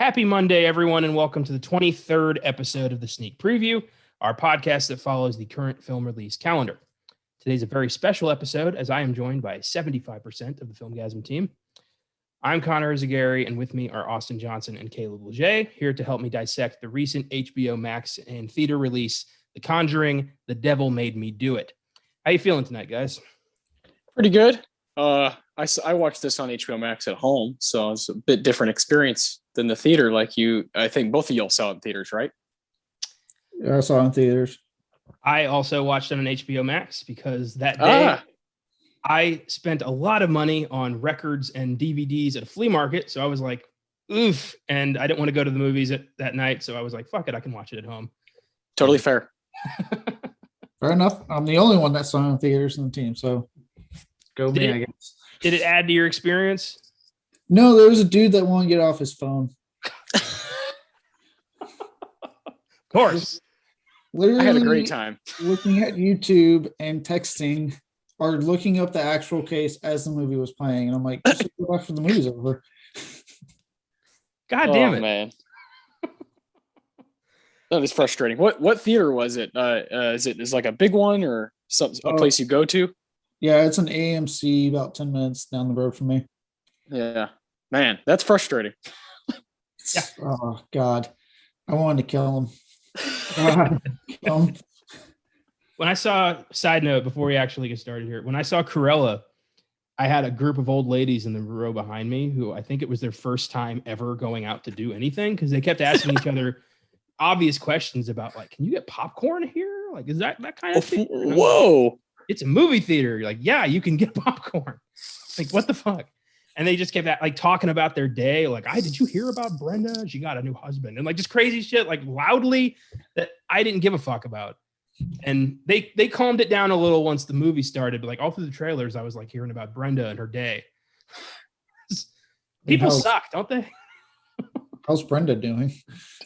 Happy Monday, everyone, and welcome to the 23rd episode of the Sneak Preview, our podcast that follows the current film release calendar. Today's a very special episode as I am joined by 75% of the Filmgazm team. I'm Connor Eyzaguirre, and with me are Austin Johnson and Caleb Leger, here to help me dissect the recent HBO Max and theater release, The Conjuring, The Devil Made Me Do It. How you feeling tonight, guys? Pretty good. I watched this on HBO Max at home, so it's a bit different experience than the theater. Like you, I think both of y'all saw it in theaters, right? Yeah, I saw it in theaters. I also watched it on HBO Max because that day I spent a lot of money on records and DVDs at a flea market. So I was like, oof. And I didn't want to go to the movies that night. So I was like, fuck it, I can watch it at home. Totally fair. Fair enough. I'm the only one that saw it in theaters in the team. So go me, I guess. Did it add to your experience? No, there was a dude that won't get off his phone. Of course. Literally, I had a great time looking at YouTube and texting or looking up the actual case as the movie was playing. And I'm like, just go after the movie's over. God damn it. Man. That is frustrating. What theater was it? Is it like a big one or a place you go to? Yeah, it's an AMC about 10 minutes down the road from me. Yeah. Man, that's frustrating. Yeah. Oh, God. I wanted to kill him. God, kill him. When I saw, side note, before we actually get started here, when I saw CRUELLA, I had a group of old ladies in the row behind me who I think it was their first time ever going out to do anything because they kept asking each other obvious questions about, like, can you get popcorn here? Like, is that kind of thing? Whoa. It's a movie theater. You're like, yeah, you can get popcorn. Like, what the fuck? And they just kept like talking about their day. Like, did you hear about Brenda? She got a new husband. And like just crazy shit, like loudly that I didn't give a fuck about. And they calmed it down a little once the movie started. But like all through the trailers, I was like hearing about Brenda and her day. People suck, don't they? How's Brenda doing?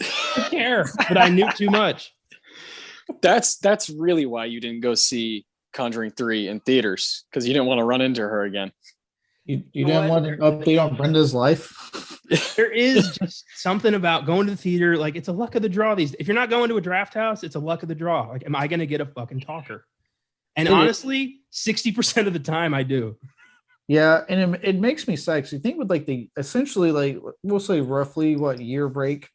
I don't care, but I knew too much. That's really why you didn't go see Conjuring 3 in theaters, because you didn't want to run into her again. You didn't want an update on Brenda's life? There is just something about going to the theater. Like, it's a luck of the draw. If you're not going to a draft house, it's a luck of the draw. Like, am I going to get a fucking talker? And honestly, 60% of the time I do. Yeah, and it makes me sad. You think with like essentially like we'll say roughly year break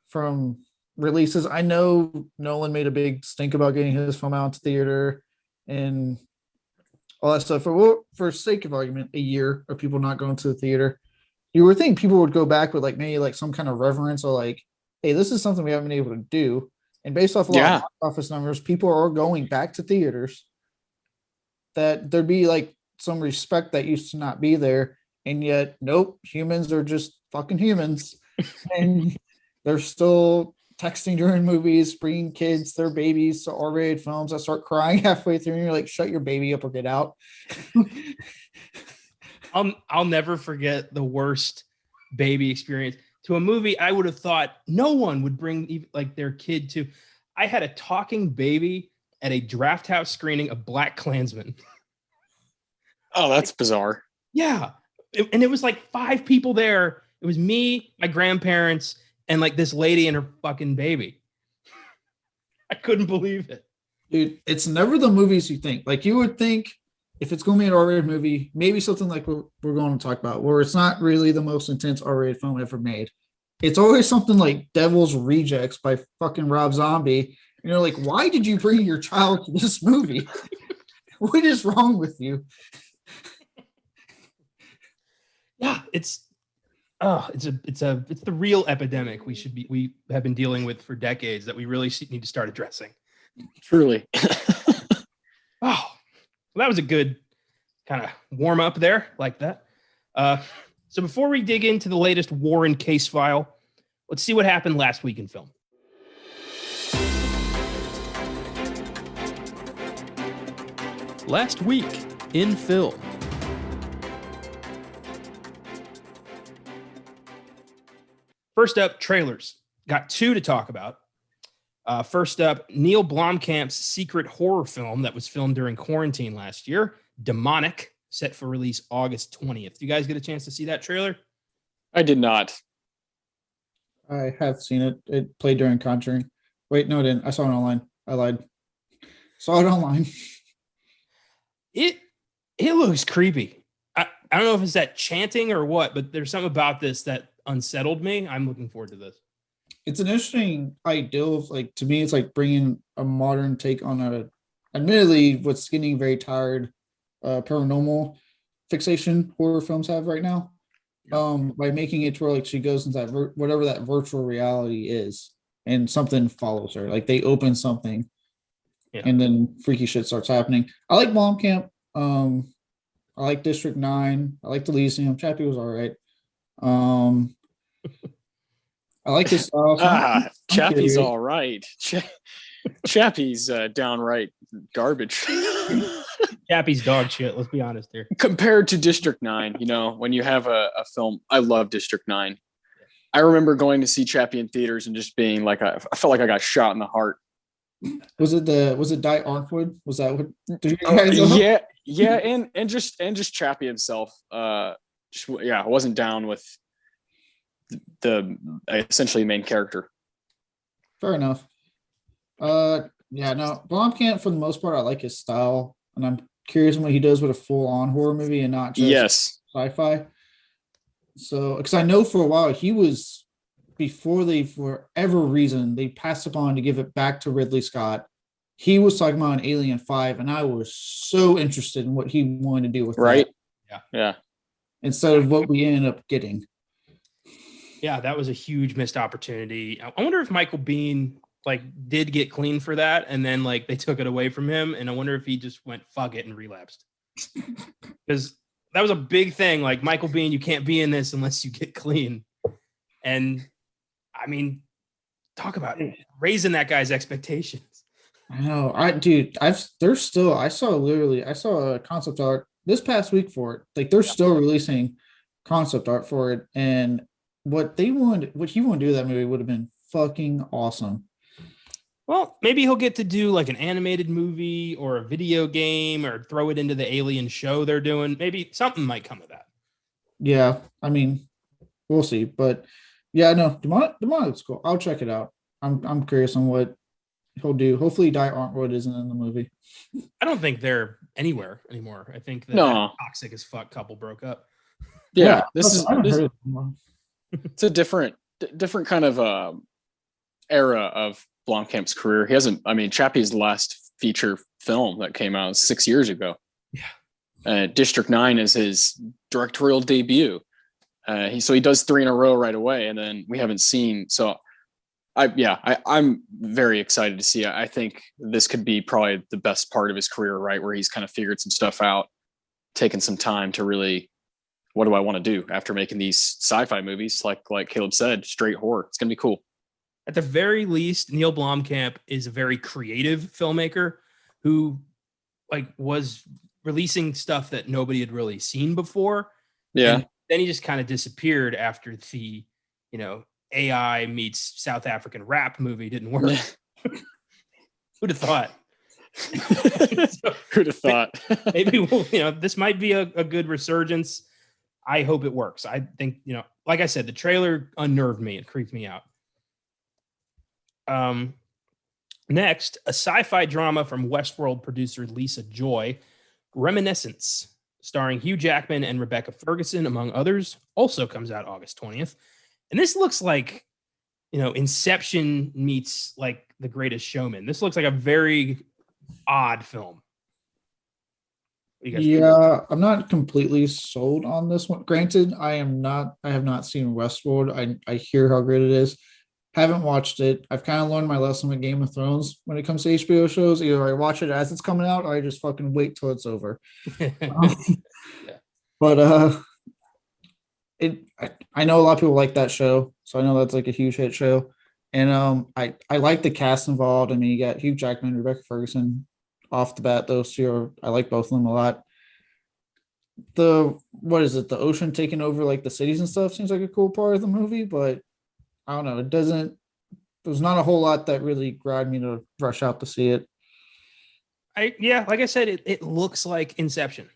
from releases. I know Nolan made a big stink about getting his film out to theater and all that stuff. For sake of argument, a year of people not going to the theater, you would think people would go back with like maybe like some kind of reverence or like, hey, this is something we haven't been able to do. And based off a lot of box office numbers, people are going back to theaters. That there'd be like some respect that used to not be there, and yet nope, humans are just fucking humans, and they're still texting during movies, bringing kids, their babies to R-rated films that start crying halfway through, and you're like, shut your baby up or get out. I'll never forget the worst baby experience to a movie I would have thought no one would bring like their kid to. I had a talking baby at a draft house screening of Black Klansman. Oh, that's bizarre. Yeah. And it was like 5 people there. It was me, my grandparents, and like this lady and her fucking baby. I couldn't believe it. Dude, it's never the movies you think. Like you would think if it's going to be an R-rated movie, maybe something like what we're going to talk about, where it's not really the most intense R-rated film ever made. It's always something like Devil's Rejects by fucking Rob Zombie. And you're like, why did you bring your child to this movie? What is wrong with you? Yeah, it's the real epidemic we have been dealing with for decades that we really need to start addressing. Truly. Oh, well, that was a good kind of warm up there, like that. So before we dig into the latest Warren case file, let's see what happened last week in film. Last week in film. First up, trailers. Got 2 to talk about. First up, Neil Blomkamp's secret horror film that was filmed during quarantine last year, Demonic, set for release August 20th. You guys get a chance to see that trailer? I did not. I have seen it. It played during Conjuring. Wait, no, it didn't. I saw it online. I lied. Saw it online. It looks creepy. I don't know if it's that chanting or what, but there's something about this that unsettled me. I'm looking forward to this. It's an interesting idea of like, to me, it's like bringing a modern take on a, admittedly, what's getting very tired, paranormal fixation horror films have right now. By making it to where like she goes into that whatever that virtual reality is, and something follows her. Like they open something, and then freaky shit starts happening. I like Blomkamp. I like District 9. I like Elysium. Chappie was all right. I like his style. Chappie's all right. Chappie's downright garbage. Chappie's dog shit. Let's be honest here. Compared to District 9, when you have a film, I love District 9. I remember going to see Chappie in theaters and just being like, I felt like I got shot in the heart. Was it Die Arnwood? Was that what? Did you guys know? Yeah, and just Chappie himself. I wasn't down with the essentially main character. Fair enough. Blomkamp for the most part, I like his style, and I'm curious what he does with a full-on horror movie and not just sci-fi. So, because I know for a while he was, before they, for whatever reason, they passed upon to give it back to Ridley Scott. He was talking about an Alien 5, and I was so interested in what he wanted to do with that. Yeah. Instead of what we ended up getting. Yeah, that was a huge missed opportunity. I wonder if Michael Biehn did get clean for that, and then they took it away from him, and I wonder if he just went fuck it and relapsed. Because that was a big thing. Like, Michael Biehn, you can't be in this unless you get clean. And I mean, talk about raising that guy's expectations. I know. I saw a concept art this past week for it. Like, they're still releasing concept art for it, and what he wanted to do with that movie would have been fucking awesome. Well, maybe he'll get to do an animated movie or a video game or throw it into the Alien show they're doing. Maybe something might come of that. Yeah, I mean, we'll see. But yeah, no, Demonic's cool. I'll check it out. I'm curious on what he'll do. Hopefully, Die Arnwood isn't in the movie. I don't think they're anywhere anymore. I think that toxic as fuck couple broke up. Yeah, it's a different kind of era of Blomkamp's career. Chappie's last feature film that came out 6 years ago. Yeah. District 9 is his directorial debut. He does 3 in a row right away, and then we haven't seen. So I'm very excited to see. I think this could be probably the best part of his career, right? Where he's kind of figured some stuff out, taken some time to really, what do I want to do after making these sci-fi movies? Like Caleb said, straight horror. It's going to be cool. At the very least, Neil Blomkamp is a very creative filmmaker who was releasing stuff that nobody had really seen before. Yeah. And then he just kind of disappeared after the, AI meets South African rap movie didn't work. Who'd have thought? Who'd have thought? Maybe this might be a good resurgence. I hope it works. I think, like I said, the trailer unnerved me. It creeped me out. Next, a sci-fi drama from Westworld producer Lisa Joy, Reminiscence, starring Hugh Jackman and Rebecca Ferguson, among others, also comes out August 20th. And this looks like, Inception meets The Greatest Showman. This looks like a very odd film. I'm not completely sold on this one. Granted, I have not seen Westworld. I hear how great it is. Haven't watched it. I've kind of learned my lesson with Game of Thrones when it comes to HBO shows. Either I watch it as it's coming out, or I just fucking wait till it's over. But I know a lot of people like that show, so I know that's a huge hit show. And I like the cast involved. I mean, you got Hugh Jackman, Rebecca Ferguson. Off the bat, those two I like both of them a lot. The ocean taking over the cities and stuff seems like a cool part of the movie, but I don't know. There's not a whole lot that really grabbed me to rush out to see it. Like I said, it looks like Inception,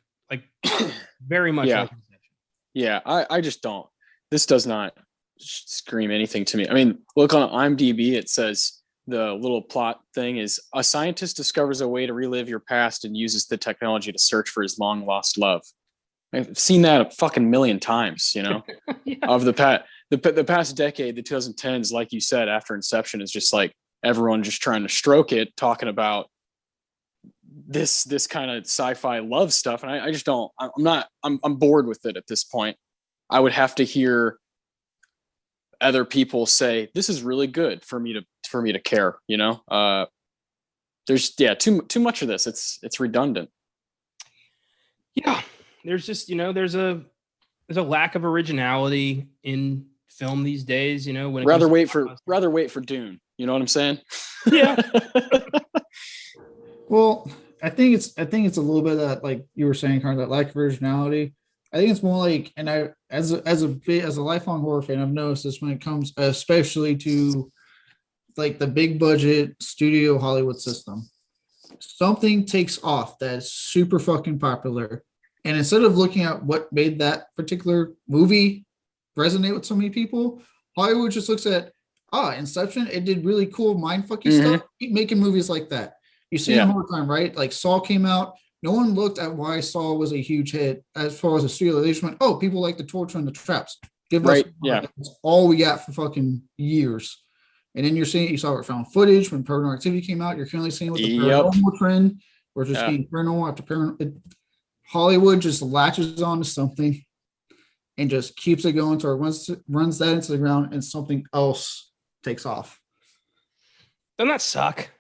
very much like Inception. Yeah, I just don't. This does not scream anything to me. I mean, look on IMDb, it says the little plot thing is a scientist discovers a way to relive your past and uses the technology to search for his long lost love. I've seen that a fucking million times, you know. Yeah. Of the past decade, the 2010s, like you said, after Inception, is just like everyone just trying to stroke it, talking about this kind of sci-fi love stuff, and I just don't. I'm bored with it at this point. I would have to hear other people say this is really good for me to care, you know. There's too much of this. It's redundant. Yeah, there's just, you know, there's a lack of originality in film these days, you know. When rather wait for Dune, you know what I'm saying? Yeah. Well, I think it's a little bit of that, like you were saying, kind of that lack of originality. I think it's more like, and I, as a lifelong horror fan, I've noticed this when it comes, especially to like the big budget studio Hollywood system. Something takes off that's super fucking popular, and instead of looking at what made that particular movie resonate with so many people, Hollywood just looks at, Inception, it did really cool mind fucking stuff. Keep making movies like that. You see them all the time, right? Like Saw came out. No one looked at why Saw was a huge hit as far as a studio. They just went, oh, people like the torture and the traps. Give us That's all we got for fucking years. And then you saw it found footage when Paranormal Activity came out. You're currently seeing with the paranormal trend. We're just getting paranormal after paranormal. Hollywood just latches on to something and just keeps it going until it runs that into the ground and something else takes off. Doesn't that suck?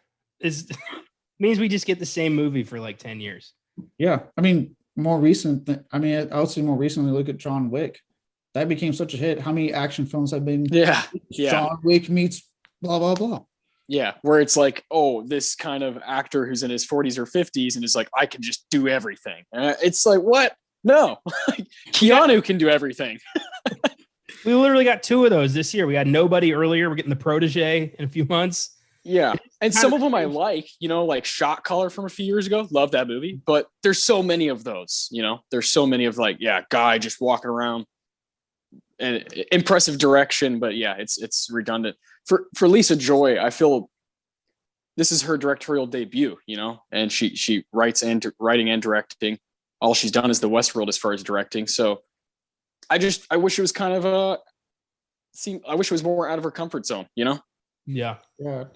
Means we just get the same movie for like 10 years. Yeah. I mean, I would say more recently, look at John Wick. That became such a hit. How many action films have been? Yeah. John Wick meets blah, blah, blah. Yeah. Where it's like, oh, this kind of actor who's in his 40s or 50s and is like, I can just do everything. It's like, what? No. Keanu can do everything. We literally got 2 of those this year. We got Nobody earlier. We're getting The Protege in a few months. Yeah. And some of them I like, you know, like Shot Caller from a few years ago. Love that movie. But there's so many of those, you know. There's so many of like, guy just walking around and impressive direction. But yeah, it's redundant. For Lisa Joy, I feel this is her directorial debut, you know, and she writing and directing. All she's done is the Westworld as far as directing. So I wish it was kind of I wish it was more out of her comfort zone, you know? Yeah.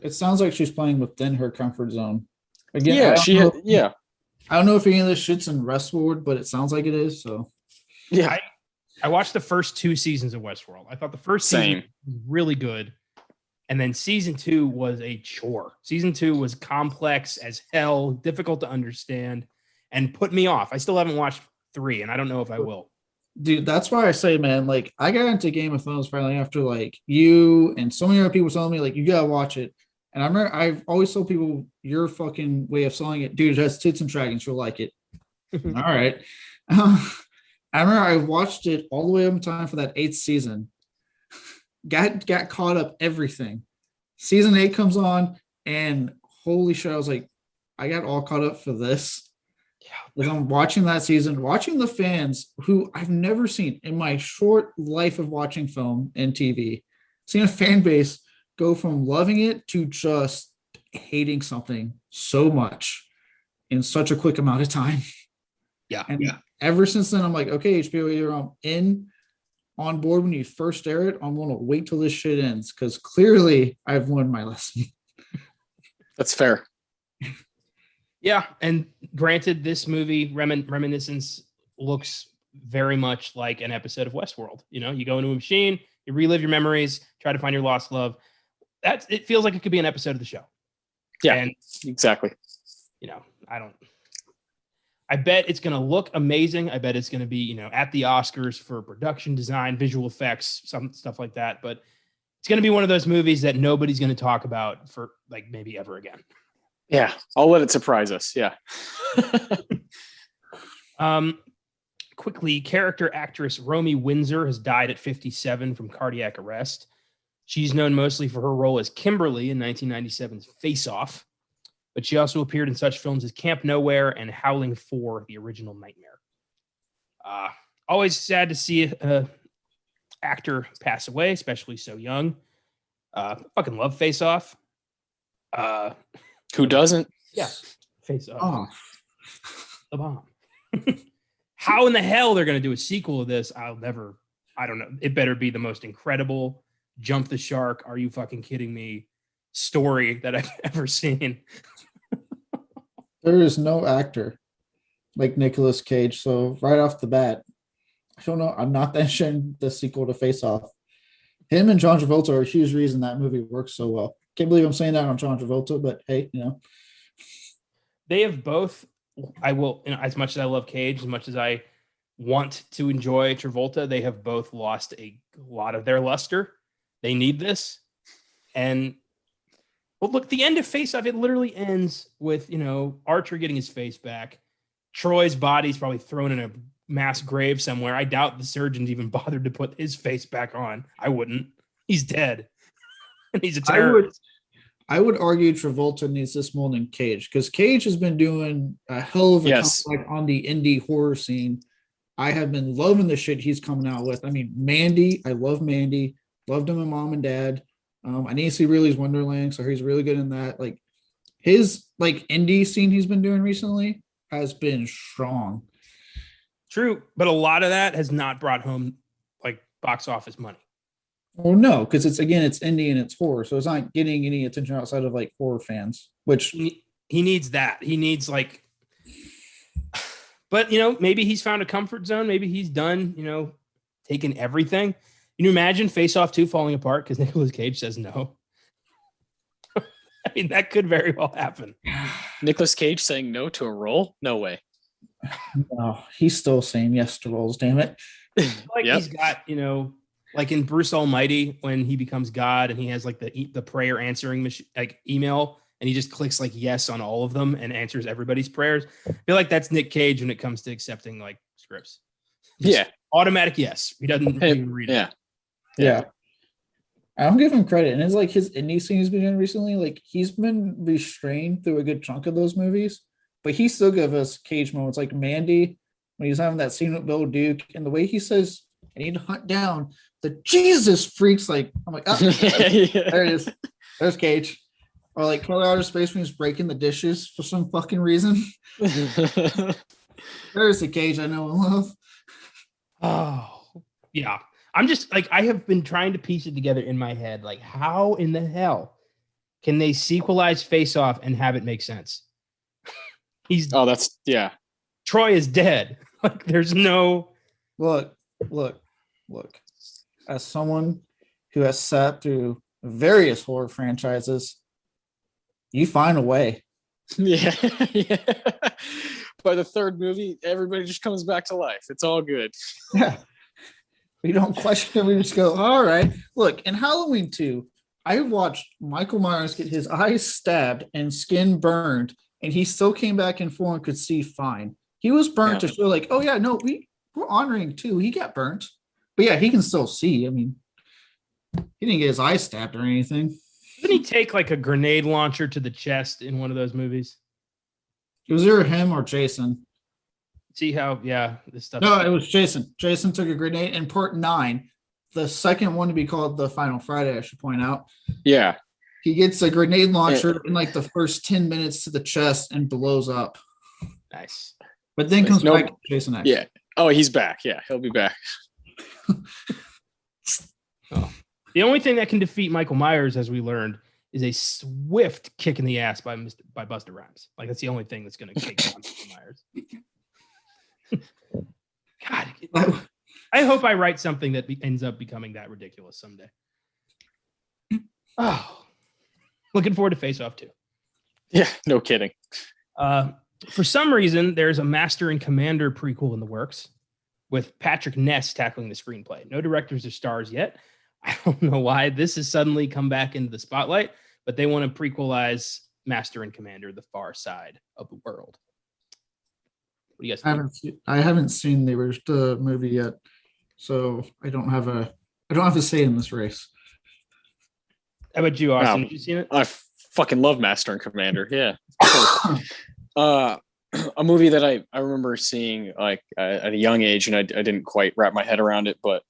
It sounds like she's playing within her comfort zone. Again, I don't know if any of this shit's in Westworld, but it sounds like it is. So yeah, I watched the first 2 seasons of Westworld. I thought the first season was really good, and then season 2 was a chore. Season 2 was complex as hell, difficult to understand, and put me off. I still haven't watched 3, and I don't know if I will. Dude, that's why I say, man, like I got into Game of Thrones finally after like you and so many other people telling me like you gotta watch it. And I remember I've always told people your fucking way of selling it, dude, it has tits and dragons, you'll like it. All right. I remember I watched it all the way up in time for that 8th season. Got caught up everything. Season 8 comes on, and holy shit, I was like, I got all caught up for this. As I'm watching that season, watching the fans who I've never seen in my short life of watching film and TV, seeing a fan base go from loving it to just hating something so much in such a quick amount of time. And ever since then, I'm like, okay, HBO, you're on board when you first air it. I'm going to wait till this shit ends because clearly I've learned my lesson. That's fair. Yeah, and granted, this movie, Reminiscence, looks very much like an episode of Westworld. You know, you go into a machine, you relive your memories, try to find your lost love. It feels like it could be an episode of the show. Yeah, and, exactly. You know, I bet it's going to look amazing. I bet it's going to be, you know, at the Oscars for production design, visual effects, some stuff like that. But it's going to be one of those movies that nobody's going to talk about for like maybe ever again. Yeah, I'll let it surprise us. Yeah. Quickly, character actress Romy Windsor has died at 57 from cardiac arrest. She's known mostly for her role as Kimberly in 1997's Face Off, but she also appeared in such films as Camp Nowhere and Howling 4, the original Nightmare. Always sad to see a actor pass away, especially so young. Fucking love Face Off. Who doesn't? Yeah, Face Off. Oh, The bomb. How in the hell they're going to do a sequel of this? I don't know. It better be the most incredible jump the shark. Are you fucking kidding me? Story that I've ever seen. there is no actor like Nicolas Cage. So right off the bat, I don't know. I'm not mentioning the sequel to Face Off. Him and John Travolta are a huge reason that movie works so well. Can't believe I'm saying that on John Travolta, but hey, They have both. I will, as much as I love Cage, as much as I want to enjoy Travolta, they have both lost a lot of their luster. They need this. And well, look, the end of Face Off, it literally ends with, Archer getting his face back. Troy's body's probably thrown in a mass grave somewhere. I doubt the surgeons even bothered to put his face back on. I wouldn't. He's dead. And he's a terrorist. I would argue Travolta needs this more than Cage, because Cage has been doing a hell of a comeback on the indie horror scene. I have been loving the shit he's coming out with. I mean, Mandy, I love Mandy. Loved him in Mom and Dad. I need to see Willy's Wonderland, so he's really good in that. Like his indie scene he's been doing recently has been strong. True, but a lot of that has not brought home box office money. Well, no, because it's indie and it's horror, so it's not getting any attention outside of horror fans. Which he needs that. He needs but maybe he's found a comfort zone. Maybe he's done taking everything. Can you imagine Face Off 2 falling apart because Nicolas Cage says no? I mean, that could very well happen. Nicolas Cage saying no to a role? No way. No, he's still saying yes to roles. Damn it! He's got like in Bruce Almighty when he becomes God and he has the prayer answering machine email and he just clicks yes on all of them and answers everybody's prayers. I feel like that's Nick Cage when it comes to accepting scripts. Just automatic yes. He doesn't even read it. Yeah. I don't give him credit. And it's his indie scene he's been doing recently, he's been restrained through a good chunk of those movies, but he still gives us Cage moments like Mandy when he's having that scene with Bill Duke and the way he says, I need to hunt down the Jesus freaks. I'm like, oh, there it is. There's Cage. Or Color Outer Space when he's breaking the dishes for some fucking reason. There's the Cage I know and love. Oh, yeah. I'm just I have been trying to piece it together in my head. How in the hell can they sequelize Face Off and have it make sense? Troy is dead. There's no. Look. As someone who has sat through various horror franchises, you find a way. Yeah. By the third movie, everybody just comes back to life. It's all good. Yeah. We don't question it. We just go, all right. Look, in Halloween 2, I watched Michael Myers get his eyes stabbed and skin burned, and he still came back in full and could see fine. He was burnt to show we're honoring too. He got burnt. But yeah, he can still see. I mean, he didn't get his eyes stabbed or anything. Didn't he take a grenade launcher to the chest in one of those movies? It was either him or Jason. See how, this stuff. No, it was Jason. Jason took a grenade in part 9. The second one to be called the Final Friday, I should point out. Yeah. He gets a grenade launcher in the first 10 minutes to the chest and blows up. Nice. But then comes back to Jason X. Yeah. Oh, he's back. Yeah, he'll be back. The only thing that can defeat Michael Myers, as we learned, is a swift kick in the ass by Busta Rhymes. That's the only thing that's going to kick down Michael Myers. God, I hope I write something that ends up becoming that ridiculous someday. Oh, looking forward to Face Off 2. Yeah, no kidding. For some reason, there's a Master and Commander prequel in the works with Patrick Ness tackling the screenplay. No directors or stars yet. I don't know why this has suddenly come back into the spotlight, but they want to prequelize Master and Commander, The Far Side of the World. What do you guys think? I haven't seen the movie yet, so I don't have a say in this race. How about you, Austin? Have you seen it? I fucking love Master and Commander. Yeah. A movie that I remember seeing at a young age, and I didn't quite wrap my head around it, but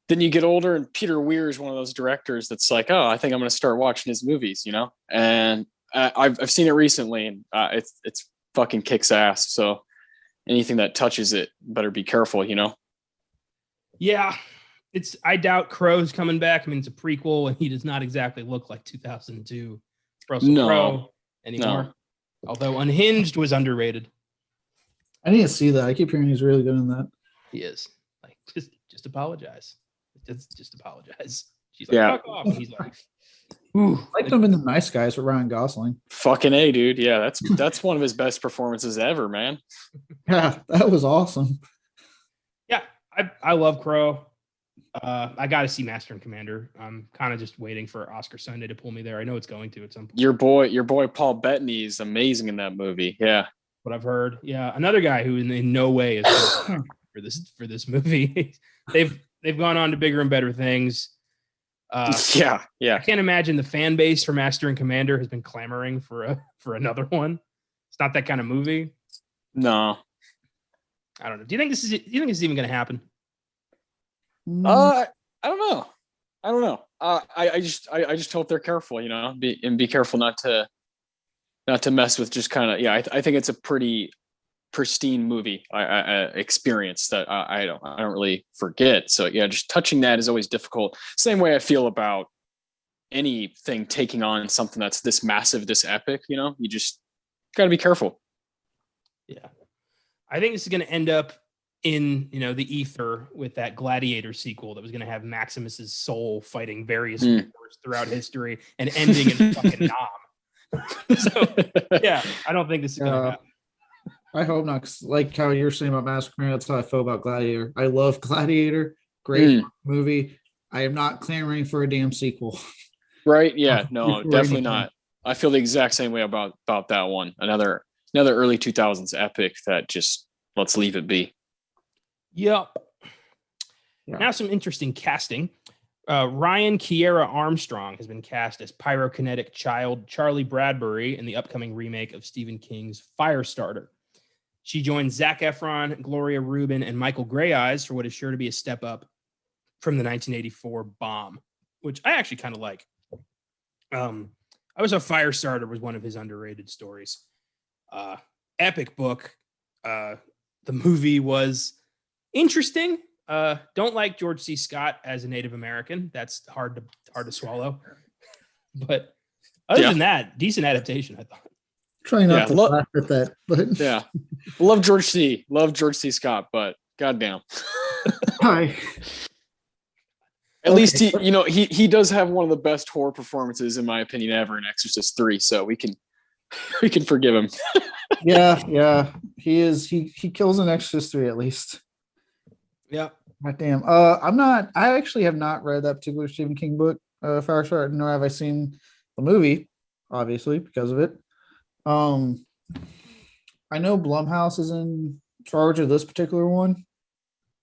then you get older, and Peter Weir is one of those directors that's like, oh, I think I'm going to start watching his movies, And I've seen it recently, and it's fucking kicks ass. So anything that touches it, better be careful, Yeah, I doubt Crowe's coming back. I mean, it's a prequel, and he does not exactly look like 2002 Russell Crowe anymore. No. Although Unhinged was underrated. I need to see that. I keep hearing he's really good in that. He is. Like, just apologize. Just apologize. She's like, fuck off. And he's like, ooh. I liked him in The Nice Guys with Ryan Gosling. Fucking A, dude. Yeah, that's one of his best performances ever, man. Yeah, that was awesome. Yeah, I love Crowe. I got to see Master and Commander. I'm kind of just waiting for Oscar Sunday to pull me there. I know it's going to at some point. Your boy Paul Bettany is amazing in that movie. Yeah. What I've heard. Yeah, another guy who in no way is for this movie. They've gone on to bigger and better things. Yeah. I can't imagine the fan base for Master and Commander has been clamoring for another one. It's not that kind of movie. No. I don't know. Do you think this is even going to happen? I don't know. I just hope they're careful, be careful not to mess with just kind of, I think it's a pretty pristine movie experience that I don't really forget. So yeah, just touching that is always difficult. Same way I feel about anything taking on something that's this massive, this epic, you just got to be careful. Yeah. I think this is going to end up in, the ether with that Gladiator sequel that was going to have Maximus's soul fighting various wars throughout history and ending in fucking Nam. So yeah, I don't think this is going to happen. I hope not. 'Cause like how you're saying about Master Commander, that's how I feel about Gladiator. I love Gladiator. Great movie. I am not clamoring for a damn sequel. Right? Yeah. No, definitely not. I feel the exact same way about that one. Another early 2000s epic that just let's leave it be. Yep. Yeah. Now some interesting casting. Ryan Kiera Armstrong has been cast as pyrokinetic child Charlie Bradbury in the upcoming remake of Stephen King's Firestarter. She joins Zac Efron, Gloria Rubin, and Michael Greyeyes for what is sure to be a step up from the 1984 Bomb, which I actually kind of like. I was a Firestarter was one of his underrated stories. Epic book. The movie was interesting. Don't like George C. Scott as a Native American. That's hard to swallow. But other than that, decent adaptation, I thought. Trying not to laugh at that, but yeah, love George C. Scott, but goddamn. Hi. At least he does have one of the best horror performances in my opinion ever in Exorcist 3, so we can forgive him. yeah, he is. He kills in Exorcist 3 at least. Yeah. God damn. I actually have not read that particular Stephen King book, Firestarter, nor have I seen the movie, obviously, because of it. I know Blumhouse is in charge of this particular one.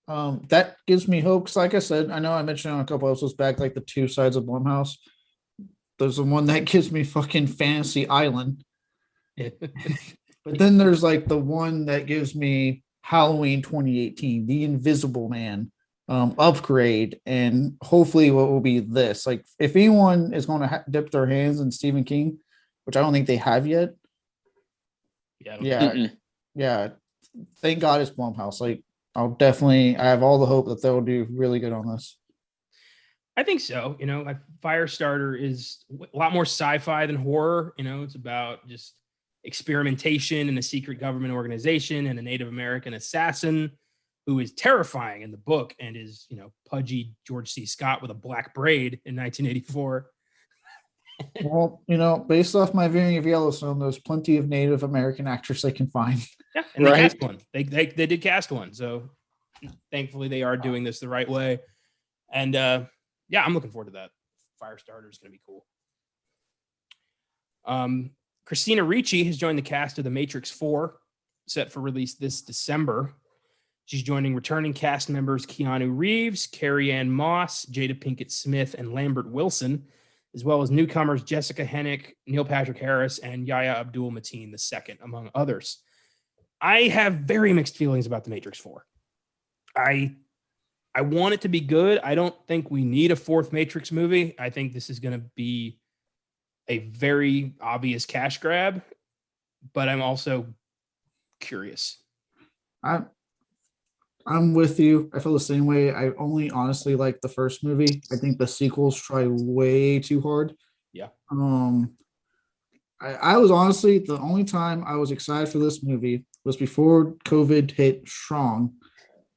That gives me hope, because like I said, I know I mentioned on a couple episodes back, like the two sides of Blumhouse. There's the one that gives me fucking Fantasy Island. But then there's like the one that gives me Halloween 2018, The Invisible Man, Upgrade, and hopefully what will be this. Like, if anyone is going to dip their hands in Stephen King, which I don't think they have yet. Yeah. Thank God it's Blumhouse. Like, I have all the hope that they'll do really good on this. I think so. Firestarter is a lot more sci-fi than horror. It's about just experimentation in a secret government organization and a Native American assassin who is terrifying in the book and is, pudgy George C. Scott with a black braid in 1984. Well, based off my viewing of Yellowstone, there's plenty of Native American actors they can find. Yeah, and they cast one. They did cast one. So thankfully they are doing this the right way. And I'm looking forward to that. Firestarter is going to be cool. Christina Ricci has joined the cast of The Matrix 4, set for release this December. She's joining returning cast members Keanu Reeves, Carrie-Anne Moss, Jada Pinkett Smith, and Lambert Wilson, as well as newcomers Jessica Hennick, Neil Patrick Harris, and Yahya Abdul-Mateen II, among others. I have very mixed feelings about The Matrix 4. I I want it to be good. I don't think we need a fourth Matrix movie. I think this is going to be a very obvious cash grab, but I'm also curious. I'm with you. I feel the same way. I only honestly like the first movie. I think the sequels try way too hard. Yeah. I was honestly, the only time I was excited for this movie was before COVID hit strong,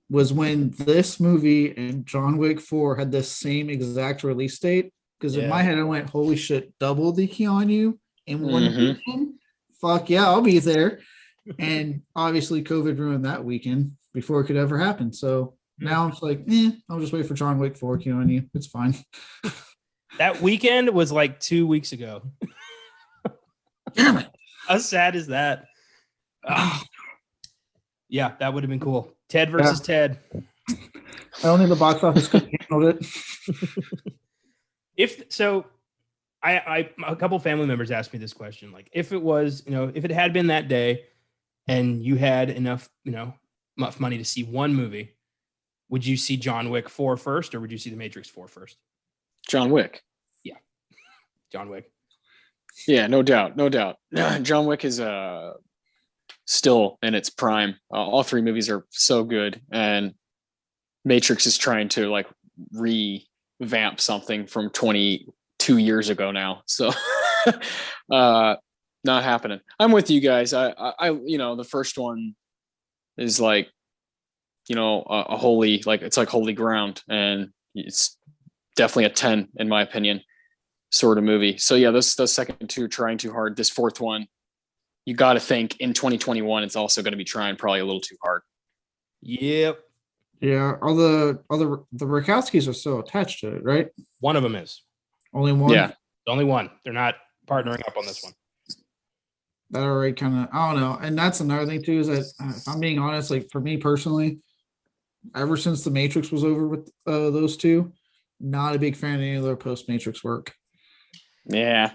was when this movie and John Wick 4 had the same exact release date. Because in my head, I went, holy shit, double the Keanu in one weekend? Fuck yeah, I'll be there. And obviously COVID ruined that weekend before it could ever happen. So now I'm just like, I'll just wait for John Wick 4 Keanu. It's fine. That weekend was like 2 weeks ago. Damn it. How sad is that? Yeah, that would have been cool. Ted versus Ted. I don't think the box office could handle it. If so, I a couple family members asked me this question. Like, if it was, if it had been that day and you had enough money to see one movie, would you see John Wick 4 first, or would you see The Matrix 4 first? John Wick. Yeah. John Wick. Yeah, no doubt. John Wick is still in its prime. All three movies are so good, and Matrix is trying to like revamp something from 22 years ago now. So not happening. I'm with you guys. I the first one is like, a holy, like, it's like holy ground, and it's definitely a 10 in my opinion sort of movie. So yeah, those second two are trying too hard. This fourth one, you got to think in 2021 it's also going to be trying probably a little too hard. Yep. Yeah, all the Rakowskis are so attached to it, right? One of them is. Only one? Yeah. Only one. They're not partnering up on this one. That already kind of, I don't know. And that's another thing too, is that if I'm being honest, like for me personally, ever since The Matrix was over with those two, not a big fan of any of their post-Matrix work. Yeah.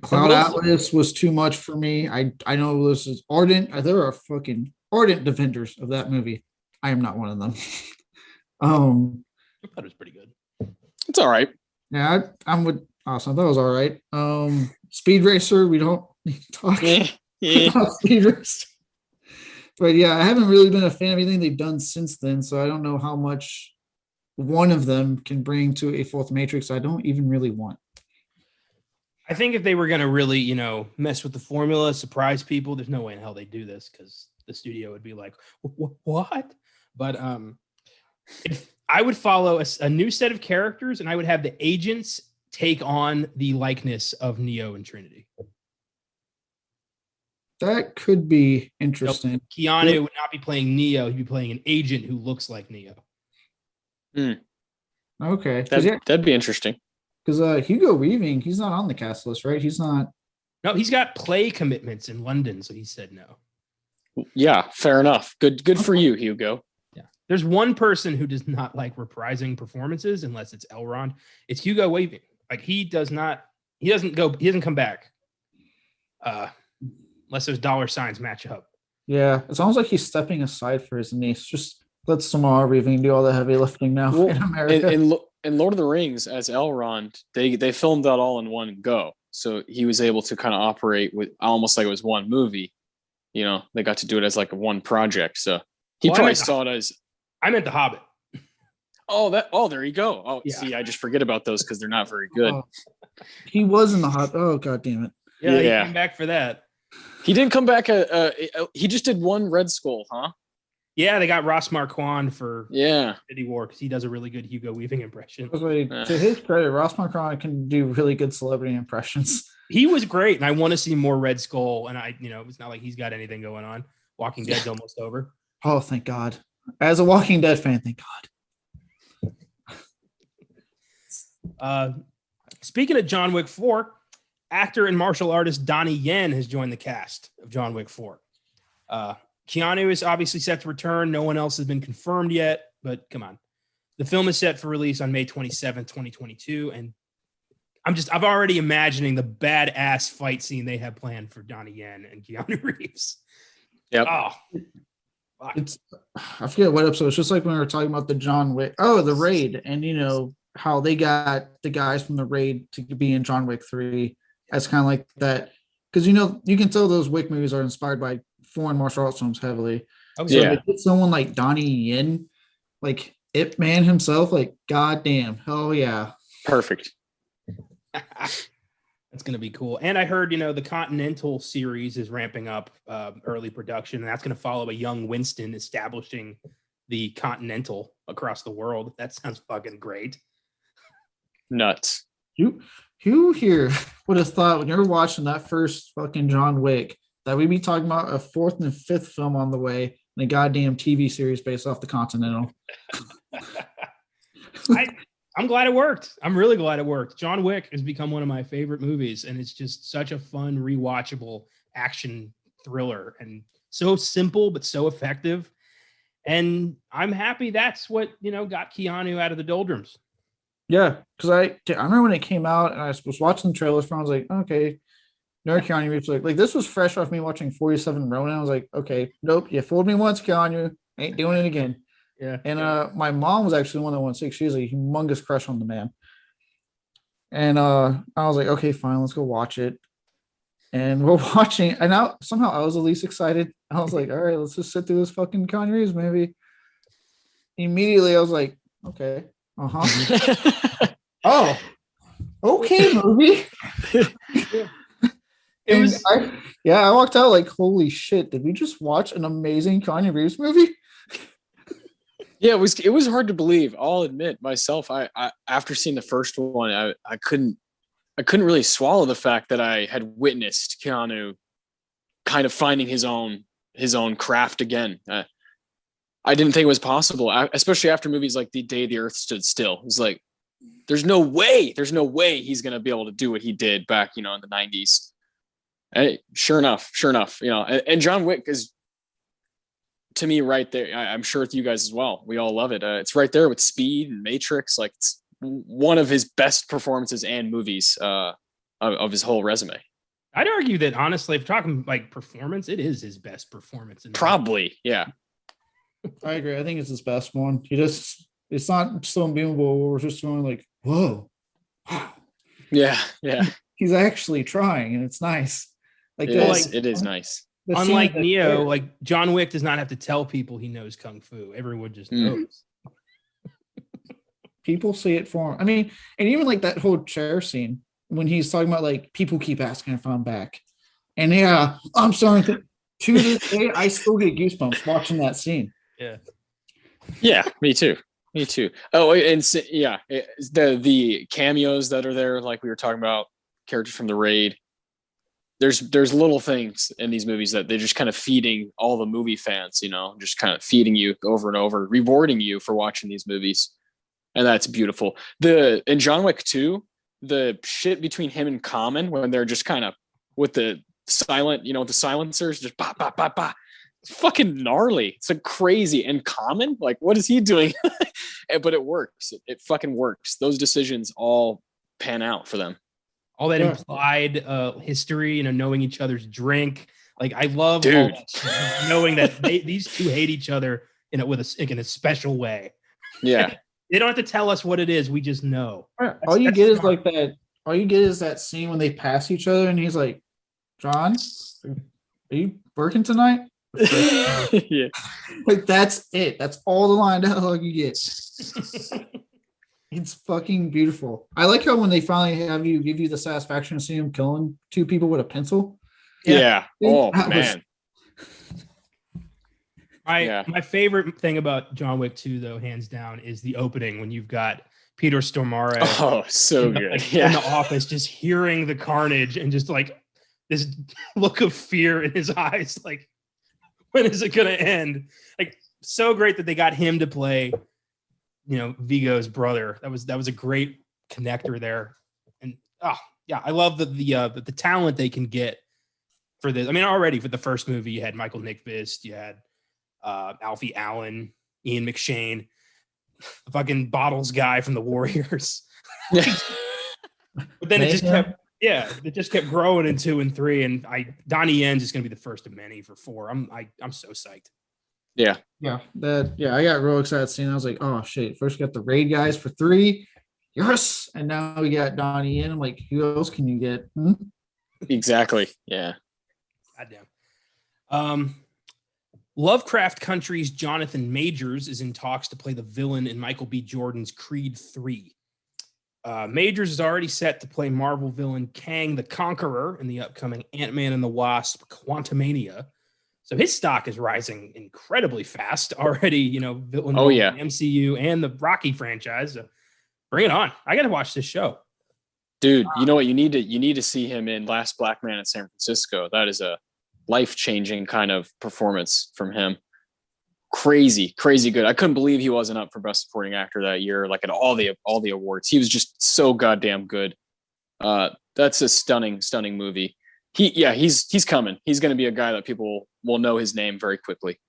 Cloud Atlas was too much for me. I know this is ardent. There are fucking ardent defenders of that movie. I am not one of them. I thought it was pretty good. It's all right. Yeah, I'm with Austin. I thought it was all right. Speed Racer, we don't need to talk about Speed Racer. But yeah, I haven't really been a fan of anything they've done since then, so I don't know how much one of them can bring to a fourth Matrix I don't even really want. I think if they were going to really, mess with the formula, surprise people, there's no way in hell they'd do this, because the studio would be like, what? But if I would follow a new set of characters, and I would have the agents take on the likeness of Neo and Trinity. That could be interesting. Keanu would not be playing Neo. He'd be playing an agent who looks like Neo. Okay. That'd be interesting. Because Hugo Weaving, he's not on the cast list, right? He's not. No, he's got play commitments in London, so he said no. Yeah, fair enough. Good for you, Hugo. Yeah. There's one person who does not like reprising performances unless it's Elrond. It's Hugo Weaving. Like, he doesn't come back. Unless those dollar signs match up. Yeah, it's almost like he's stepping aside for his niece. Just let Samara Weaving do all the heavy lifting now in America. In Lord of the Rings, as Elrond, they filmed that all in one go. So he was able to kind of operate with almost like it was one movie. They got to do it as like one project. So he probably saw it as. I meant The Hobbit. There you go. Oh, yeah. See, I just forget about those because they're not very good. He was in The Hobbit. Oh, God damn it. Yeah, he came back for that. He didn't come back. He just did one Red Skull, huh? Yeah, they got Ross Marquand for Infinity War because he does a really good Hugo Weaving impression. To his credit, Ross Marquand can do really good celebrity impressions. He was great, and I want to see more Red Skull. And it's not like he's got anything going on. Walking Dead's almost over. Oh, thank God! As a Walking Dead fan, thank God. Speaking of John Wick 4, actor and martial artist Donnie Yen has joined the cast of John Wick 4. Keanu is obviously set to return. No one else has been confirmed yet, but come on. The film is set for release on May 27th, 2022. And I'm already imagining the badass fight scene they have planned for Donnie Yen and Keanu Reeves. Yep. It's I forget what episode. It's just like when we were talking about the John Wick. Oh, the Raid, and how they got the guys from the Raid to be in John Wick 3. That's kind of like that because you can tell those Wick movies are inspired by foreign martial arts films heavily. Oh, So yeah. they get someone like Donnie Yen, like Ip Man himself, like goddamn, hell yeah, Perfect. That's going to be cool. And I heard, the Continental series is ramping up early production, and that's going to follow a young Winston establishing the Continental across the world. That sounds fucking great. Nuts. Who here would have thought when you're watching that first fucking John Wick that we'd be talking about a fourth and fifth film on the way and a goddamn TV series based off the Continental? I'm glad it worked. I'm really glad it worked. John Wick has become one of my favorite movies, and it's just such a fun, rewatchable action thriller, and so simple but so effective. And I'm happy that's what got Keanu out of the doldrums. Yeah, because I remember when it came out and I was watching the trailers for it, I was like, okay, no Keanu Reeves. Like this was fresh off me watching 47 Ronin. I was like, okay, nope, you fooled me once, Keanu. Ain't doing it again. Yeah. And my mom was actually the one that went sick. She was a humongous crush on the man. And I was like, okay, fine, let's go watch it. And we're watching, and now somehow I was the least excited. I was like, all right, let's just sit through this fucking Keanu Reeves movie. Immediately, I was like, okay, oh, okay, movie. I walked out like, holy shit, did we just watch an amazing Keanu Reeves movie? Yeah, it was hard to believe. I'll admit myself, I after seeing the first one, I couldn't really swallow the fact that I had witnessed Keanu kind of finding his own craft again. I didn't think it was possible, especially after movies like The Day the Earth Stood Still. It was like, there's no way he's going to be able to do what he did back, in the 90s. And sure enough, and John Wick is, to me, right there. I'm sure with you guys as well. We all love it. It's right there with Speed and Matrix. Like, it's one of his best performances and movies of his whole resume. I'd argue that, honestly, if talking like performance, it is his best performance. Probably, yeah. I agree. I think it's his best one. It's not so unbeatable. We're just going like, whoa. Yeah. He's actually trying, and it's nice. Like it is nice. Unlike Neo, like John Wick does not have to tell people he knows kung fu. Everyone just knows. People see it for him. I mean, and even like that whole chair scene when he's talking about like people keep asking if I'm back, and yeah, I'm sorry. To this day, I still get goosebumps watching that scene. Yeah, me too. Oh, and the cameos that are there, like we were talking about, characters from the Raid. There's little things in these movies that they're just kind of feeding all the movie fans, just kind of feeding you over and over, rewarding you for watching these movies. And that's beautiful. In John Wick 2, the shit between him and Common, when they're just kind of with the silent, with the silencers, just bah, bah, bah, bah. It's fucking gnarly. It's like crazy. And Common, like, what is he doing? But it works. It fucking works. Those decisions all pan out for them. All that implied history, knowing each other's drink. Like, I love all that, knowing that these two hate each other in a special way. Yeah. They don't have to tell us what it is. We just know. All you get is like that. All you get is that scene when they pass each other, and he's like, "John, are you working tonight?" Yeah. Like, that's it. That's all the line dialogue you get. It's fucking beautiful. I like how when they finally give you the satisfaction of seeing him killing two people with a pencil. Yeah. Oh, man. My favorite thing about John Wick 2, though, hands down, is the opening when you've got Peter Stormare. Oh, so good. In the office, just hearing the carnage and just like this look of fear in his eyes. Like, when is it going to end? Like, so great that they got him to play, Vigo's brother. That was a great connector there. And I love the talent they can get for this. I mean, already for the first movie, you had Michael Nyqvist, you had Alfie Allen, Ian McShane, the fucking Bottles guy from the Warriors. But then it just kept growing in 2 and 3, and Donnie Yen's is going to be the first of many for 4. I'm so psyched. Yeah. Yeah, I got real excited seeing. I was like, oh shit! First we got the raid guys for 3, yes, and now we got Donnie in. I'm like, who else can you get? Exactly. Yeah. Goddamn. Lovecraft Country's Jonathan Majors is in talks to play the villain in Michael B. Jordan's Creed 3. Majors is already set to play Marvel villain Kang the Conqueror in the upcoming Ant-Man and the Wasp Quantumania. So his stock is rising incredibly fast already, villain in the MCU and the Rocky franchise. So bring it on. I got to watch this show. Dude, you know what? You need to see him in Last Black Man in San Francisco. That is a life-changing kind of performance from him. Crazy good. I couldn't believe he wasn't up for Best Supporting Actor that year, like at all the awards. He was just so goddamn good. That's a stunning movie. He's coming. He's going to be a guy that people will know his name very quickly.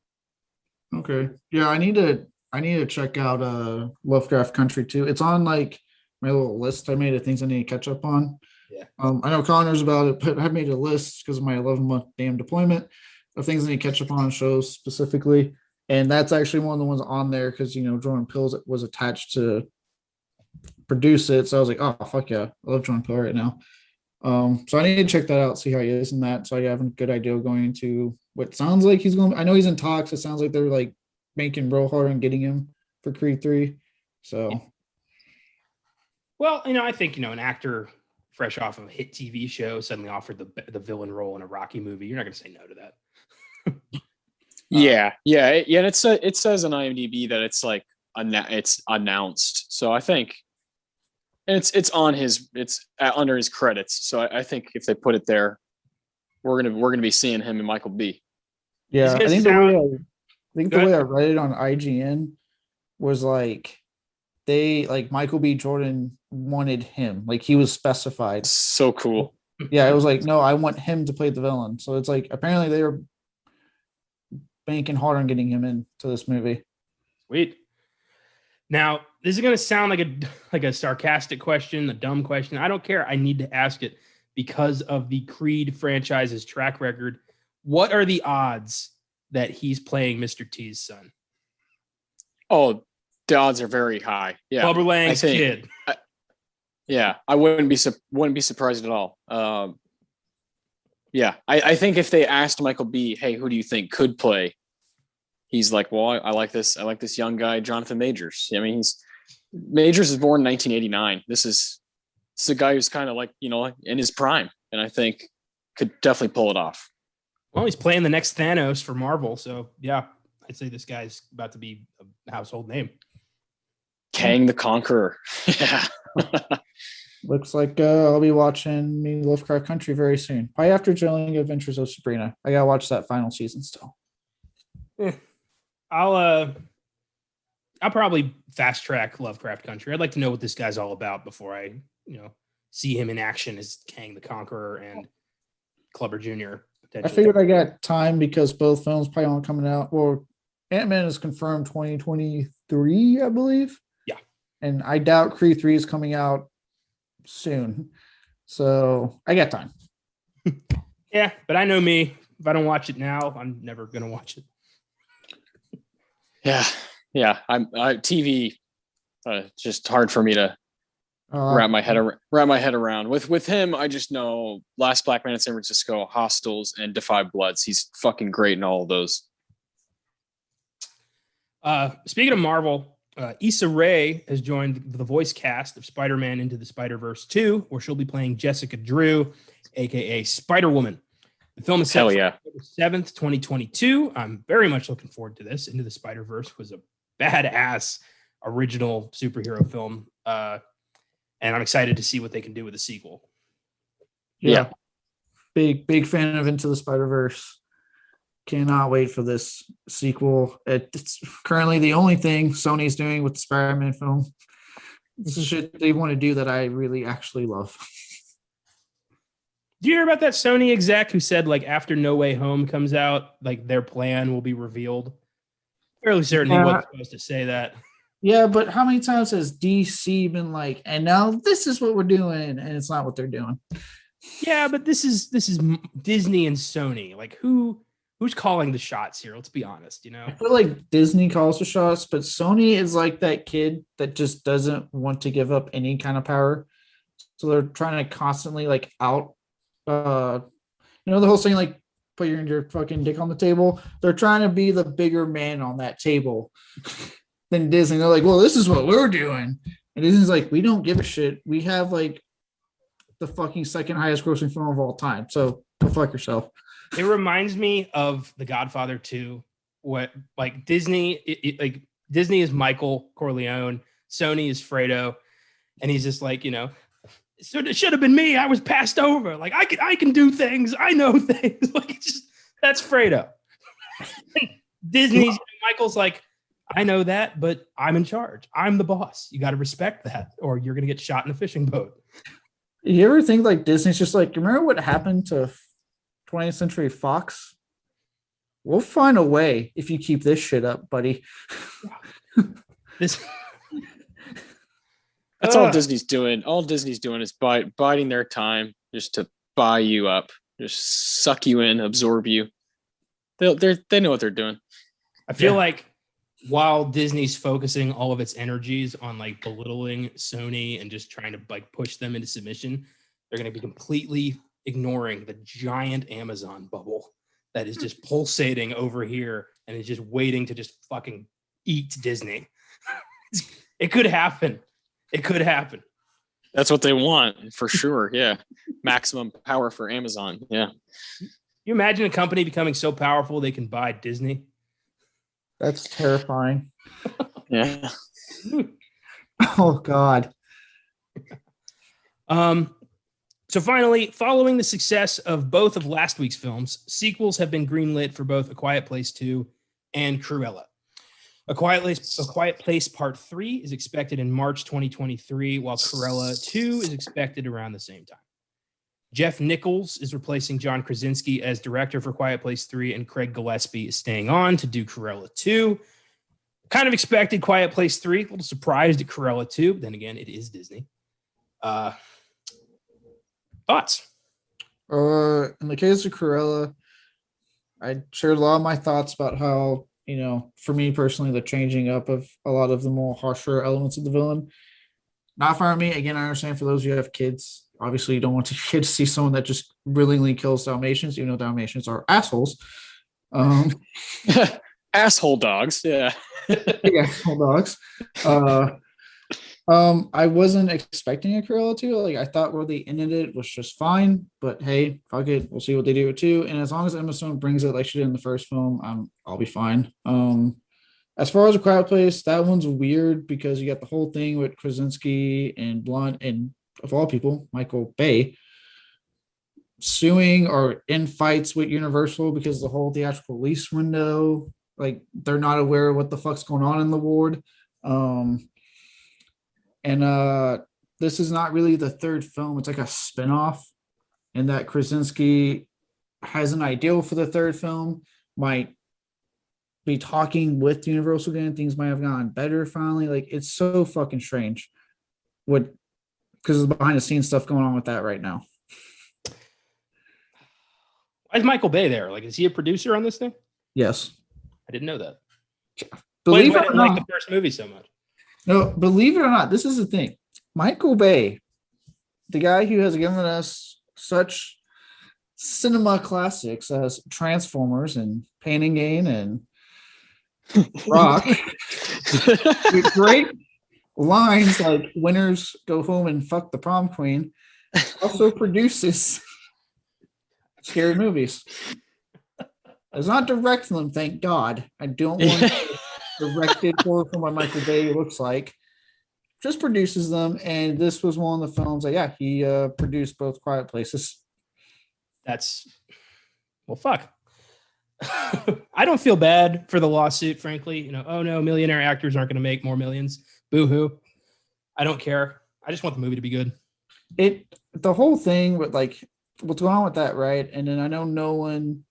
Okay. Yeah, I need to check out Lovecraft Country too. It's on like my little list I made of things I need to catch up on. Yeah. I know Connor's about it, but I made a list because of my 11-month damn deployment of things I need to catch up on shows specifically. And that's actually one of the ones on there because Jordan Peele was attached to produce it. So I was like, oh fuck yeah, I love Jordan Peele right now. So I need to check that out, see how he is in that. So I have a good idea of going into what sounds like he's going. I know he's in talks. It sounds like they're like making real hard on getting him for Creed 3. So, well, I think an actor fresh off of a hit TV show suddenly offered the villain role in a Rocky movie. You're not going to say no to that. Yeah. And it says on IMDb that it's like it's announced. So I think it's under his credits. So I think if they put it there, we're gonna be seeing him and Michael B. Yeah, I think the way I read it on IGN was like Michael B. Jordan wanted him, like he was specified. So cool. Yeah, it was like, no, I want him to play the villain. So it's like apparently they were banking hard on getting him into this movie. Sweet. Now, this is going to sound like a sarcastic question, a dumb question. I don't care. I need to ask it because of the Creed franchise's track record. What are the odds that he's playing Mr. T's son? Oh, the odds are very high. Yeah, Clubber Lang's kid. I wouldn't be surprised at all. I think if they asked Michael B., hey, who do you think could play? He's like, well, I like this young guy, Jonathan Majors. I mean, Majors was born in 1989. This is a guy who's kind of like, in his prime, and I think could definitely pull it off. Well, he's playing the next Thanos for Marvel, so yeah, I'd say this guy's about to be a household name. Kang the Conqueror. Yeah. Looks like I'll be watching Lovecraft Country very soon. Probably after Chilling Adventures of Sabrina. I gotta watch that final season still. I'll probably fast track Lovecraft Country. I'd like to know what this guy's all about before I, see him in action as Kang the Conqueror and Clubber Jr. I figured I got time because both films probably aren't coming out. Well, Ant-Man is confirmed 2023, I believe. Yeah. And I doubt Creed 3 is coming out soon. So I got time. Yeah, but I know me. If I don't watch it now, I'm never going to watch it. Yeah. TV, just hard for me to wrap my head around. With him, I just know Last Black Man in San Francisco, Hostiles, and Defy Bloods. He's fucking great in all of those. Speaking of Marvel, Issa Rae has joined the voice cast of Spider-Man Into the Spider-Verse 2, where she'll be playing Jessica Drew, aka Spider-Woman. The film is set for October 7th, 2022. I'm very much looking forward to this. Into the Spider-Verse was a badass original superhero film. And I'm excited to see what they can do with the sequel. Yeah. Big fan of Into the Spider-Verse. Cannot wait for this sequel. It's currently the only thing Sony's doing with the Spider-Man film. This is shit they want to do that I really actually love. Do you hear about that Sony exec who said, like, after No Way Home comes out, like, their plan will be revealed? Fairly certain he wasn't supposed to say that. Yeah, but how many times has DC been like, and now this is what we're doing, and it's not what they're doing? Yeah, but this is Disney and Sony. Like, who who's calling the shots here? Let's be honest, I feel like Disney calls the shots, but Sony is like that kid that just doesn't want to give up any kind of power. So they're trying to constantly like the whole saying like put your fucking dick on the table. They're trying to be the bigger man on that table than Disney. They're like, well, this is what we're doing. And Disney's like, we don't give a shit. We have like the fucking second highest grossing film of all time. So go fuck yourself. It reminds me of The Godfather 2, what like Disney, like Disney is Michael Corleone, Sony is Fredo, and he's just like, it should have been me. I was passed over. Like I can do things. I know things. Like that's Fredo. Disney's Michael's like, I know that, but I'm in charge. I'm the boss. You got to respect that, or you're gonna get shot in a fishing boat. You ever think like Disney's just like, remember what happened to 20th Century Fox? We'll find a way if you keep this shit up, buddy. That's all Disney's doing. All Disney's doing is biding their time just to buy you up, just suck you in, absorb you. They know what they're doing. I feel like while Disney's focusing all of its energies on like belittling Sony and just trying to like push them into submission, they're going to be completely ignoring the giant Amazon bubble that is just pulsating over here and is just waiting to just fucking eat Disney. It could happen. It could happen. That's what they want for sure. Yeah. Maximum power for Amazon. Yeah. You imagine a company becoming so powerful they can buy Disney? That's terrifying. Yeah. Oh God. So finally, following the success of both of last week's films, sequels have been greenlit for both A Quiet Place 2 and Cruella. A Quiet Place Part 3 is expected in March 2023, while Cruella 2 is expected around the same time. Jeff Nichols is replacing John Krasinski as director for Quiet Place 3, and Craig Gillespie is staying on to do Cruella 2. Kind of expected Quiet Place 3, a little surprised at Cruella 2, but then again, it is Disney. Thoughts? In the case of Cruella, I shared a lot of my thoughts about how, for me personally, the changing up of a lot of the more harsher elements of the villain. Not for me. Again, I understand for those who have kids, obviously you don't want your kids to see someone that just willingly kills Dalmatians, even though Dalmatians are assholes. Asshole dogs. Yeah. Yeah, asshole dogs. I wasn't expecting a Cruella 2. Like, I thought where they ended it was just fine, but hey, fuck it. We'll see what they do with 2. And as long as Emma Stone brings it like she did in the first film, I'll be fine. As far as A Quiet Place, that one's weird because you got the whole thing with Krasinski and Blunt and, of all people, Michael Bay suing or in fights with Universal because the whole theatrical release window, like, they're not aware of what the fuck's going on in the ward. This is not really the third film. It's like a spinoff, and that Krasinski has an ideal for the third film, might be talking with Universal again. Things might have gone better finally. Like, it's so fucking strange because of the behind the scenes stuff going on with that right now. Why is Michael Bay there? Like, is he a producer on this thing? Yes. I didn't know that. Believe Why it didn't or like not, the first movie so much? no, believe it or not, this is the thing. Michael Bay, the guy who has given us such cinema classics as Transformers and Pain and Gain and Rock, with great lines like "Winners go home and fuck the prom queen," also produces scary movies. Does not direct them, thank God. I don't want directed horror from what Michael Bay looks like. Just produces them, and this was one of the films that he produced both Quiet Places. That's, well, fuck. I don't feel bad for the lawsuit, frankly. Oh no, millionaire actors aren't going to make more millions. Boo-hoo. I don't care. I just want the movie to be good. The whole thing with like what's going on with that, right? And then I know Nolan,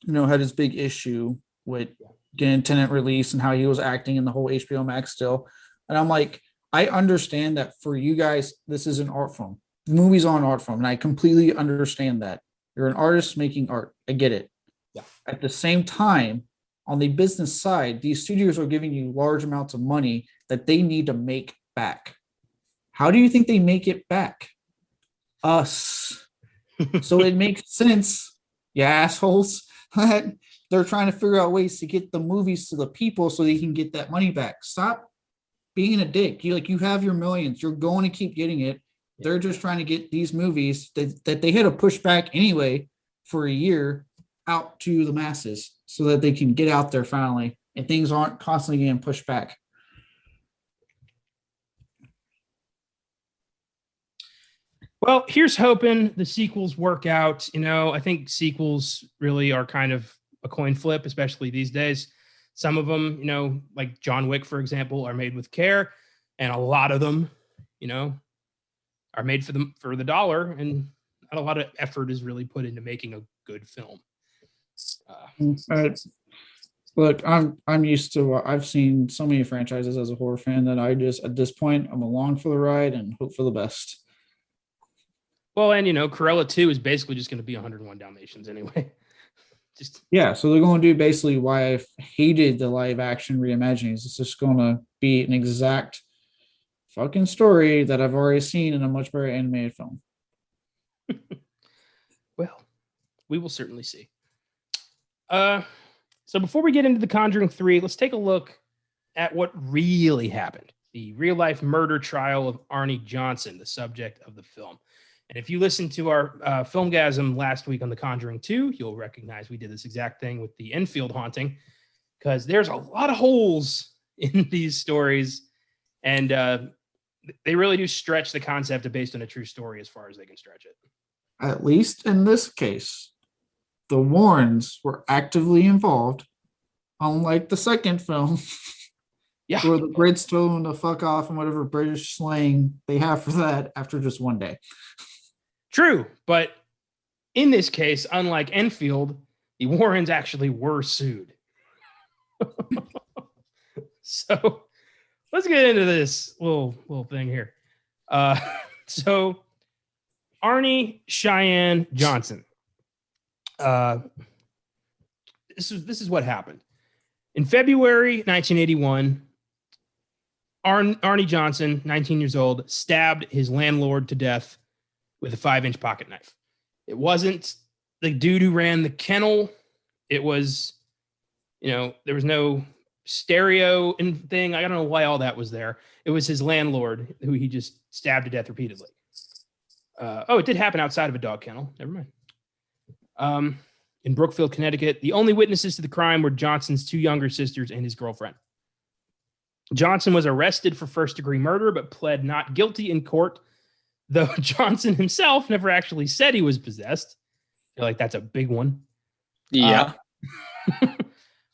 had his big issue with getting tenant release and how he was acting in the whole HBO Max still. And I'm like, I understand that for you guys, this is an art form. The movie's on art form, and I completely understand that. You're an artist making art. I get it. Yeah. At the same time, on the business side, these studios are giving you large amounts of money that they need to make back. How do you think they make it back? Us. So it makes sense, you assholes, that they're trying to figure out ways to get the movies to the people so they can get that money back. Stop being a dick. You have your millions. You're going to keep getting it. They're just trying to get these movies that they had to push back anyway for a year out to the masses so that they can get out there finally and things aren't constantly getting pushed back. Well, here's hoping the sequels work out. I think sequels really are kind of a coin flip, especially these days. Some of them, like John Wick, for example, are made with care, and a lot of them, are made for the dollar, and not a lot of effort is really put into making a good film. Look, I'm used to I've seen so many franchises as a horror fan that I just at this point I'm along for the ride and hope for the best. Well, and Cruella 2 is basically just going to be 101 Dalmatians anyway. So they're going to do basically why I hated the live action reimaginings. It's just going to be an exact fucking story that I've already seen in a much better animated film. Well, we will certainly see. So before we get into The Conjuring 3, let's take a look at what really happened. The real-life murder trial of Arnie Johnson, the subject of the film. And if you listened to our Filmgazm last week on The Conjuring 2, you'll recognize we did this exact thing with the Enfield haunting, because there's a lot of holes in these stories, and they really do stretch the concept based on a true story as far as they can stretch it. At least in this case, the Warrens were actively involved, unlike the second film. Yeah. Where the Brits told them to fuck off and whatever British slang they have for that after just one day. True, but in this case, unlike Enfield, the Warrens actually were sued. So let's get into this little thing here. So Arnie Cheyenne Johnson. This is what happened. In February 1981, Arnie Johnson, 19 years old, stabbed his landlord to death with a 5-inch pocket knife. It wasn't the dude who ran the kennel. It was, there was no stereo thing. I don't know why all that was there. It was his landlord who he just stabbed to death repeatedly. It did happen outside of a dog kennel. Never mind. In Brookfield, Connecticut, the only witnesses to the crime were Johnson's 2 younger sisters and his girlfriend. Johnson was arrested for first-degree murder, but pled not guilty in court, though Johnson himself never actually said he was possessed. I feel like that's a big one. Yeah.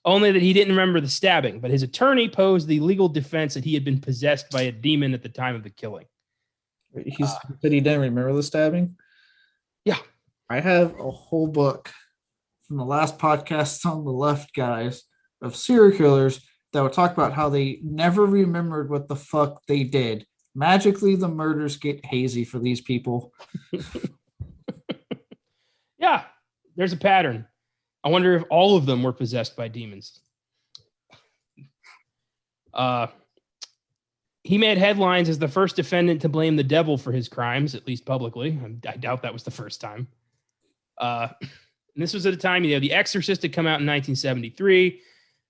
Only that he didn't remember the stabbing, but his attorney posed the legal defense that he had been possessed by a demon at the time of the killing. He said he didn't remember the stabbing? Yeah. I have a whole book from the last podcast on the left, guys, of serial killers that would talk about how they never remembered what the fuck they did. Magically, the murders get hazy for these people. Yeah, there's a pattern. I wonder if all of them were possessed by demons. He made headlines as the first defendant to blame the devil for his crimes, at least publicly. I doubt that was the first time. And this was at a time, The Exorcist had come out in 1973.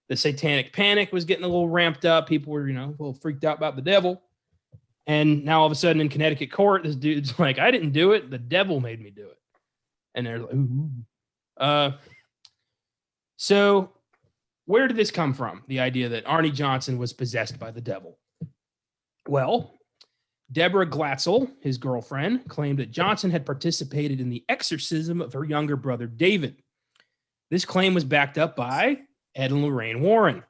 The Satanic Panic was getting a little ramped up. People were, a little freaked out about the devil. And now all of a sudden in Connecticut court, this dude's like, I didn't do it. The devil made me do it. And they're like, ooh. So where did this come from? The idea that Arnie Johnson was possessed by the devil. Well, Deborah Glatzel, his girlfriend, claimed that Johnson had participated in the exorcism of her younger brother, David. This claim was backed up by Ed and Lorraine Warren,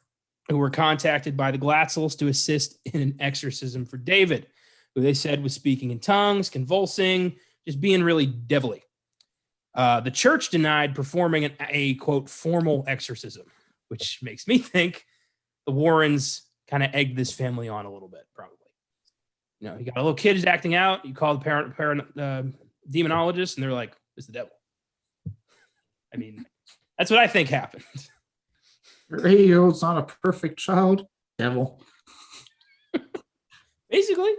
who were contacted by the Glatzels to assist in an exorcism for David, who they said was speaking in tongues, convulsing, just being really devilly. The church denied performing a quote, formal exorcism, which makes me think the Warrens kind of egged this family on a little bit, probably. You got a little kid who's acting out. You call the demonologist, and they're like, it's the devil. I mean, That's what I think happened. Your 8-year-old's not a perfect child. Devil. Basically,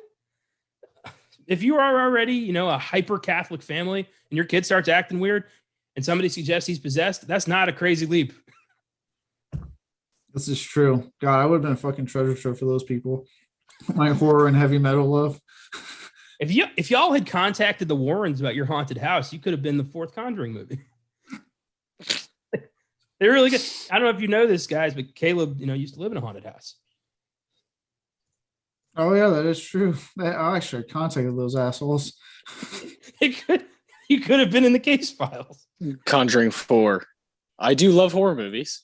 if you are already, a hyper Catholic family and your kid starts acting weird and somebody suggests he's possessed, that's not a crazy leap. This is true. God, I would have been a fucking treasure trove for those people. My horror and heavy metal love. If y'all had contacted the Warrens about your haunted house, you could have been the fourth Conjuring movie. They're really good. I don't know if you know this, guys, but Caleb, used to live in a haunted house. Oh yeah, that is true. I actually contacted those assholes. You could have been in the case files. Conjuring 4. I do love horror movies.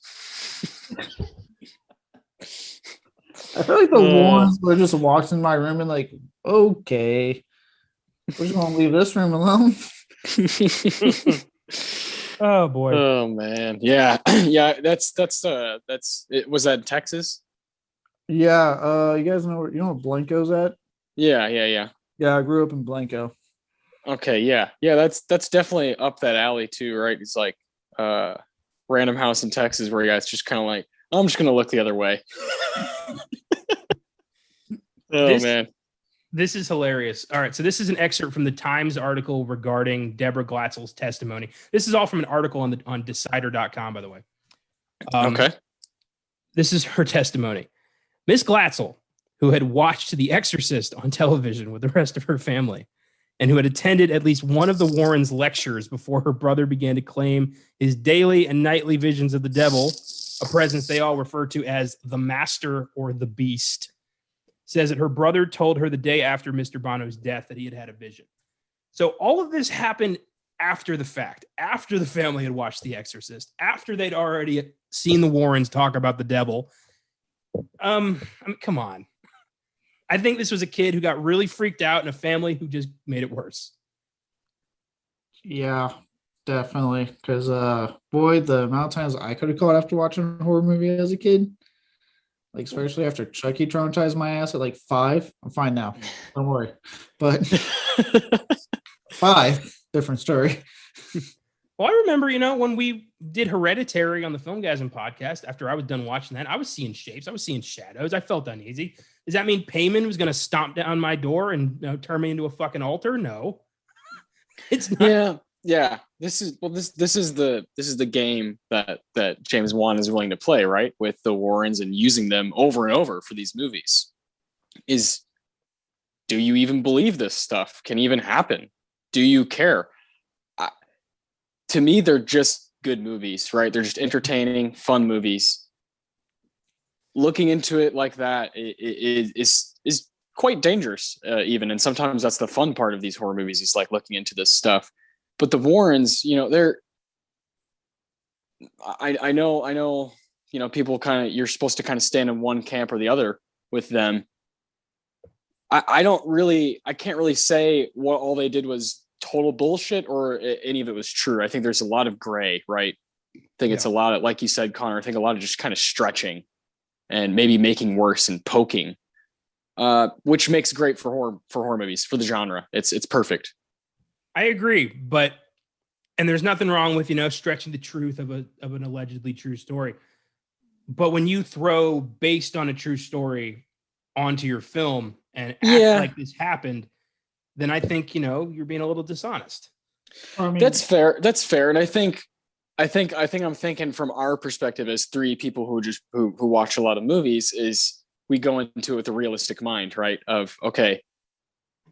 I feel like the Warrens would just walked in my room and like, okay, we're just gonna leave this room alone. Oh boy. Oh man. Yeah. Yeah. That's it. Was that in Texas? Yeah. You guys know where Blanco's at? Yeah. Yeah, I grew up in Blanco. Okay. Yeah. That's definitely up that alley too, right? It's like random house in Texas where you guys just kind of like, I'm just gonna look the other way. Man. This is hilarious. All right, so this is an excerpt from the Times article regarding Deborah Glatzel's testimony. This is all from an article on Decider.com, by the way. Okay. This is her testimony. Miss Glatzel, who had watched The Exorcist on television with the rest of her family, and who had attended at least one of the Warrens' lectures before her brother began to claim his daily and nightly visions of the devil, a presence they all refer to as the Master or the Beast, says that her brother told her the day after Mr. Bono's death that he had had a vision. So all of this happened after the fact, after the family had watched The Exorcist, after they'd already seen the Warrens talk about the devil. I mean, come on. I think this was a kid who got really freaked out in a family who just made it worse. Yeah, definitely. Because, boy, the amount of times I could have caught after watching a horror movie as a kid, like especially after Chucky traumatized my ass at like 5. I'm fine now. Don't worry. But 5, different story. Well, I remember, when we did Hereditary on the Filmgazm podcast, after I was done watching that, I was seeing shapes. I was seeing shadows. I felt uneasy. Does that mean Payman was going to stomp down my door and turn me into a fucking altar? No. It's not. Yeah. This is the game that James Wan is willing to play, right? With the Warrens and using them over and over for these movies. Do you even believe this stuff can even happen? Do you care? To me, they're just good movies, right? They're just entertaining, fun movies. Looking into it like that is quite dangerous, even. And sometimes that's the fun part of these horror movies, is like looking into this stuff. But the Warrens, they're, I know, people you're supposed to kind of stand in one camp or the other with them. I can't really say what all they did was total bullshit or any of it was true. I think there's a lot of gray, right? I think it's a lot of, like you said, Connor, I think a lot of just kind of stretching and maybe making worse and poking, which makes great for horror movies, for the genre. It's perfect. I agree, and there's nothing wrong with, stretching the truth of an allegedly true story. But when you throw based on a true story onto your film and act like this happened, then I think, you're being a little dishonest. That's fair. And I think I'm thinking from our perspective as 3 people who watch a lot of movies, is we go into it with a realistic mind, right? Of, okay,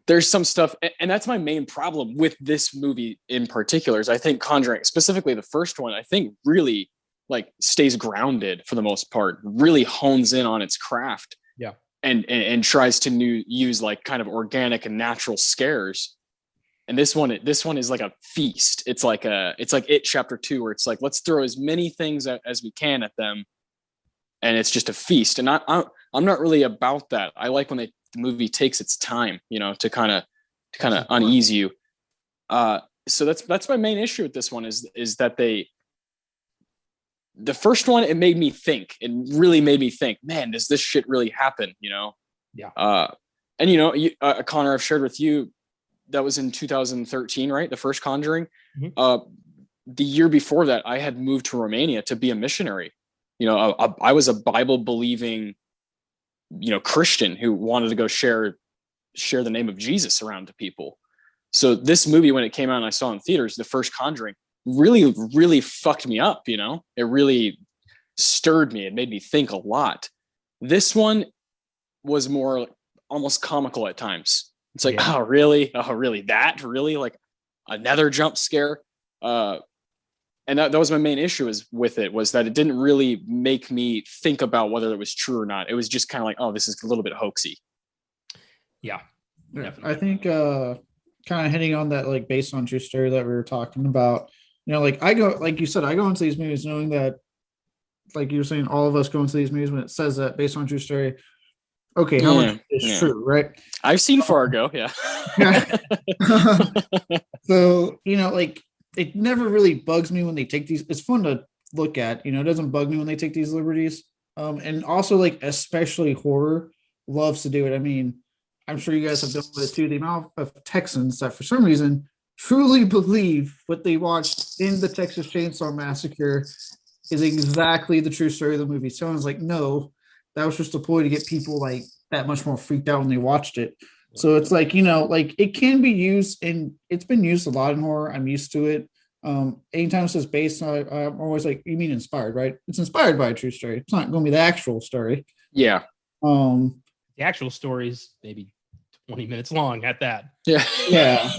there's some stuff. And that's my main problem with this movie in particular, is I think Conjuring, specifically the first one, I think really like stays grounded for the most part, really hones in on its craft. Yeah. And tries to use like kind of organic and natural scares. And this one is like a feast. It's like It Chapter 2, where it's like, let's throw as many things as we can at them, and it's just a feast. And I'm not really about that. I like when the movie takes its time, to kind of unease you. So that's my main issue with this one, is that the first one, it made me think. It really made me think, man, does this shit really happen? Yeah. And Connor, I've shared with you, that was in 2013, right? The first Conjuring. Mm-hmm. the year before that, I had moved to Romania to be a missionary. You know, I was a Bible believing, Christian who wanted to go share the name of Jesus around to people. So this movie, when it came out and I saw it in theaters, the first Conjuring, really, really fucked me up. It really stirred me. It made me think a lot. This one was more almost comical at times. It's like, oh, really? Oh, really? That? Really? Like another jump scare? And that was my main issue with it, was that it didn't really make me think about whether it was true or not. It was just kind of like, oh, this is a little bit hoaxy. Yeah, definitely. I think kind of hitting on that, like based on true story that we were talking about, like you said, I go into these movies knowing that, like you were saying, all of us go into these movies when it says that based on true story. Okay, how much is true, right? I've seen Fargo, yeah. So, like, it never really bugs me when they take these. It's fun to look at, it doesn't bug me when they take these liberties. And also, like, especially horror loves to do it. I mean, I'm sure you guys have done with it too. The amount of Texans that for some reason truly believe what they watched in the Texas Chainsaw Massacre is exactly the true story of the movie. Someone's like, no, that was just a ploy to get people like that much more freaked out when they watched it. So it's like, like it can be used, and it's been used a lot in horror. I'm used to it. Anytime it says based on, I'm always like, you mean inspired, right? It's inspired by a true story. It's not going to be the actual story. Yeah. The actual story is maybe 20 minutes long at that. Yeah. Yeah.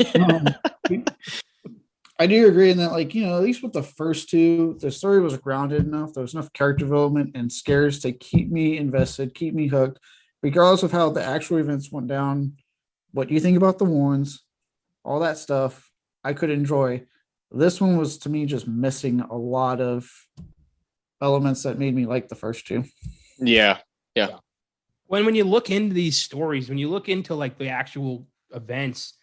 I do agree in that, like, at least with the first two, the story was grounded enough. There was enough character development and scares to keep me invested, keep me hooked, regardless of how the actual events went down. What you think about the Warrens, all that stuff, I could enjoy. This one was, to me, just missing a lot of elements that made me like the first two. Yeah. When you look into these stories, when you look into like the actual events,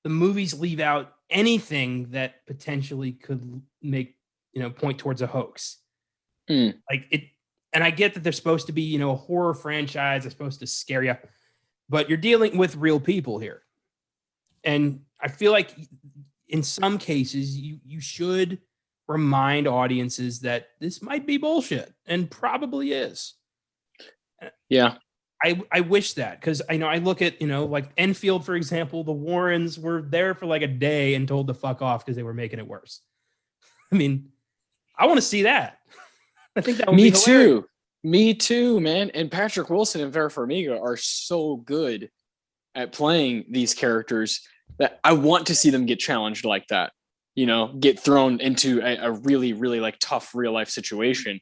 the movies leave out anything that potentially could make, point towards a hoax. Like it, and I get that they're supposed to be, a horror franchise, they're supposed to scare you, but you're dealing with real people here. And I feel like in some cases you should remind audiences that this might be bullshit, and probably is. Yeah. I wish that, because I look at, like Enfield, for example, the Warrens were there for like a day and told to fuck off because they were making it worse. I mean, I want to see that. I think that would be hilarious. Me too, man. And Patrick Wilson and Vera Farmiga are so good at playing these characters that I want to see them get challenged like that. Get thrown into a really, really like tough real life situation.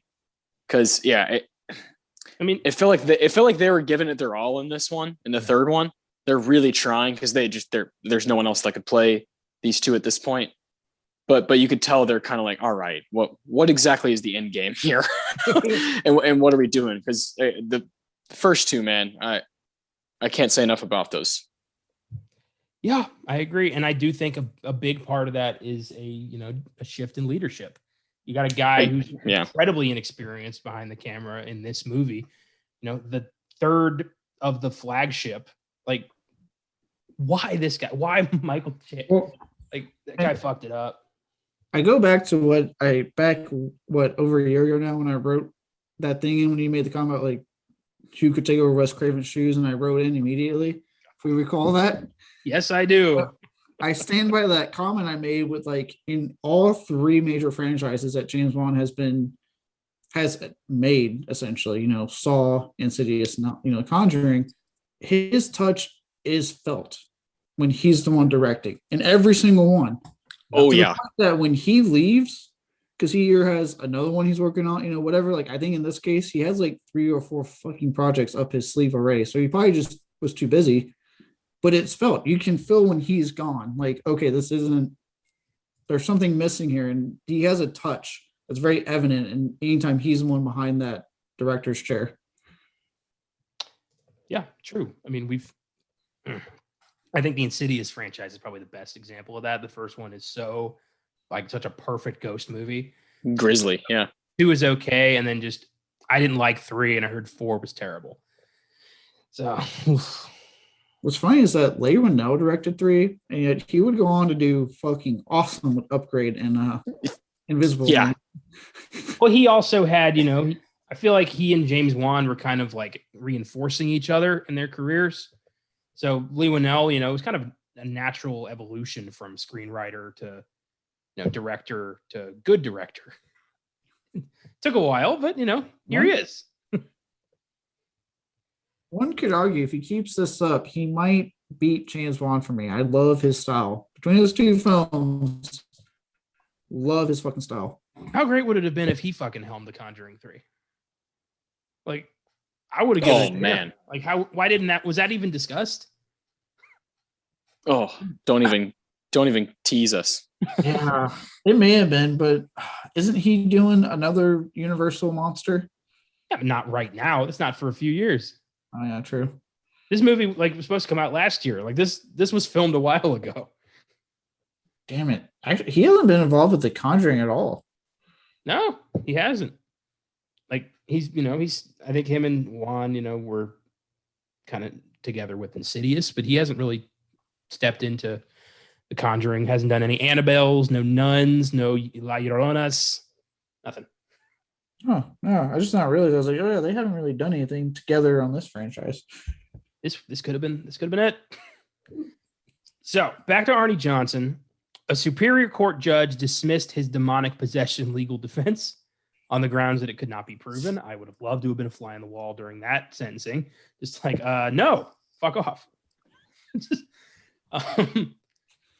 Because it felt like they were giving it their all in this one. In the third one, they're really trying, because there's no one else that could play these two at this point. But you could tell they're kind of like, all right, what exactly is the end game here, and what are we doing? Because the first two, man, I can't say enough about those. Yeah, I agree, and I do think a big part of that is a shift in leadership. You got a guy who's incredibly inexperienced behind the camera in this movie. The third of the flagship. Like, why this guy? Why Michael J? Well, like, that guy fucked it up. I go back to over a year ago now, when I wrote that thing in, when he made the comment like who could take over Wes Craven's shoes, and I wrote in immediately. If we recall that. Yes, I do. I stand by that comment I made with, like, in all three major franchises that James Wan has made, essentially, Saw, Insidious, Conjuring, his touch is felt when he's the one directing in every single one. Oh, yeah. That when he leaves, because he either has another one he's working on, whatever. Like, I think in this case, he has like 3 or 4 fucking projects up his sleeve already. So he probably just was too busy. But it's felt. You can feel when he's gone. Like, okay, there's something missing here. And he has a touch that's very evident. And anytime he's the one behind that director's chair. Yeah, true. I mean, I think the Insidious franchise is probably the best example of that. The first one is such a perfect ghost movie. Grisly, yeah. 2 is okay. And then I didn't like 3, and I heard 4 was terrible. So... What's funny is that Leigh Whannell directed 3, and yet he would go on to do fucking awesome with Upgrade and Invisible. Yeah. Well, he also had, I feel like he and James Wan were kind of like reinforcing each other in their careers. So Lee Winnell, it was kind of a natural evolution from screenwriter to, director to good director. Took a while, but here he is. One could argue if he keeps this up, he might beat James Wan for me. I love his style. Between those two films, love his fucking style. How great would it have been if he fucking helmed The Conjuring 3? Like, I would have given it. Man. Like, why didn't that, was that even discussed? Oh, don't even tease us. Yeah, it may have been, but isn't he doing another Universal monster? Yeah, but not right now. It's not for a few years. Oh yeah, true. This movie was supposed to come out last year. Like this was filmed a while ago. Damn it. Actually, he hasn't been involved with The Conjuring at all. No, he hasn't. Like he's I think him and Juan, were kind of together with Insidious, but he hasn't really stepped into The Conjuring, hasn't done any Annabelles, no Nuns, no La Lloronas, nothing. Oh, no, I just not realized. I was like, oh yeah, they haven't really done anything together on this franchise. This could have been it. So back to Arnie Johnson. A Superior Court judge dismissed his demonic possession legal defense on the grounds that it could not be proven. I would have loved to have been a fly on the wall during that sentencing. Just like, no, fuck off.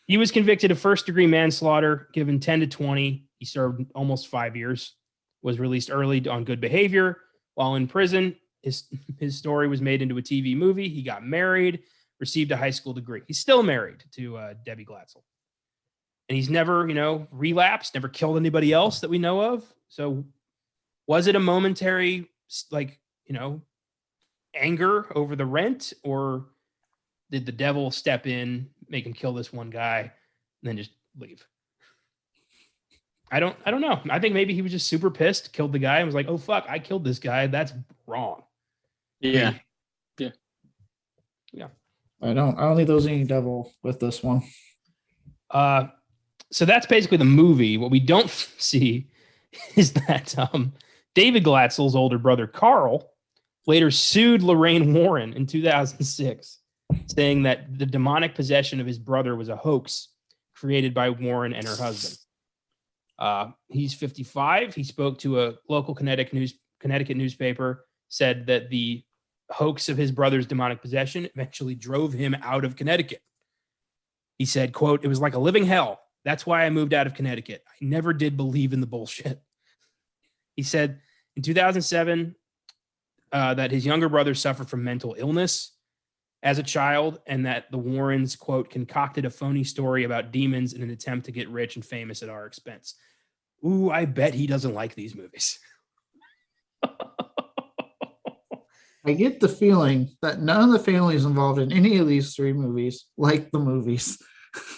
He was convicted of first-degree manslaughter, given 10 to 20. He served almost 5 years, was released early on good behavior. While in prison, his story was made into a TV movie. He got married, received a high school degree. He's still married to Debbie Glatzel. And he's never, relapsed, never killed anybody else that we know of. So was it a momentary, anger over the rent, or did the devil step in, make him kill this one guy, and then just leave? I don't know. I think maybe he was just super pissed, killed the guy, and was like, oh, fuck, I killed this guy. That's wrong. Yeah. I don't think there was any devil with this one. So that's basically the movie. What we don't see is that David Glatzel's older brother, Carl, later sued Lorraine Warren in 2006, saying that the demonic possession of his brother was a hoax created by Warren and her husband. He's 55. He spoke to a local Connecticut newspaper, said that the hoax of his brother's demonic possession eventually drove him out of Connecticut. He said, quote, "It was like a living hell. That's why I moved out of Connecticut. I never did believe in the bullshit." He said in 2007 that his younger brother suffered from mental illness as a child, and that the Warrens, quote, concocted a phony story about demons in an attempt to get rich and famous at our expense. Ooh, I bet he doesn't like these movies. I get the feeling that none of the families involved in any of these three movies like the movies.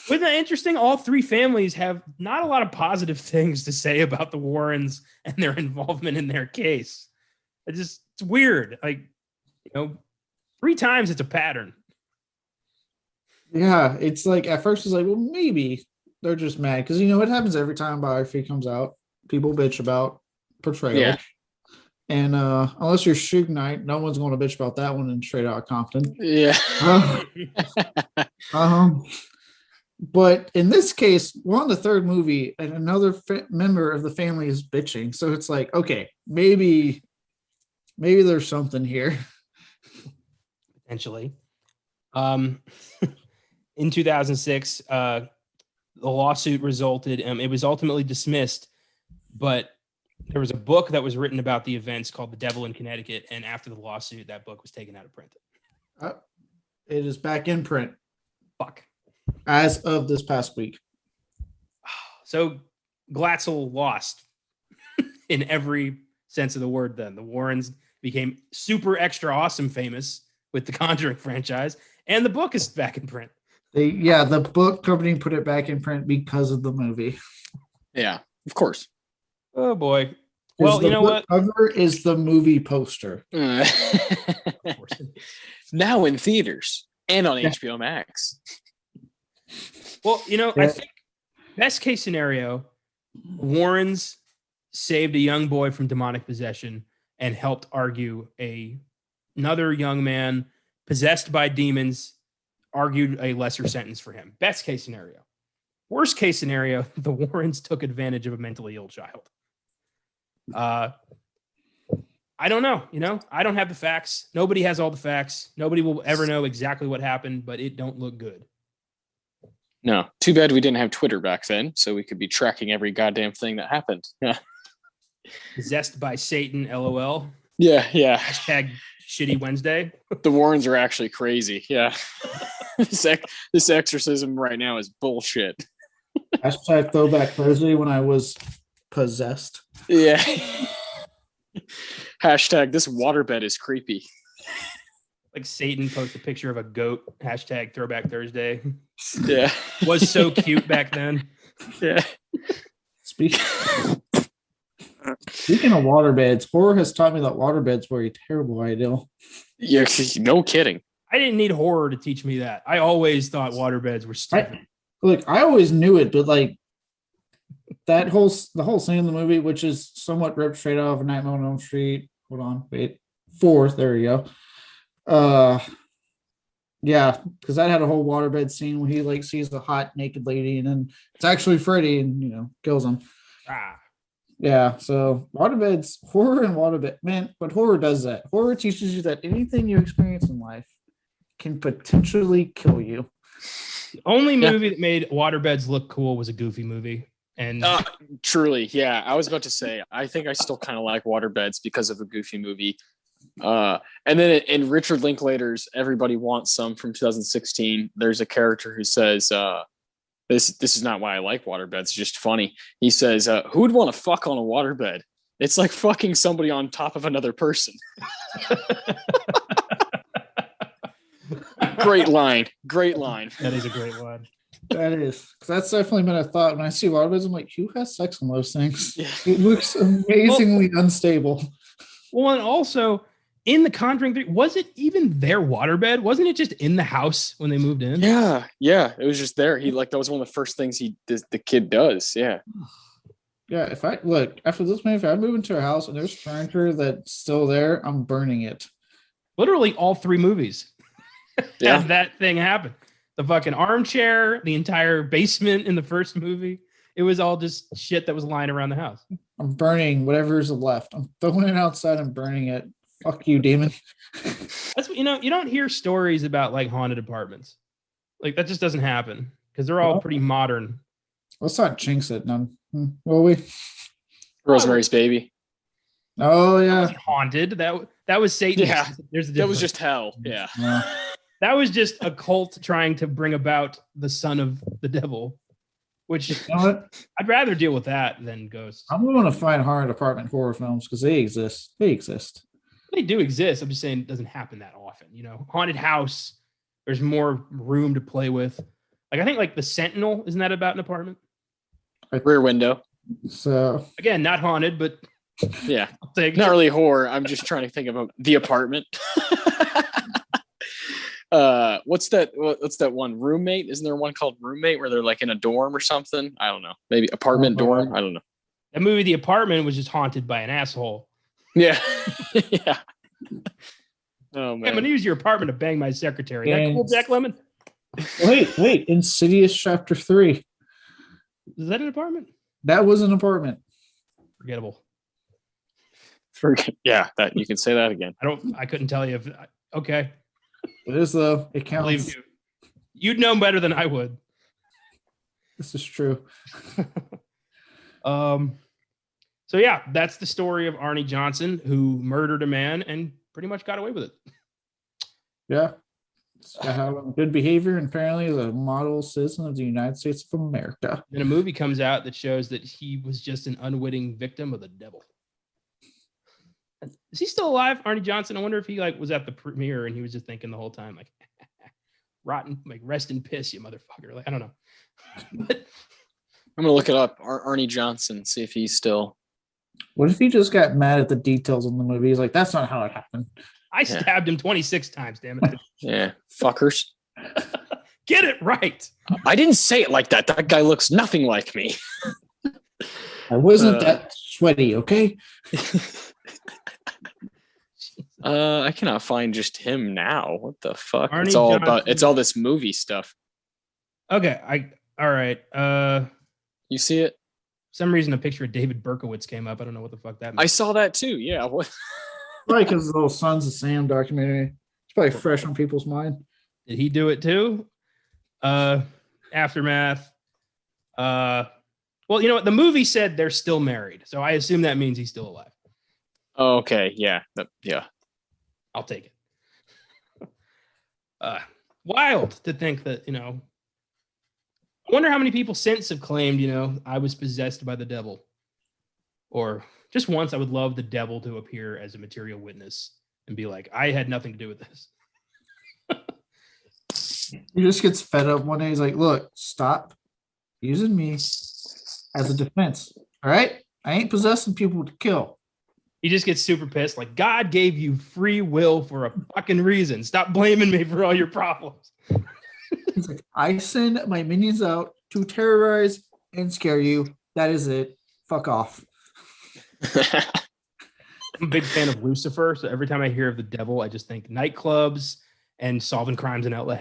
Isn't that interesting? All three families have not a lot of positive things to say about the Warrens and their involvement in their case. It's weird. Like, 3 times it's a pattern. Yeah, it's like at first it's like, well, maybe they're just mad because it happens every time biography comes out. People bitch about portrayal. Yeah. And unless you're Suge Knight, no one's going to bitch about that one in Straight Outta Compton. Yeah. But in this case, we're on the third movie, and another member of the family is bitching. So it's like, okay, maybe there's something here. Potentially. In 2006, the lawsuit resulted. It was ultimately dismissed, but there was a book that was written about the events called The Devil in Connecticut, and after the lawsuit, that book was taken out of print. It is back in print. Fuck. As of this past week. So Glatzel lost in every sense of the word then. The Warrens became super extra awesome famous with the Conjuring franchise, and the book is back in print. The book company put it back in print because of the movie. Yeah, of course. Oh boy. Well, you know what? Cover is the movie poster. Now in theaters and on HBO Max. Well, I think best case scenario, Warrens saved a young boy from demonic possession and helped argue another young man possessed by demons, argued a lesser sentence for him. Best case scenario. Worst case scenario, the Warrens took advantage of a mentally ill child. I don't know. I don't have the facts. Nobody has all the facts. Nobody will ever know exactly what happened, but it don't look good. No, too bad we didn't have Twitter back then, so we could be tracking every goddamn thing that happened. Yeah. Possessed by Satan, LOL. Yeah. Hashtag shitty Wednesday. The Warrens are actually crazy. Yeah. This exorcism right now is bullshit. Hashtag throwback Thursday when I was possessed. Yeah. Hashtag this waterbed is creepy. Like Satan post a picture of a goat. Hashtag throwback Thursday. Yeah. Was so cute back then. Yeah. Speaking of waterbeds, horror has taught me that waterbeds were a terrible idea. Yeah, no kidding. I didn't need horror to teach me that. I always thought waterbeds were stupid. I always knew it, but like the whole scene in the movie, which is somewhat ripped straight out of Nightmare on Elm Street. Hold on, wait, 4. There you go. Yeah, because that had a whole waterbed scene where he like sees a hot naked lady, and then it's actually Freddy, and kills him. Yeah, so waterbeds, horror and waterbed, man. But horror does that. Horror teaches you that anything you experience in life can potentially kill you. The only movie that made waterbeds look cool was a Goofy movie. And truly, yeah. I was about to say, I think I still kind of like waterbeds because of a Goofy movie. And then in Richard Linklater's Everybody Wants Some from 2016, there's a character who says, this is not why I like waterbeds, it's just funny. He says, who would want to fuck on a waterbed? It's like fucking somebody on top of another person. Great line. That is a great line. That is, because that's definitely been a thought. When I see waterbeds, I'm like, who has sex on those things? Yeah. It looks amazingly unstable. Well, and also in the Conjuring 3, was it even their waterbed? Wasn't it just in the house when they moved in? Yeah. It was just there. That was one of the first things the kid does. Yeah. Yeah. If I look after this movie, if I move into a house and there's furniture that's still there, I'm burning it. Literally all 3 movies. Yeah. Had that thing happen. The fucking armchair, the entire basement in the first movie. It was all just shit that was lying around the house. I'm burning whatever's left. I'm throwing it outside and burning it. Fuck you, demon. That's you don't hear stories about like haunted apartments. Like that just doesn't happen because they're all pretty modern. Let's not jinx it, none. Will we? Rosemary's Baby. Oh yeah. That wasn't haunted. That was Satan. Yeah. That was just hell. Yeah. That was just a cult trying to bring about the son of the devil, which I'd rather deal with that than ghosts. I'm going to find haunted apartment horror films because they exist. They do exist. I'm just saying it doesn't happen that often. Haunted house, there's more room to play with. Like I think like The Sentinel, isn't that about an apartment? Rear Window. So again, not haunted, but yeah, not really horror. I'm just trying to think about The Apartment. What's that one? Roommate? Isn't there one called Roommate where they're like in a dorm or something? I don't know. Maybe apartment dorm. I don't know. That movie, The Apartment, was just haunted by an asshole. Yeah. Yeah. Oh man. I'm gonna use your apartment to bang my secretary. That cool, Jack Lemmon? Wait. Insidious Chapter 3. Is that an apartment? That was an apartment. Forgettable. Yeah, that you can say that again. I couldn't tell you if okay. It is though. It counts. I believe you. You'd know better than I would. This is true. So yeah, that's the story of Arnie Johnson, who murdered a man and pretty much got away with it. Yeah. Good behavior and apparently is a model citizen of the United States of America. And a movie comes out that shows that he was just an unwitting victim of the devil. Is he still alive, Arnie Johnson? I wonder if he was at the premiere and he was just thinking the whole time, like, rotten, like, rest in piss, you motherfucker. Like, I don't know. But I'm gonna look it up. Arnie Johnson, see if he's still. What if he just got mad at the details in the movie? He's like, that's not how it happened. I stabbed him 26 times, damn it. Yeah, fuckers. Get it right. I didn't say it like that. That guy looks nothing like me. I wasn't that sweaty, okay? I cannot find just him now. What the fuck? Arnie It's all Johnson. about. It's all this movie stuff. Okay, all right. You see it? For some reason, a picture of David Berkowitz came up. I don't know what the fuck that means. I saw that too. Yeah. What? Probably because the little Sons of Sam documentary. It's probably fresh on people's mind. Did he do it too? Aftermath. Well, you know what? The movie said they're still married, so I assume that means he's still alive. Oh, okay. Yeah. Yeah. I'll take it. Wild to think that, I wonder how many people since have claimed, I was possessed by the devil. Or just once, I would love the devil to appear as a material witness and be like, I had nothing to do with this. He just gets fed up one day. He's like, look, stop using me as a defense. All right? I ain't possessing people to kill. He just gets super pissed. Like, God gave you free will for a fucking reason. Stop blaming me for all your problems. He's like, I send my minions out to terrorize and scare you. That is it. Fuck off. I'm a big fan of Lucifer. So every time I hear of the devil, I just think nightclubs and solving crimes in LA.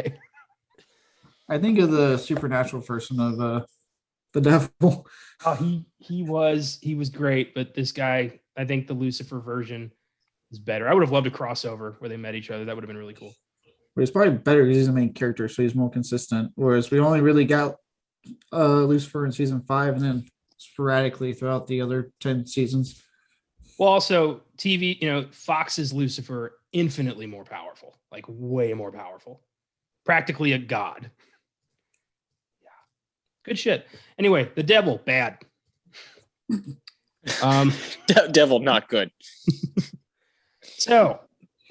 I think of the supernatural version of the devil. Oh, he was great, but this guy, I think the Lucifer version is better. I would have loved a crossover where they met each other. That would have been really cool. But it's probably better because he's the main character, so he's more consistent. Whereas we only really got Lucifer in season 5 and then sporadically throughout the other 10 seasons. Well, also TV, Fox's Lucifer, infinitely more powerful, like way more powerful, practically a god. Yeah, good shit. Anyway, the devil, bad. Devil, not good. So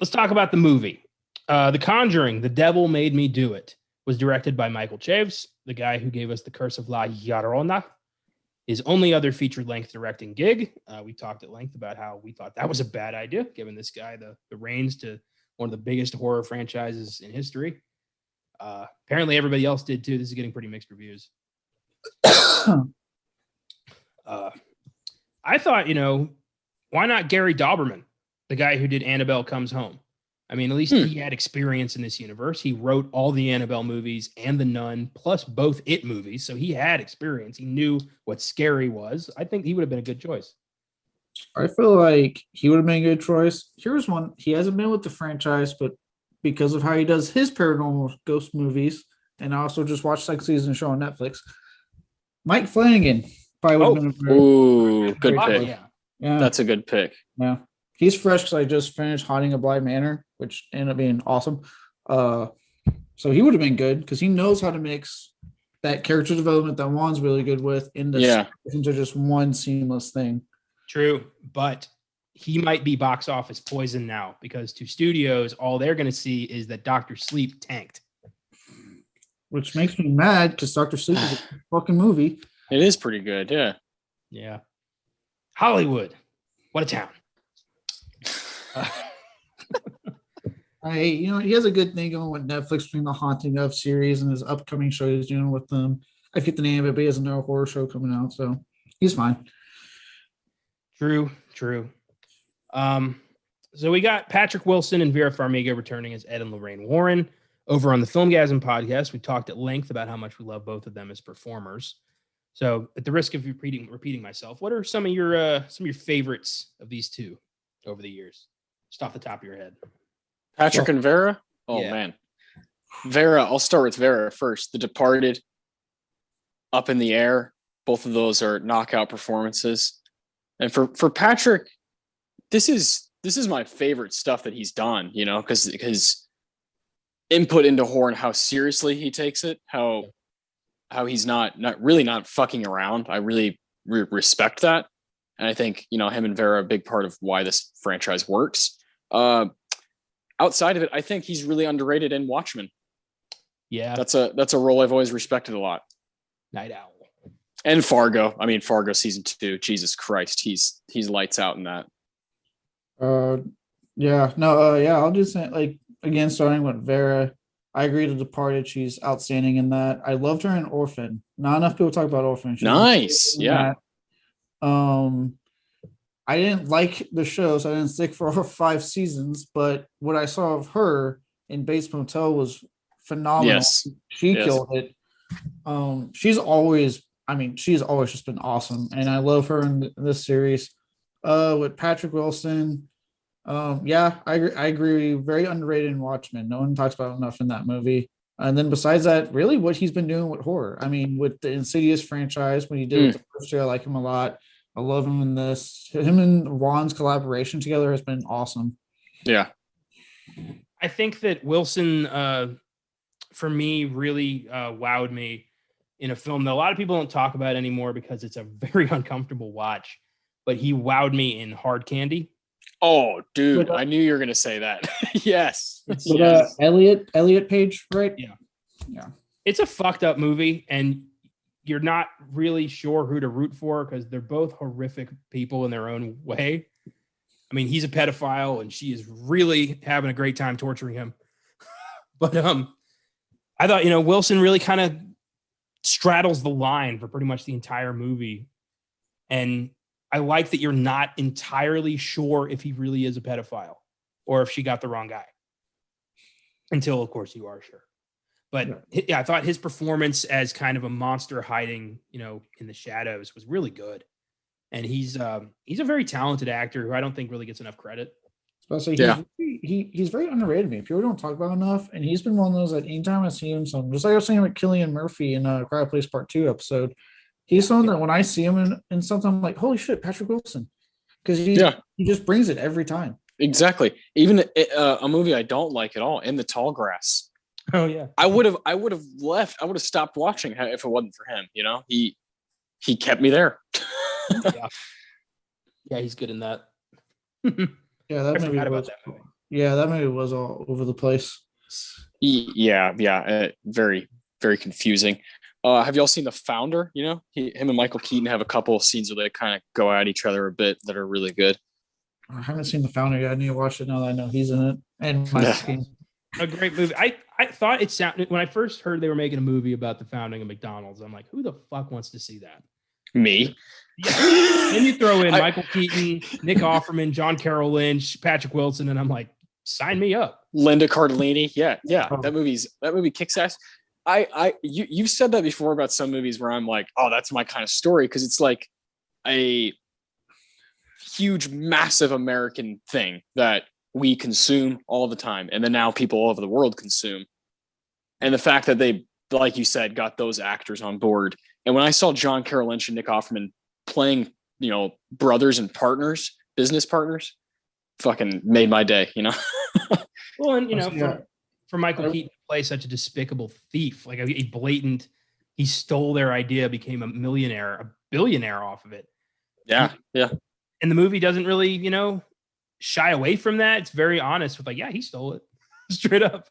let's talk about the movie. The Conjuring, The Devil Made Me Do It, was directed by Michael Chaves, the guy who gave us The Curse of La Llorona, his only other feature-length directing gig. We talked at length about how we thought that was a bad idea, giving this guy the reins to one of the biggest horror franchises in history. Apparently everybody else did too. This is getting pretty mixed reviews. I thought, why not Gary Dauberman, the guy who did Annabelle Comes Home? I mean, at least he had experience in this universe. He wrote all the Annabelle movies and The Nun, plus both It movies. So he had experience. He knew what scary was. I think he would have been a good choice. I feel like he would have been a good choice. Here's one. He hasn't been with the franchise, but because of how he does his paranormal ghost movies, and I also just watched second season show on Netflix, Mike Flanagan probably would have been a good pick. Yeah. That's a good pick. Yeah. He's fresh because I just finished Haunting of Bly Manor, which ended up being awesome. So he would have been good because he knows how to mix that character development that Juan's really good with into just one seamless thing. True, but he might be box office poison now because to studios, all they're going to see is that Dr. Sleep tanked. Which makes me mad because Dr. Sleep is a fucking movie. It is pretty good, yeah. Yeah. Hollywood. What a town. He has a good thing going with Netflix between the Haunting of series and his upcoming show he's doing with them. I forget the name of it, but he has another horror show coming out, so he's fine. True. So we got Patrick Wilson and Vera Farmiga returning as Ed and Lorraine Warren. Over on the Filmgazm podcast, we talked at length about how much we love both of them as performers. So, at the risk of repeating myself, what are some of your favorites of these two over the years, just off the top of your head? Patrick and Vera? Oh, yeah. Man. Vera, I'll start with Vera first. The Departed, Up in the Air, both of those are knockout performances. And for Patrick, this is my favorite stuff that he's done, because his input into horror and how seriously he takes it, how he's not fucking around. I really respect that. And I think, him and Vera are a big part of why this franchise works. Outside of it, I think he's really underrated in Watchmen. Yeah. That's a role I've always respected a lot. Night Owl. And Fargo. I mean, Fargo season 2, Jesus Christ. He's lights out in that. I'll just say, again, starting with Vera, I agree to Departed. She's outstanding in that. I loved her in Orphan. Not enough people talk about Orphan. Nice. Yeah. I didn't like the show, so I didn't stick for all 5 seasons. But what I saw of her in Bates Motel was phenomenal. Yes. She killed it. She's always just been awesome, and I love her in this series. With Patrick Wilson, I agree. Very underrated in Watchmen. No one talks about enough in that movie. And then besides that, really what he's been doing with horror. I mean, with the Insidious franchise, when he did with the first two, I like him a lot. I love him in this. Him and Juan's collaboration together has been awesome. Yeah. I think that Wilson, for me, really wowed me in a film that a lot of people don't talk about anymore because it's a very uncomfortable watch. But he wowed me in Hard Candy. Oh, dude, I knew you were going to say that. Yes. Elliot Page, right? Yeah. It's a fucked up movie, and you're not really sure who to root for because they're both horrific people in their own way. I mean, he's a pedophile, and she is really having a great time torturing him. But I thought, Wilson really kind of straddles the line for pretty much the entire movie. And I like that you're not entirely sure if he really is a pedophile or if she got the wrong guy. Until, of course, you are sure. But I thought his performance as kind of a monster hiding, in the shadows was really good. And he's a very talented actor who I don't think really gets enough credit. He's very underrated to me. People don't talk about enough. And he's been one of those that anytime I see him, just like I was saying with Cillian Murphy in Quiet Place Part 2 episode, he's someone that when I see him in something, I'm like, holy shit, Patrick Wilson. Because he just brings it every time. Exactly. Even a movie I don't like at all, In the Tall Grass. Oh, yeah. I would have left. I would have stopped watching if it wasn't for him. He kept me there. Yeah, he's good in that. That movie was all over the place. Very, very confusing. Have y'all seen The Founder? Him and Michael Keaton have a couple of scenes where they kind of go at each other a bit that are really good. I haven't seen The Founder yet. I need to watch it now that I know he's in it. And a great movie. I thought it sounded, when I first heard they were making a movie about the founding of McDonald's, I'm like, who the fuck wants to see that? Me. Yeah. Then you throw in Michael Keaton, Nick Offerman, John Carroll Lynch, Patrick Wilson, and I'm like, sign me up. Linda Cardellini. Yeah. That movie kicks ass. You've said that before about some movies where I'm like, oh, that's my kind of story, because it's like a huge, massive American thing that we consume all the time, and then now people all over the world consume. And the fact that they, like you said, got those actors on board. And when I saw John Carroll Lynch and Nick Offerman playing, brothers and partners, business partners, fucking made my day, Well, and for Michael Keaton to play such a despicable thief, like a blatant, he stole their idea, became a billionaire off of it. Yeah. And the movie doesn't really, shy away from that. It's very honest with he stole it straight up.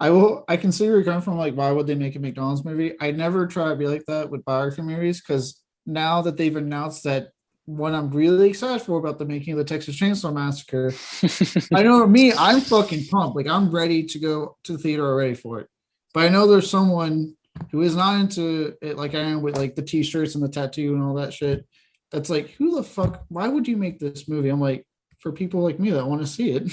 I can see where you're coming from. Like, why would they make a McDonald's movie? I never try to be like that with biography movies, because now that they've announced that, what I'm really excited for about the making of the Texas Chainsaw Massacre, I know me, I'm fucking pumped. Like, I'm ready to go to the theater already for it. But I know there's someone who is not into it like I am with like the t-shirts and the tattoo and all that shit. That's like, who the fuck? Why would you make this movie? I'm like, for people like me that want to see it.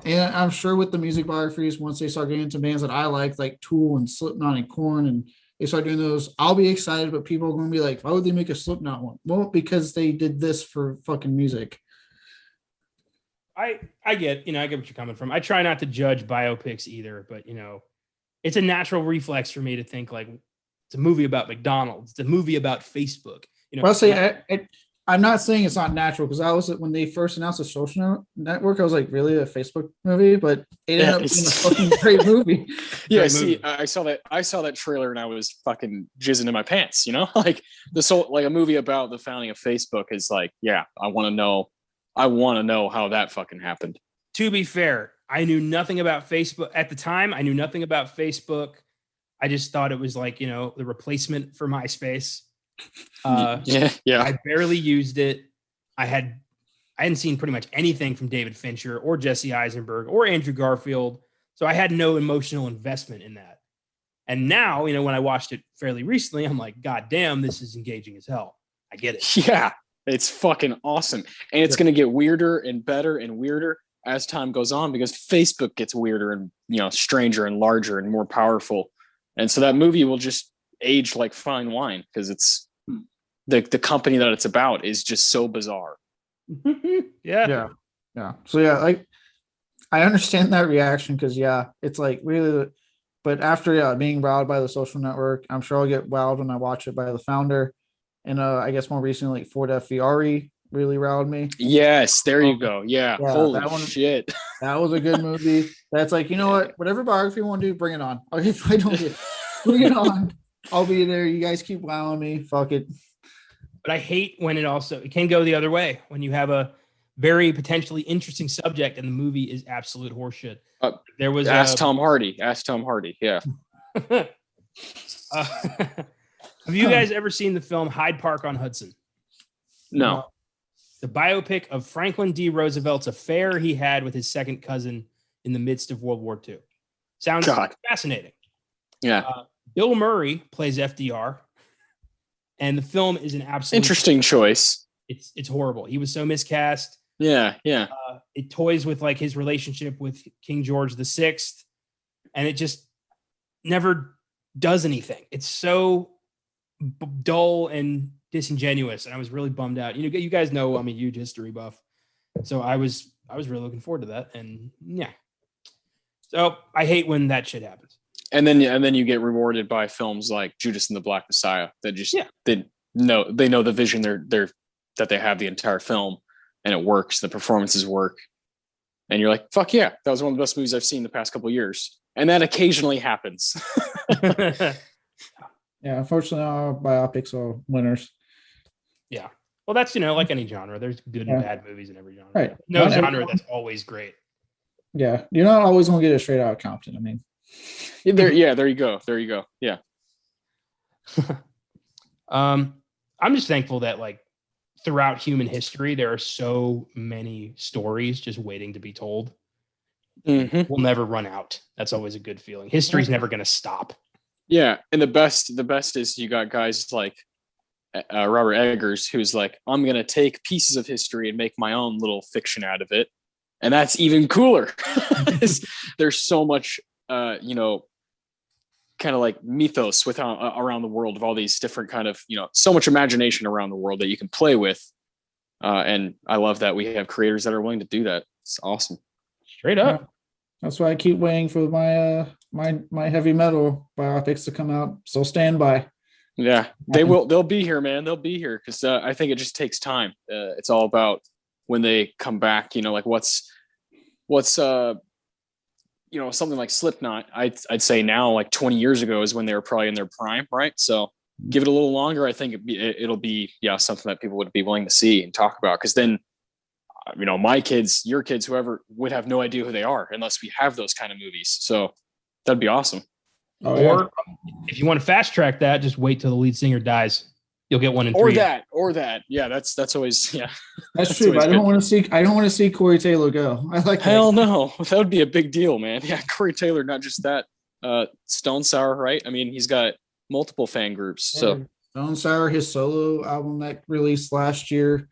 And I'm sure with the music biographies, once they start getting into bands that I like Tool and Slipknot and Korn, and they start doing those, I'll be excited. But people are going to be like, why would they make a Slipknot one? Well, because they did this for fucking music. I get what you're coming from. I try not to judge biopics either, but it's a natural reflex for me to think like, it's a movie about McDonald's, it's a movie about Facebook. I'll say I'm not saying it's not natural, because when they first announced the Social Network, I was like, really, a Facebook movie? But it ended up being a fucking great movie. Yeah, I saw that trailer and I was fucking jizzing in my pants. Like a movie about the founding of Facebook is like, yeah, I want to know how that fucking happened. To be fair, I knew nothing about Facebook at the time. I knew nothing about Facebook. I just thought it was like the replacement for MySpace. I barely used it. I hadn't seen pretty much anything from David Fincher or Jesse Eisenberg or Andrew Garfield, so I had no emotional investment in that. And now, when I watched it fairly recently, I'm like, God damn, this is engaging as hell. I get it. Yeah, it's fucking awesome. And it's going to get weirder and better and weirder as time goes on because Facebook gets weirder and, stranger and larger and more powerful. And so that movie will just age like fine wine because it's the company that it's about is just so bizarre. Yeah. So like I understand that reaction because it's like really, but after being wowed by The Social Network, I'm sure I'll get wowed when I watch it by The Founder. And I guess more recently, like Ford F. Fieri really wowed me. Yes, there you go. Yeah, holy shit. That was a good movie. That's like, you know what? Whatever biography you want to do, bring it on. If I don't get it, bring it on. I'll be there. You guys keep wowing me. Fuck it. But I hate when it can go the other way when you have a very potentially interesting subject and the movie is absolute horseshit. There was Ask Tom Hardy. Yeah. Have you guys ever seen the film Hyde Park on Hudson? No. The biopic of Franklin D. Roosevelt's affair he had with his second cousin in the midst of World War II. Sounds fascinating. Yeah. Bill Murray plays FDR, and the film is an absolute interesting choice. It's horrible. He was so miscast. Yeah. It toys with like his relationship with King George VI, and it just never does anything. It's so dull and disingenuous, and I was really bummed out. You guys know I'm a huge history buff, so I was really looking forward to that. And so I hate when that shit happens. And then you get rewarded by films like Judas and the Black Messiah that just they know the vision that they have the entire film, and it works. The performances work, and you're like, fuck yeah, that was one of the best movies I've seen the past couple of years. And that occasionally happens. Yeah, unfortunately, our biopics are winners. Yeah. Well, that's, like any genre. There's good and bad movies in every genre. Right. No genre that's always great. Yeah. You're not always going to get it straight out of Compton. I mean. There you go. Yeah. I'm just thankful that, like, throughout human history, there are so many stories just waiting to be told. Mm-hmm. We'll never run out. That's always a good feeling. History's never going to stop. Yeah, and the best is you got guys like Robert Eggers, who's like, I'm gonna take pieces of history and make my own little fiction out of it, and that's even cooler. There's so much, kind of like mythos around the world of all these different kind of, so much imagination around the world that you can play with, and I love that we have creators that are willing to do that. It's awesome. Straight up. Yeah. That's why I keep waiting for my my heavy metal biopics to come out. So stand by. Yeah, they will. They'll be here, man. They'll be here because I think it just takes time. It's all about when they come back. Like what's something like Slipknot. I'd say now, like 20 years ago, is when they were probably in their prime, right? So give it a little longer. I think it'll be something that people would be willing to see and talk about. Because then, my kids, your kids, whoever would have no idea who they are unless we have those kind of movies. So that'd be awesome. Or if you want to fast track that, just wait till the lead singer dies. You'll get one in 3 years. Or that. Yeah, that's always That's true. But I don't want to see Corey Taylor go. I like hell that. No. That would be a big deal, man. Yeah, Corey Taylor, not just that. Stone Sour, right? I mean, he's got multiple fan groups. So Stone Sour, his solo album that released last year.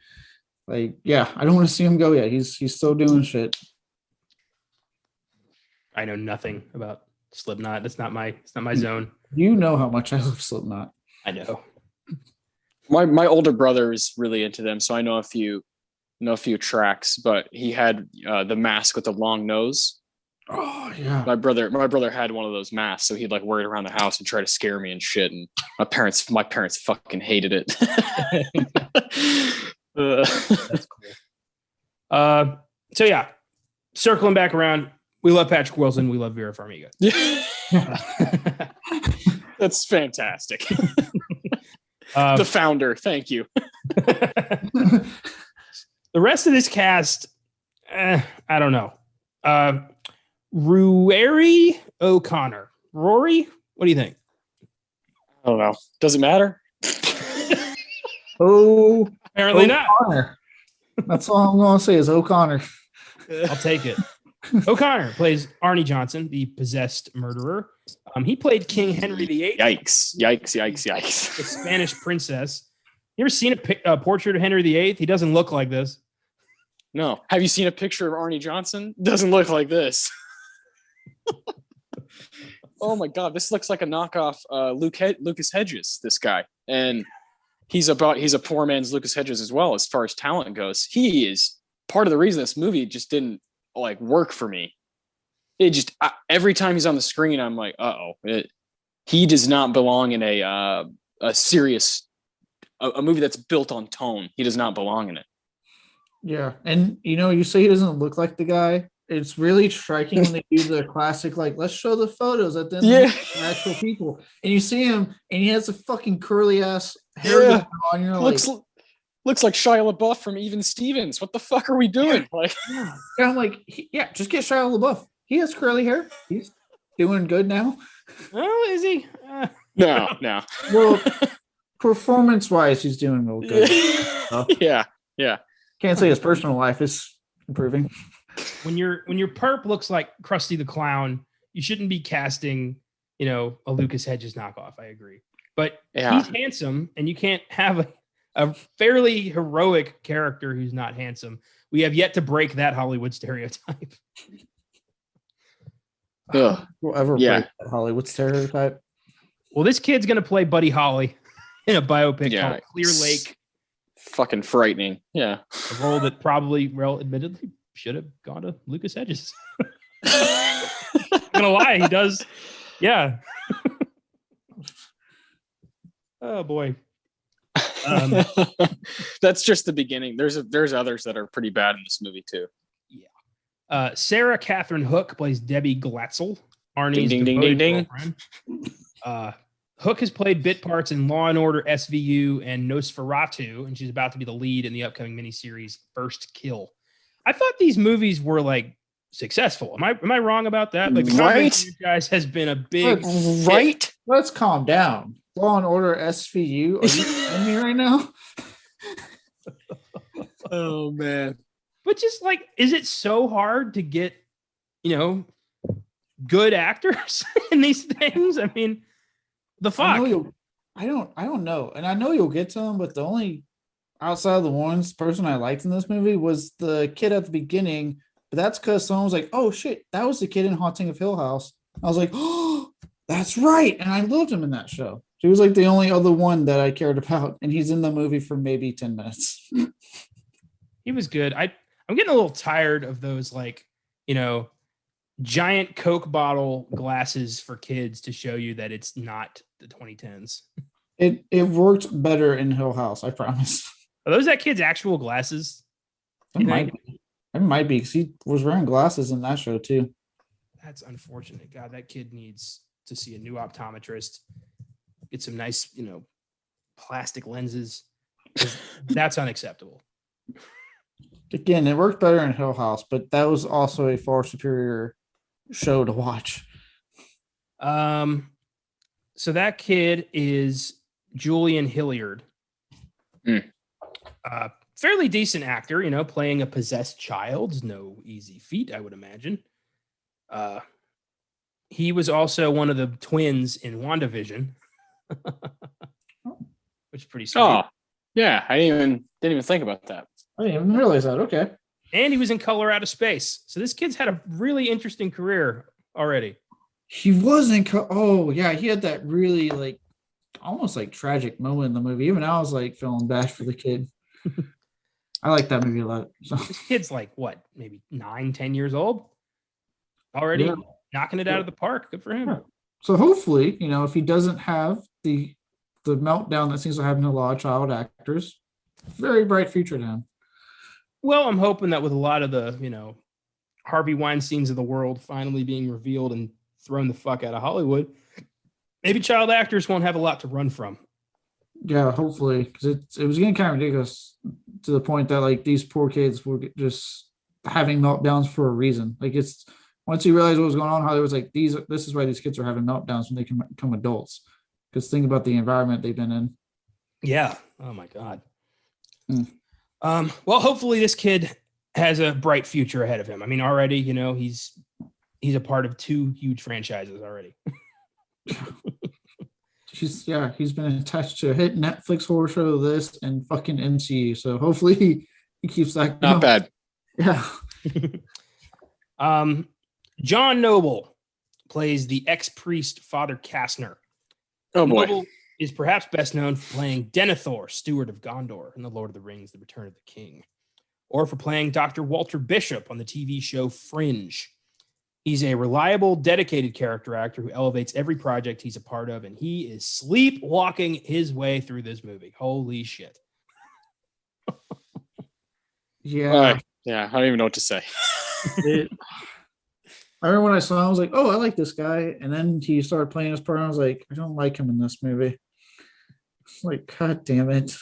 Like, yeah, I don't want to see him go yet. He's still doing shit. I know nothing about Slipknot. It's not my zone. You know how much I love Slipknot. I know. My older brother is really into them, so I know a few tracks. But he had the mask with the long nose. Oh yeah. My brother had one of those masks, so he'd like wear it around the house and try to scare me and shit. And my parents fucking hated it. That's cool. So yeah, circling back around, we love Patrick Wilson. We love Vera Farmiga. That's fantastic. The founder. Thank you. The rest of this cast, I don't know. Rory O'Connor. Rory, what do you think? I don't know. Does it matter? Apparently O'Connor. not. That's all I'm going to say is O'Connor. I'll take it. O'Connor plays Arnie Johnson, the possessed murderer. He played King Henry VIII. Yikes. The Spanish princess You ever seen a portrait of Henry VIII? He doesn't look like this. No. Have you seen a picture of Arnie Johnson? Doesn't look like this. Oh my God, this looks like a knockoff Lucas Hedges, this guy. And he's a poor man's Lucas Hedges as well, as far as talent goes. He is part of the reason this movie just didn't like work for me. It just every time he's on the screen, I'm like, he does not belong in a serious movie that's built on tone. He does not belong in it. Yeah, and you say he doesn't look like the guy. It's really striking when they do the classic, like, let's show the photos at the end of the actual people. And you see him, and he has a fucking curly ass hair on. You're looks like Shia LaBeouf from Even Stevens. What the fuck are we doing? Like, and I'm like, just get Shia LaBeouf. He has curly hair. He's doing good now. Oh, is he? No. Well, performance-wise, he's doing real good. Yeah. Can't say his personal life is improving. When your perp looks like Krusty the Clown, you shouldn't be casting, a Lucas Hedges knockoff. I agree, but he's handsome, and you can't have a fairly heroic character who's not handsome. We have yet to break that Hollywood stereotype. We'll ever break that Hollywood stereotype. Well, this kid's gonna play Buddy Holly in a biopic called Clear Lake. Fucking frightening. Yeah, a role that probably, admittedly, should have gone to Lucas Hedges. I'm gonna lie, he does. Yeah. Oh boy. That's just the beginning. There's others that are pretty bad in this movie too. Yeah. Sarah Catherine Hook plays Debbie Glatzel, Arnie's ding. girlfriend. Hook has played bit parts in Law and Order SVU and Nosferatu, and she's about to be the lead in the upcoming miniseries First Kill. I thought these movies were like successful. Am I wrong about that? Like the Conjuring franchise has been a big right. Let's calm down. Law and Order SVU. Are you kidding me right now? Oh man. But just like, is it so hard to get, good actors in these things? I mean, the fuck. I don't know. And I know you'll get to them, but the only outside of the person I liked in this movie was the kid at the beginning. But that's because someone was like, oh shit, that was the kid in Haunting of Hill House. I was like, oh, that's right. And I loved him in that show. He was like the only other one that I cared about. And he's in the movie for maybe 10 minutes. He was good. I'm getting a little tired of those, like, giant Coke bottle glasses for kids to show you that it's not the 2010s. It worked better in Hill House, I promise. Are those that kid's actual glasses? It might be, because he was wearing glasses in that show too. That's unfortunate. God, that kid needs to see a new optometrist. Get some nice, plastic lenses. That's unacceptable. Again, it worked better in Hill House, but that was also a far superior show to watch. So that kid is Julian Hilliard. Fairly decent actor, playing a possessed child's no easy feat, I would imagine. He was also one of the twins in WandaVision, which is pretty sweet. Oh, yeah. I didn't even think about that. I didn't even realize that. Okay. And he was in Color Out of Space. So this kid's had a really interesting career already. He was in oh yeah, he had that really like almost like tragic moment in the movie. Even I was like feeling bad for the kid. I like that movie a lot. So. This kid's like what, maybe 9-10 years old already, knocking it out of the park. Good for him. Yeah. So hopefully, if he doesn't have the meltdown that seems to happen to a lot of child actors, very bright future to him. Well, I'm hoping that with a lot of the, Harvey Weinsteins of the world finally being revealed and thrown the fuck out of Hollywood, maybe child actors won't have a lot to run from. Yeah, hopefully, because it was getting kind of ridiculous to the point that like these poor kids were just having meltdowns for a reason. Like it's once you realize what was going on, Hollywood's like this is why these kids are having meltdowns when they can become adults. Because think about the environment they've been in. Yeah. Oh my God. Well, hopefully this kid has a bright future ahead of him. I mean, already, he's a part of 2 huge franchises already. he's been attached to a hit Netflix horror show, this, and fucking MCU. So hopefully he keeps that going. Not bad. Yeah. John Noble plays the ex-priest Father Kastner. Oh boy. Noble is perhaps best known for playing Denethor, Steward of Gondor in The Lord of the Rings, The Return of the King, or for playing Dr. Walter Bishop on the TV show Fringe. He's a reliable, dedicated character actor who elevates every project he's a part of, and he is sleepwalking his way through this movie. Holy shit. Yeah. Yeah, I don't even know what to say. I remember when I saw him, I was like, oh, I like this guy. And then he started playing his part, and I was like, I don't like him in this movie. Like, God damn it.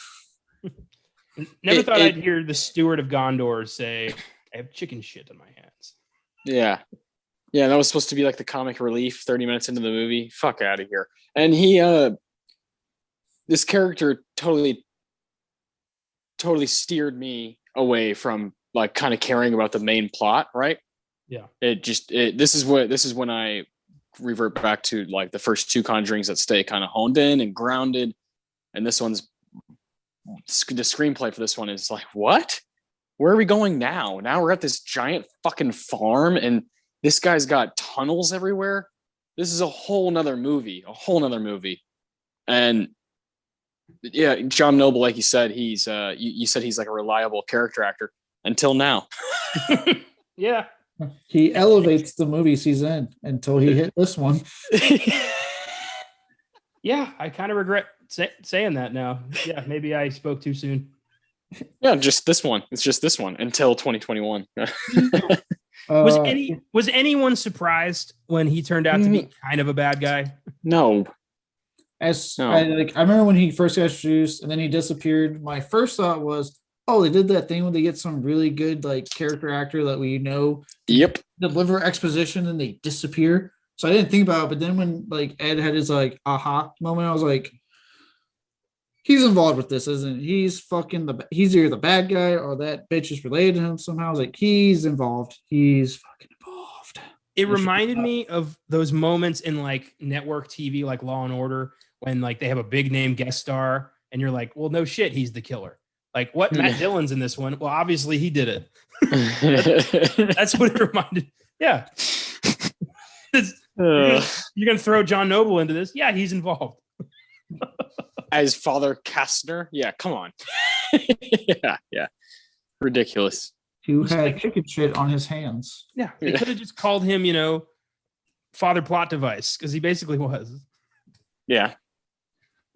Never thought I'd hear the Steward of Gondor say, I have chicken shit on my hands. Yeah. Yeah, that was supposed to be like the comic relief 30 minutes into the movie. Fuck out of here. And he, this character totally steered me away from like kind of caring about the main plot, right? Yeah. This is when I revert back to like the first two Conjurings that stay kind of honed in and grounded. And this one's, the screenplay for this one is like, what? Where are we going now? Now we're at this giant fucking farm and this guy's got tunnels everywhere. This is a whole nother movie. And yeah, John Noble, like you said, he's you said he's like a reliable character actor until now. Yeah. He elevates the movies he's in until he hit this one. Yeah, I kind of regret saying that now. Yeah, maybe I spoke too soon. Yeah, just this one. It's just this one until 2021. Was anyone surprised when he turned out to be kind of a bad guy? No. I remember when he first got introduced and then he disappeared. My first thought was, oh, they did that thing when they get some really good like character actor that we know. Yep. Deliver exposition and they disappear. So I didn't think about it. But then when like Ed had his like aha moment, I was like, he's involved with this, isn't he? He's either the bad guy or that bitch is related to him somehow. I was like, he's involved. He's fucking involved. It reminded me of those moments in like network TV, like Law and Order, when like they have a big name guest star and you're like, well, no shit, he's the killer. Like what? Matt Dillon's in this one. Well, obviously he did it. That's what it reminded. Yeah. You're gonna throw John Noble into this? Yeah, he's involved. As Father Kastner? Yeah, come on. Yeah. Ridiculous. Who had chicken shit on his hands. Yeah, they could have just called him, Father Plot Device, because he basically was. Yeah.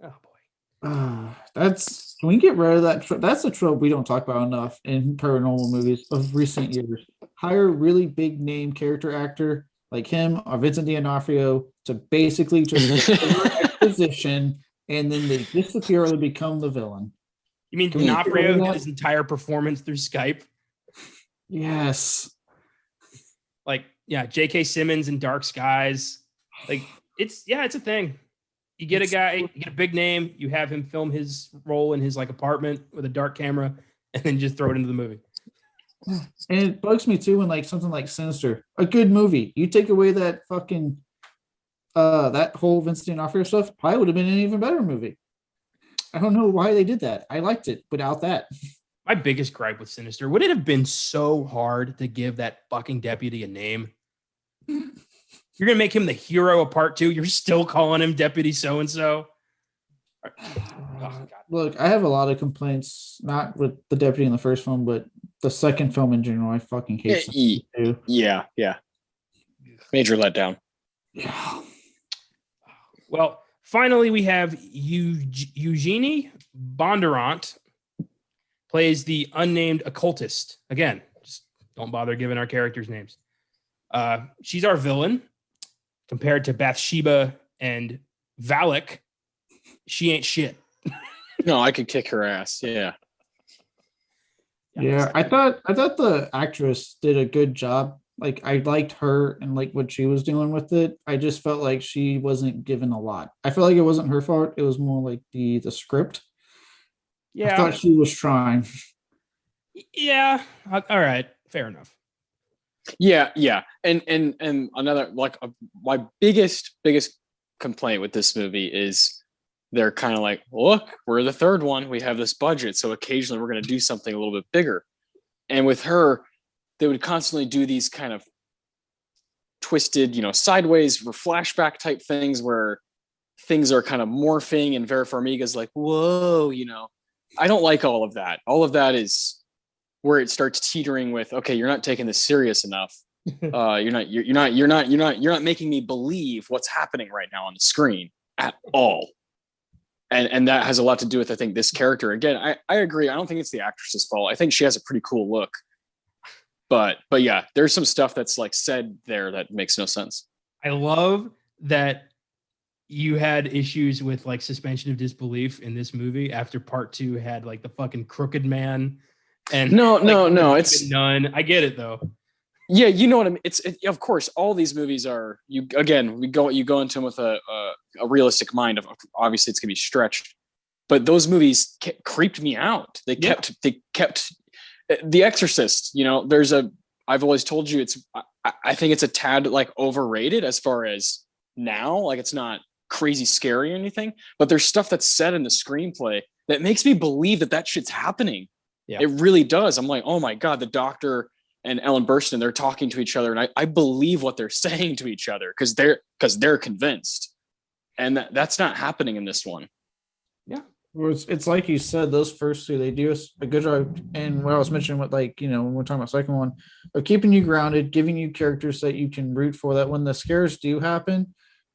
Oh boy. Can we get rid of that? That's a trope we don't talk about enough in paranormal movies of recent years. Hire a really big name character actor like him or Vincent D'Onofrio to basically just exposition, and then they disappear or they become the villain. You mean D'Onofrio did his entire performance through Skype? Yes. Like, yeah, J.K. Simmons in Dark Skies. Like, it's a thing. You get a big name, you have him film his role in his like apartment with a dark camera, and then just throw it into the movie. And it bugs me too when like something like Sinister, a good movie, you take away that fucking that whole Vincent D'Onofrio stuff, probably would have been an even better movie. I don't know why they did that. I liked it without that. My biggest gripe with Sinister, would it have been so hard to give that fucking deputy a name? You're going to make him the hero of part 2. You're still calling him Deputy So-and-so. Look, I have a lot of complaints, not with the deputy in the first film, but the second film in general. I fucking hate too. Yeah. Major letdown. Yeah. Well, finally, we have Eugenie Bondurant plays the unnamed occultist. Again, just don't bother giving our characters names. She's our villain. Compared to Bathsheba and Valak, she ain't shit. No, I could kick her ass. Yeah. Yeah, I thought the actress did a good job. Like I liked her and like what she was doing with it. I just felt like she wasn't given a lot. I felt like it wasn't her fault. It was more like the script. Yeah. I thought she was trying. Yeah. All right. Fair enough. Yeah. And another like my biggest complaint with this movie is they're kind of like, look, we're the third one. We have this budget. So occasionally we're going to do something a little bit bigger. And with her, they would constantly do these kind of twisted, sideways or flashback type things where things are kind of morphing, and Vera Farmiga's like, whoa, I don't like all of that. All of that is where it starts teetering with, okay, you're not taking this serious enough. You're not making me believe what's happening right now on the screen at all. And that has a lot to do with, I think, this character. Again, I agree. I don't think it's the actress's fault. I think she has a pretty cool look. But yeah, there's some stuff that's like said there that makes no sense. I love that you had issues with like suspension of disbelief in this movie after part 2 had like the fucking crooked man. And no, it's none. I get it though. Yeah, you know what I mean. It's of course all these movies are you go into them with a realistic mind of obviously it's gonna be stretched, but those movies creeped me out. They kept The Exorcist. I've always told you I think it's a tad like overrated as far as now. Like it's not crazy scary or anything, but there's stuff that's said in the screenplay that makes me believe that shit's happening. Yeah. It really does. I'm like, oh my God, the doctor and Ellen Burstyn, they're talking to each other, and I believe what they're saying to each other because they're convinced, and that's not happening in this one. Yeah, it's like you said, those first 2 they do a good job, and what I was mentioning with when we're talking about the second one, of keeping you grounded, giving you characters that you can root for. That when the scares do happen,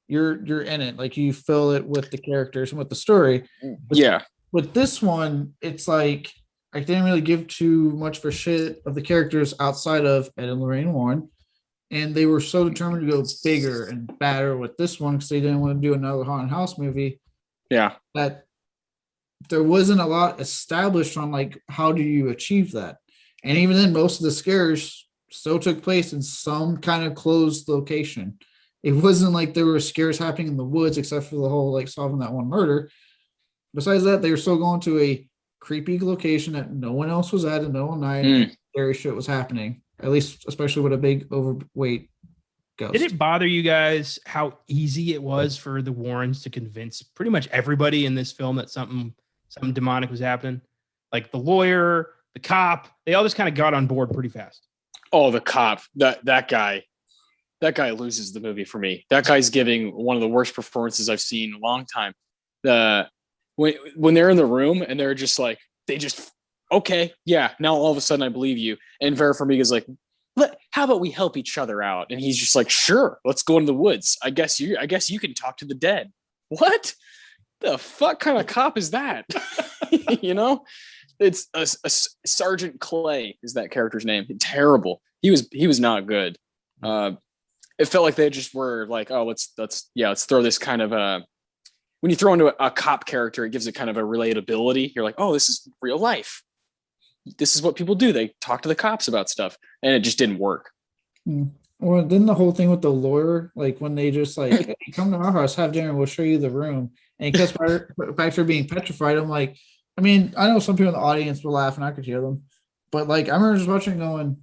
you're in it, like you feel it with the characters and with the story. With this one, it's like I didn't really give too much for shit of the characters outside of Ed and Lorraine Warren. And they were so determined to go bigger and badder with this one because they didn't want to do another haunted house movie. Yeah. That there wasn't a lot established on like, how do you achieve that? And even then, most of the scares still took place in some kind of closed location. It wasn't like there were scares happening in the woods, except for the whole like solving that one murder. Besides that, they were still going to a creepy location that no one else was at, and no one night scary shit was happening. At least, especially with a big overweight ghost. Did it bother you guys how easy it was for the Warrens to convince pretty much everybody in this film that something demonic was happening? Like the lawyer, the cop, they all just kind of got on board pretty fast. Oh, the cop, that guy loses the movie for me. That guy's giving one of the worst performances I've seen in a long time. When they're in the room and they're just like, okay, yeah, now all of a sudden I believe you. And Vera Farmiga's like, how about we help each other out? And he's just like, sure, let's go into the woods. I guess you can talk to the dead. What the fuck kind of cop is that? It's a Sergeant Clay is that character's name. Terrible. He was not good. It felt like they just were like, oh, let's throw this kind of when you throw into a cop character, it gives it kind of a relatability. You're like, oh, this is real life. This is what people do. They talk to the cops about stuff, and it just didn't work. Well, then the whole thing with the lawyer, like when they just like, hey, come to our house, have dinner, we'll show you the room. And he cuts back to her being petrified. I'm like, I mean, I know some people in the audience will laugh and I could hear them, but like, I remember just watching going,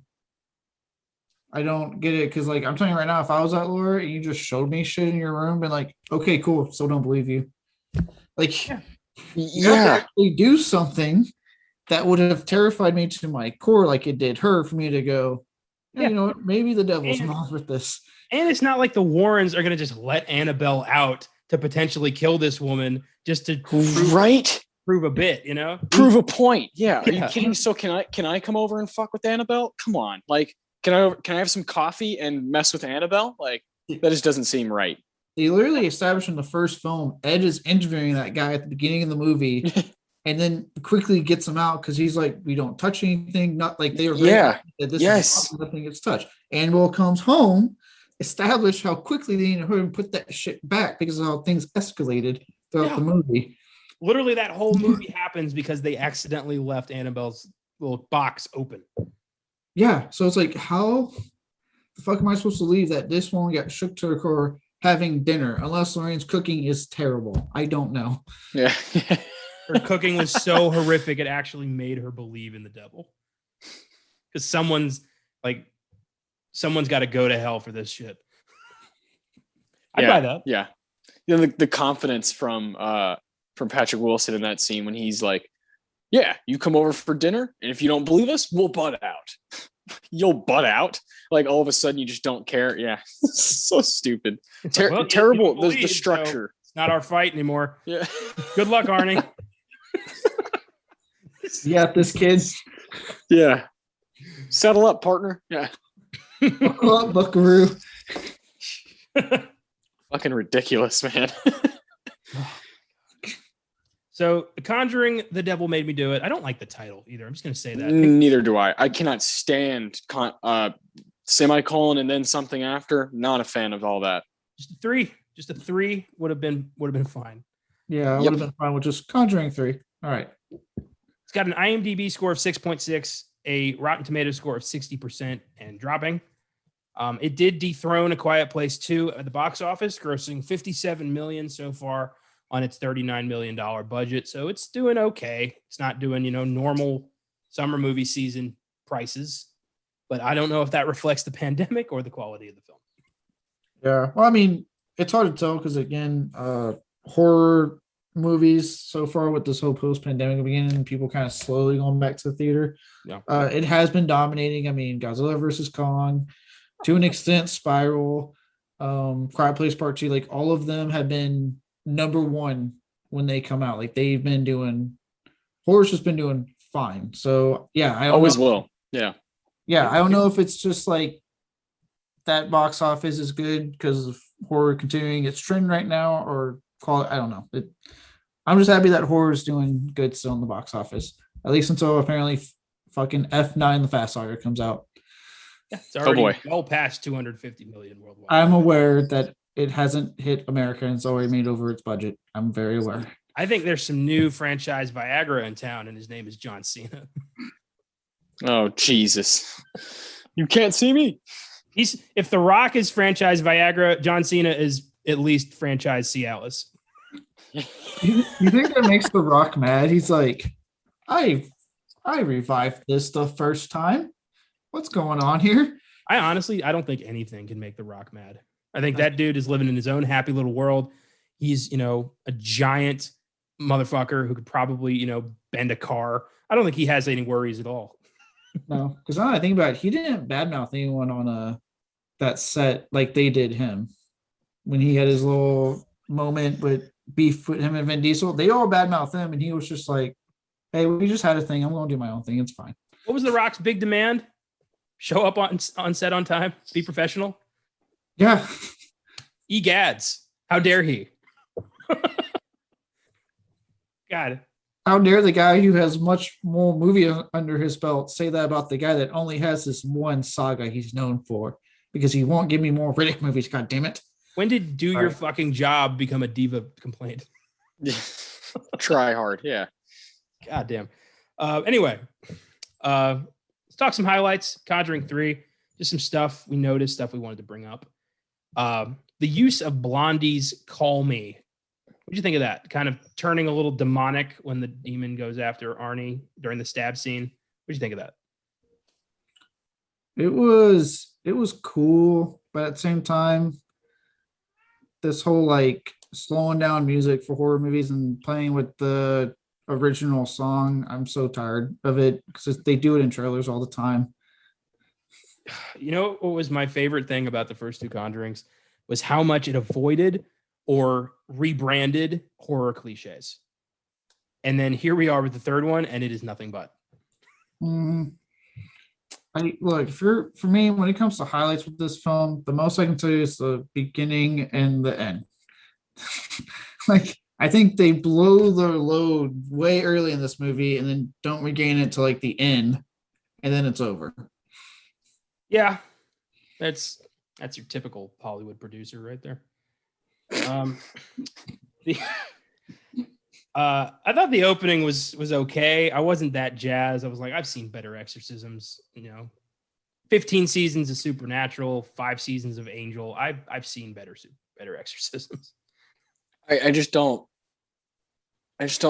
I don't get it. Cause like, I'm telling you right now, if I was that lawyer and you just showed me shit in your room and like, okay, cool. Still don't believe you. Like, you have to actually do something that would have terrified me to my core. Like it did her, for me to go, you know what? Maybe the devil's involved with this. And it's not like the Warrens are going to just let Annabelle out to potentially kill this woman just to prove a bit, prove a point. Yeah. Are you kidding? So can I come over and fuck with Annabelle? Come on. Like, can I have some coffee and mess with Annabelle? Like that just doesn't seem right. They literally established in the first film, Ed is interviewing that guy at the beginning of the movie and then quickly gets him out because he's like, we don't touch anything. Not like they were that this is nothing gets touched. Annabelle comes home, establish how quickly they need to put that shit back because of how things escalated throughout the movie. Literally, that whole movie happens because they accidentally left Annabelle's little box open. Yeah, so it's like, how the fuck am I supposed to believe that this woman got shook to her core having dinner? Unless Lorraine's cooking is terrible. I don't know. Yeah. Her cooking was so horrific, it actually made her believe in the devil. Because someone's got to go to hell for this shit. I'd buy that. Yeah. The confidence from from Patrick Wilson in that scene when he's like, yeah, you come over for dinner, and if you don't believe us, we'll butt out. You'll butt out? Like, all of a sudden, you just don't care? Yeah. So stupid. Terrible. The structure. So it's not our fight anymore. Yeah. Good luck, Arnie. You got this, kid. Yeah. Settle up, partner. Yeah. Buckle up, buckaroo. Fucking ridiculous, man. So, The Conjuring, The Devil Made Me Do It. I don't like the title either. I'm just going to say that. Neither do I. I cannot stand semicolon and then something after. Not a fan of all that. Just a 3. Just a 3 would have been fine. Yeah, I would have been fine with just Conjuring 3. All right. It's got an IMDb score of 6.6, a Rotten Tomatoes score of 60% and dropping. It did dethrone A Quiet Place 2 at the box office, grossing $57 million so far on its $39 million budget. So it's doing okay. It's not doing, normal summer movie season prices, but I don't know if that reflects the pandemic or the quality of the film. Yeah. Well, I mean, it's hard to tell because, again, horror movies so far with this whole post-pandemic beginning, people kind of slowly going back to the theater. Yeah. It has been dominating. I mean, Godzilla versus Kong, to an extent, Spiral, Quiet Place Part 2, like all of them have been number one when they come out. Like horror's just been doing fine. So yeah, I always will. Yeah. Yeah. I don't know if it's just like that box office is good because of horror continuing its trend right now, or I don't know. I'm just happy that horror is doing good still in the box office, at least until apparently fucking F9 The Fast Saga comes out. Yeah, it's already well past 250 million worldwide. I'm aware that it hasn't hit America and it's already made over its budget. I'm very aware. I think there's some new franchise Viagra in town, and his name is John Cena. Oh, Jesus. You can't see me. If The Rock is franchise Viagra, John Cena is at least franchise Cialis. You think that makes The Rock mad? He's like, I revived this the first time. What's going on here? I don't think anything can make The Rock mad. I think that dude is living in his own happy little world. He's, a giant motherfucker who could probably, bend a car. I don't think he has any worries at all. No, because now I think about it, he didn't badmouth anyone on that set like they did him. When he had his little moment with beef with him and Vin Diesel, they all badmouthed him, and he was just like, hey, we just had a thing. I'm going to do my own thing. It's fine. What was The Rock's big demand? Show up on set on time, be professional. Yeah. Egads. How dare he? God. How dare the guy who has much more movie under his belt say that about the guy that only has this one saga he's known for, because he won't give me more Riddick movies. God damn it. When did do your fucking job become a diva complaint? Try hard. Yeah. God damn. Anyway, let's talk some highlights. Conjuring 3, just some stuff we noticed, stuff we wanted to bring up. The use of Blondie's Call Me. What'd you think of that? Kind of turning a little demonic when the demon goes after Arnie during the stab scene. What'd you think of that? It was cool, but at the same time, this whole like slowing down music for horror movies and playing with the original song, I'm so tired of it because they do it in trailers all the time. You know what was my favorite thing about the first two Conjurings was how much it avoided or rebranded horror cliches. And then here we are with the third one, and it is nothing but. For me, when it comes to highlights with this film, the most I can tell you is the beginning and the end. I think they blow their load way early in this movie and then don't regain it to like the end, and then it's over. Yeah, that's your typical Hollywood producer right there. I thought the opening was okay. I wasn't that jazzed. I was like, I've seen better exorcisms, 15 seasons of Supernatural, 5 seasons of Angel. I've seen better exorcisms. I just don't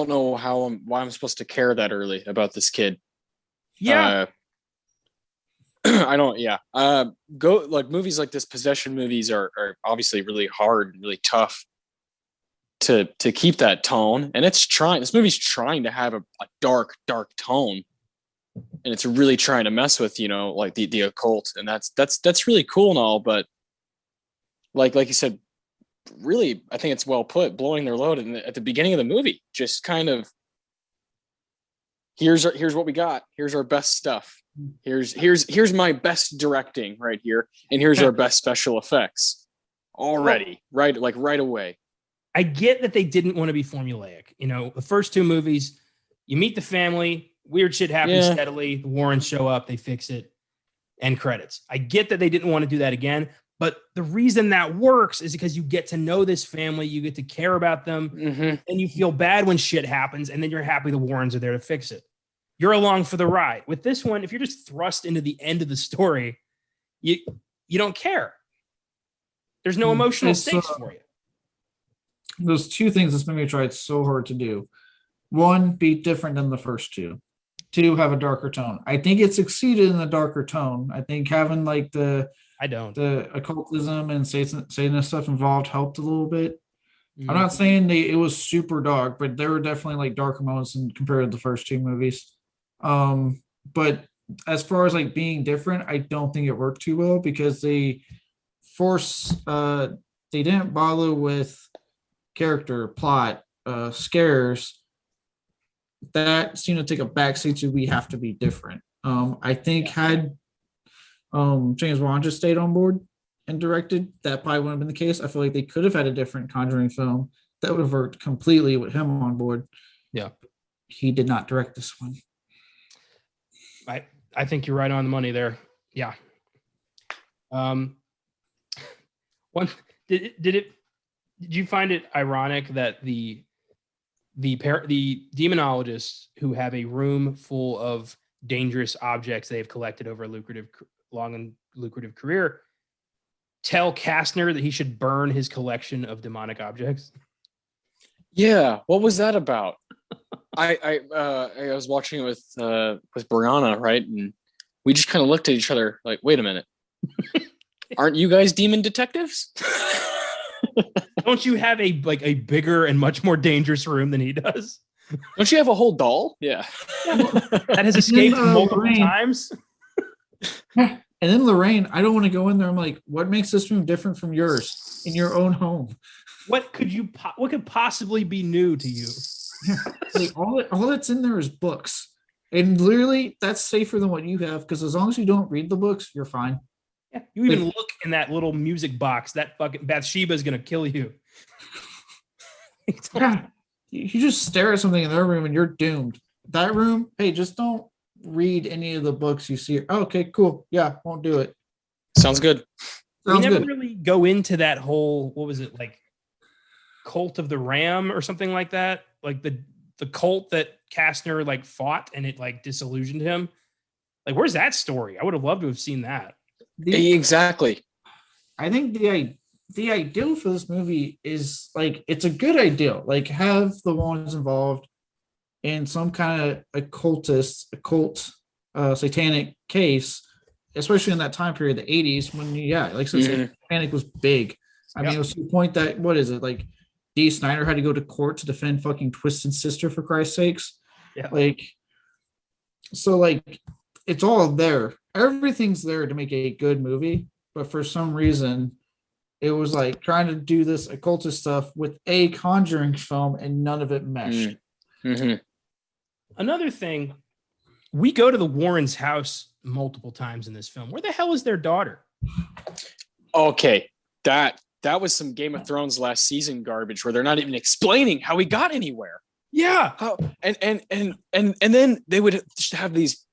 know why I'm supposed to care that early about this kid. Yeah. I don't. Yeah. Go like movies like this. Possession movies are obviously really hard and really tough to keep that tone, and this movie's trying to have a dark tone, and it's really trying to mess with, like the occult, and that's really cool and all, but like you said, really, I think it's well put, blowing their load at the beginning of the movie, just kind of, here's what we got, here's our best stuff, here's my best directing right here, and here's our best special effects already, right away. I get that they didn't want to be formulaic. The first two movies, you meet the family, weird shit happens steadily, the Warrens show up, they fix it, end credits. I get that they didn't want to do that again, but the reason that works is because you get to know this family, you get to care about them, and you feel bad when shit happens, and then you're happy the Warrens are there to fix it. You're along for the ride. With this one, if you're just thrust into the end of the story, you don't care. There's no emotional stakes for you. There's two things this movie tried so hard to do. One, be different than the first two. Two, have a darker tone. I think it succeeded in the darker tone. I think having like the occultism and Satanist stuff involved helped a little bit. I'm not saying it was super dark, but there were definitely like darker moments compared to the first two movies. But as far as like being different, I don't think it worked too well because they didn't bother with character, plot, scares. That seemed to take a backseat to we have to be different. I think had James Wan just stayed on board and directed, that probably wouldn't have been the case. I feel like they could have had a different Conjuring film that would have worked completely with him on board. Yeah. He did not direct this one. I think you're right on the money there. Yeah. Did you find it ironic that the demonologists who have a room full of dangerous objects they have collected over a long and lucrative career tell Kastner that he should burn his collection of demonic objects? Yeah, what was that about? I was watching it with Brianna, right? And we just kind of looked at each other like, wait a minute. Aren't you guys demon detectives? Don't you have a bigger and much more dangerous room than he does? Don't you have a whole doll? Yeah. That has escaped multiple times. And then Lorraine, I don't want to go in there. I'm like, what makes this room different from yours in your own home? What could possibly be new to you? Like all that's in there is books. And literally that's safer than what you have, because as long as you don't read the books, you're fine. Yeah, you even look in that little music box, that fucking Bathsheba is gonna kill you. Yeah, you just stare at something in their room and you're doomed. That room, hey, just don't read any of the books you see. Oh, okay, cool. Yeah, won't do it. Sounds good. We never really go into that whole, what was it, like cult of the Ram or something like that? Like the cult that Kastner like fought and it like disillusioned him. Like, where's that story? I would have loved to have seen that. Exactly. I think the ideal for this movie is like, it's a good idea. Like, have the ones involved in some kind of occult, satanic case, especially in that time period, the 80s, when like I said, satanic was big. I mean, it was to the point that, what is it, like Dee Snider had to go to court to defend fucking Twisted Sister, for Christ's sakes. Yeah. Like, so like, it's all there. Everything's there to make a good movie, but for some reason, it was like trying to do this occultist stuff with a Conjuring film, and none of it meshed. Mm-hmm. Another thing, we go to the Warrens' house multiple times in this film. Where the hell is their daughter? Okay, that was some Game of Thrones last season garbage, where they're not even explaining how he got anywhere. Yeah. How, and then they would just have these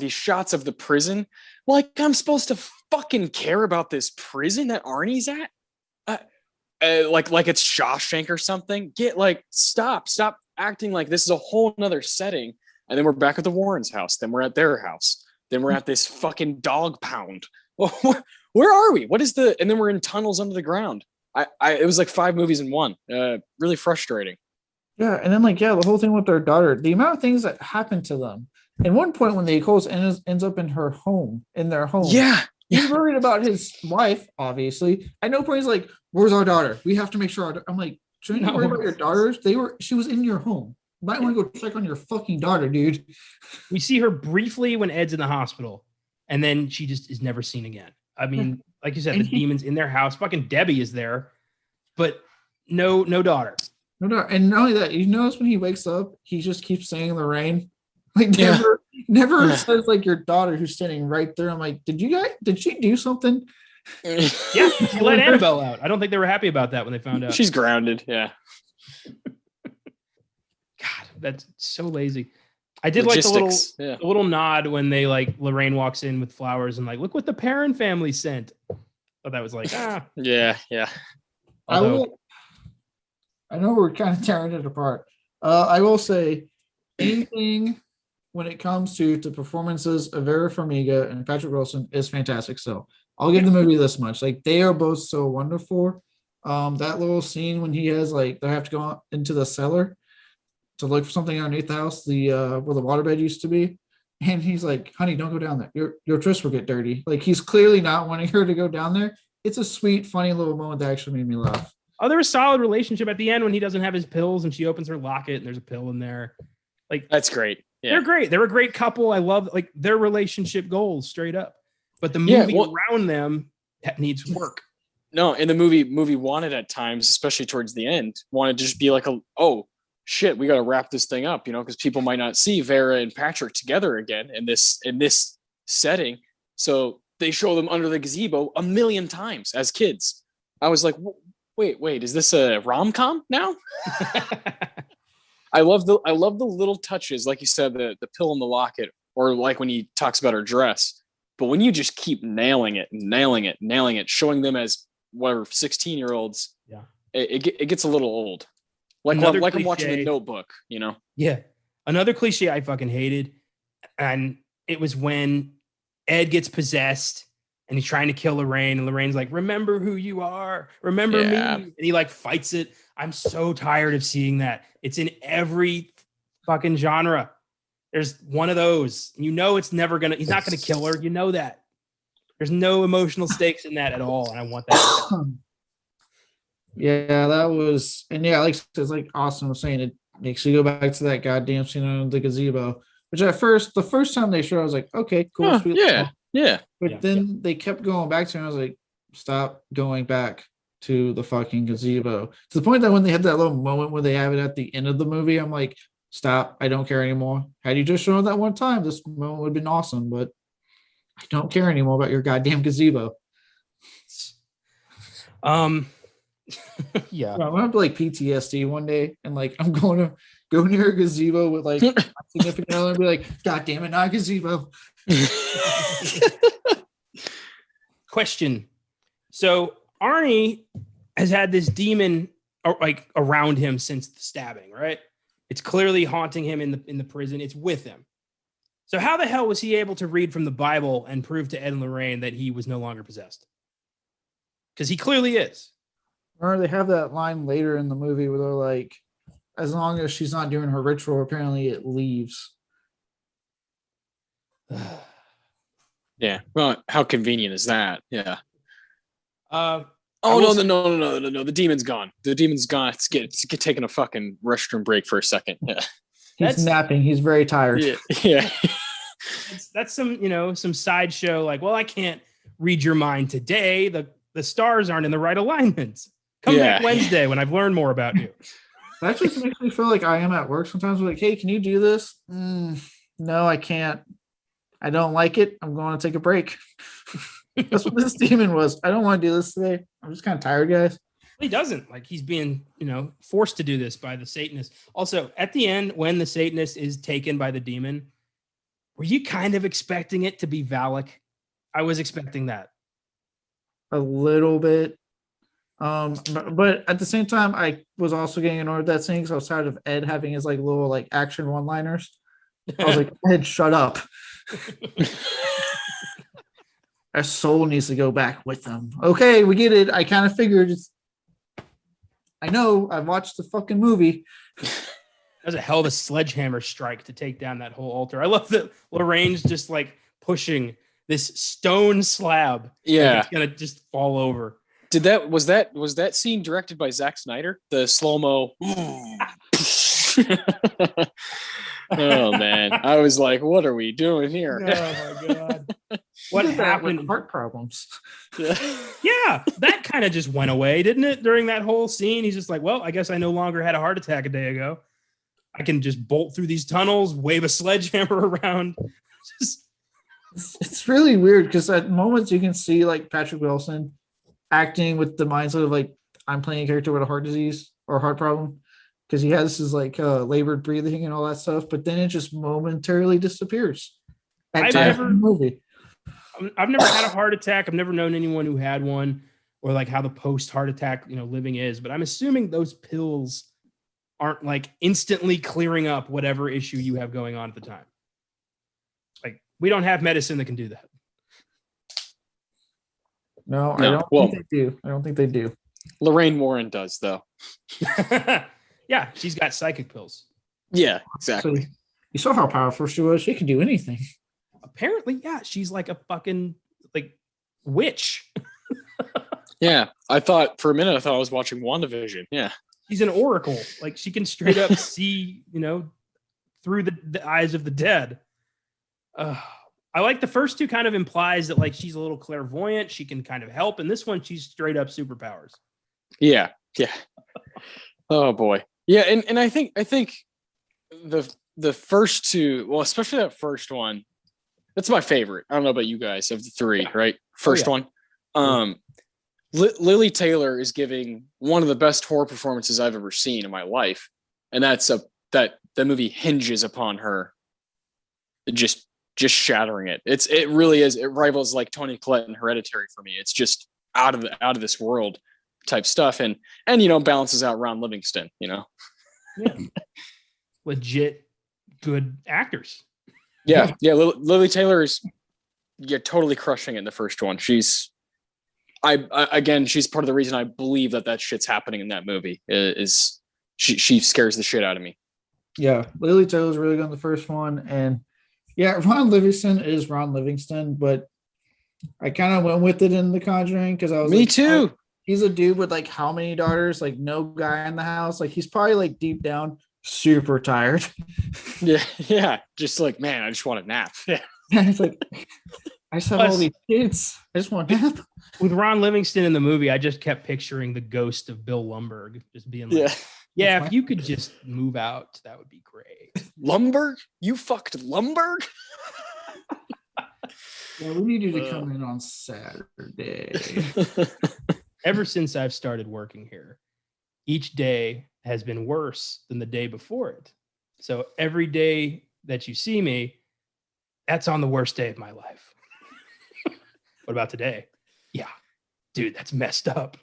shots of the prison. Like, I'm supposed to fucking care about this prison that Arnie's at? Like it's Shawshank or something. Stop acting like this is a whole nother setting. And then we're back at the Warrens' house. Then we're at their house. Then we're at this fucking dog pound. Where are we? And then we're in tunnels under the ground. It was like 5 movies in one. Really frustrating. Yeah, and then the whole thing with their daughter, the amount of things that happened to them. At one point, when the occult ends up in their home. Yeah. He's worried about his wife, obviously. At no point he's like, where's our daughter? We have to make sure I'm like, Shouldn't you worry about your daughters? She was in your home. You might want to go check on your fucking daughter, dude. We see her briefly when Ed's in the hospital, and then she just is never seen again. I mean, like you said, the demon's in their house. Fucking Debbie is there, but no daughter. No daughter. And not only that, you notice when he wakes up, he just keeps saying Lorraine. Like never says like your daughter who's sitting right there. I'm like, did she do something? Yeah, she let Annabelle out. I don't think they were happy about that when they found out. She's grounded. Yeah. God, that's so lazy. I did Logistics, like the little nod when they like Lorraine walks in with flowers and like, look what the Perrin family sent. But that was like, yeah. Although, I know we're kind of tearing it apart. I will say anything when it comes to performances of Vera Farmiga and Patrick Wilson is fantastic. So I'll give the movie this much. Like they are both so wonderful. That little scene when he has like they have to go into the cellar to look for something underneath the house, where the waterbed used to be. And he's like, honey, don't go down there. Your dress will get dirty. Like he's clearly not wanting her to go down there. It's a sweet, funny little moment that actually made me laugh. Oh, there was a solid relationship at the end when he doesn't have his pills and she opens her locket and there's a pill in there. Like that's great. Yeah. They're great. They're a great couple. I love like their relationship goals straight up. But the movie around them needs work. No, and the movie wanted at times, especially towards the end, wanted to just be like oh shit, we got to wrap this thing up, because people might not see Vera and Patrick together again in this setting. So they show them under the gazebo a million times as kids. I was like, wait, is this a rom-com now? I love the little touches, like you said, the pill in the locket, or like when he talks about her dress. But when you just keep nailing it, showing them as whatever 16-year-olds, it gets a little old. Like I'm watching The Notebook, Yeah. Another cliche I fucking hated, and it was when Ed gets possessed and he's trying to kill Lorraine, and Lorraine's like, remember who you are, remember me. And he like fights it. I'm so tired of seeing that. It's in every fucking genre. There's one of those. He's not gonna kill her. You know that. There's no emotional stakes in that at all. And I want that. Yeah, that was, and yeah, like it's like Austin was saying, it makes you go back to that goddamn scene on the gazebo. Which the first time they showed, I was like, okay, cool, sweet. Yeah. But then they kept going back to it, and I was like, stop going back to the fucking gazebo. To the point that when they had that little moment where they have it at the end of the movie, I'm like, stop, I don't care anymore. Had you just shown that one time, this moment would have been awesome, but I don't care anymore about your goddamn gazebo. Yeah. I'm gonna have like PTSD one day, and like I'm going to go near a gazebo with like my significant other and be like, God damn it, not a gazebo. Question. So Arnie has had this demon like around him since the stabbing, right? It's clearly haunting him in the prison. It's with him. So how the hell was he able to read from the Bible and prove to Ed and Lorraine that he was no longer possessed? Because he clearly is. Or they have that line later in the movie where they're like, as long as she's not doing her ritual, apparently it leaves. Yeah. Well, how convenient is that? Yeah. No. The demon's gone. The demon's gone. It's get taking a fucking restroom break for a second. Yeah. He's napping. He's very tired. Yeah. That's some sideshow. Like, well, I can't read your mind today. The stars aren't in the right alignments. Come back Wednesday when I've learned more about you. That just makes me feel like I am at work sometimes. We're like, hey, can you do this? No, I can't. I don't like it. I'm going to take a break. That's what this demon was. I don't want to do this today. I'm just kind of tired, guys. He doesn't. Like, he's being, forced to do this by the Satanist. Also, at the end, when the Satanist is taken by the demon, were you kind of expecting it to be Valak? I was expecting that. A little bit. But at the same time, I was also getting annoyed with that scene because I was tired of Ed having his like little like action one-liners. I was like, Ed, shut up. Our soul needs to go back with them. Okay, we get it. I kind of figured. I know. I watched the fucking movie. That was a hell of a sledgehammer strike to take down that whole altar. I love that Lorraine's just like pushing this stone slab. Yeah, like it's gonna just fall over. Was that scene directed by Zack Snyder? The slow-mo. Oh man, I was like, what are we doing here? Oh my god. What happened with heart problems? Yeah, that kind of just went away, didn't it? During that whole scene, he's just like, well, I guess I no longer had a heart attack a day ago. I can just bolt through these tunnels, wave a sledgehammer around. It's really weird because at moments you can see like Patrick Wilson acting with the mindset of like, I'm playing a character with a heart disease or heart problem, because he has his like labored breathing and all that stuff, but then it just momentarily disappears. I've never had a heart attack. I've never known anyone who had one, or like how the post heart attack, living is, but I'm assuming those pills aren't like instantly clearing up whatever issue you have going on at the time. Like, we don't have medicine that can do that. No, I don't think they do. Lorraine Warren does, though. Yeah, she's got psychic pills. Yeah, exactly. So you saw how powerful she was. She can do anything. Apparently, yeah, she's like a fucking like witch. Yeah, I thought for a minute I was watching WandaVision. Yeah, she's an oracle. Like, she can straight up see, through the eyes of the dead. I like the first two kind of implies that like she's a little clairvoyant. She can kind of help. And this one, she's straight up superpowers. Yeah. Oh boy. Yeah, and I think the first two, well, especially that first one, that's my favorite. I don't know about you guys of the three, right? First one. Lily Taylor is giving one of the best horror performances I've ever seen in my life, and that movie hinges upon her just shattering it. It really is. It rivals like Toni Collette in Hereditary for me. It's just out of this world type stuff, and balances out Ron Livingston. Yeah, legit good actors. Yeah. Lily Taylor is totally crushing it in the first one. She's part of the reason I believe that shit's happening in that movie. Is she scares the shit out of me. Yeah, Lily Taylor's really good in the first one, and yeah, Ron Livingston is Ron Livingston, but I kind of went with it in The Conjuring because I was me too. Oh, he's a dude with like how many daughters? Like no guy in the house. Like he's probably like deep down super tired. Yeah. Just like, man, I just want a nap. Yeah. It's like I just have all these kids. I just want a nap. With Ron Livingston in the movie, I just kept picturing the ghost of Bill Lumbergh just being like, yeah, if you could just move out, that would be great. Lumbergh? You fucked Lumbergh? Yeah, we need you to come in on Saturday. Ever since I've started working here, each day has been worse than the day before it. So every day that you see me, that's on the worst day of my life. What about today? Yeah, dude, that's messed up.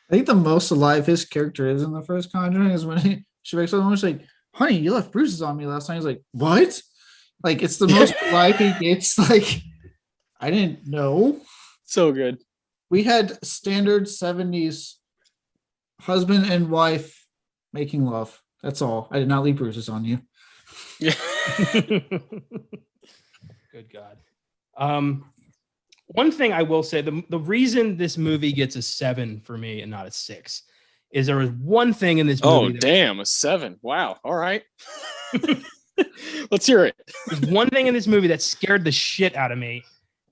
I think the most alive his character is in the first Conjuring is when she wakes up and she's like, honey, you left bruises on me last night. He's like, what? Like, it's the most alive he gets. Like, I didn't know. So good. We had standard 70s husband and wife making love. That's all. I did not leave bruises on you. Yeah. Good God. One thing I will say, the reason this movie gets a 7 for me and not a 6 is there was one thing in this movie. Oh, damn, a 7. Wow. All right. Let's hear it. There's one thing in this movie that scared the shit out of me.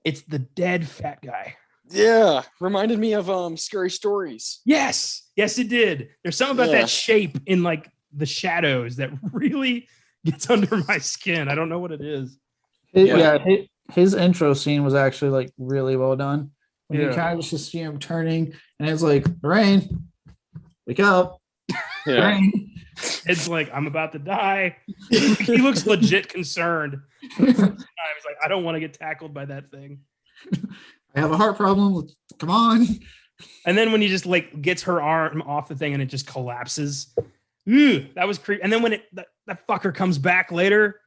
It's the dead fat guy. Yeah. Reminded me of Scary Stories. Yes, it did. There's something about that shape in like the shadows that really gets under my skin. I don't know what it is. His intro scene was actually like really well done. When you kind of just see him turning, and it's like, Lorraine, wake up. Yeah. Lorraine. It's like, I'm about to die. He looks legit concerned. He's like, I don't want to get tackled by that thing. I have a heart problem. Come on. And then when he just like gets her arm off the thing and it just collapses. That was creepy. And then when that fucker comes back later,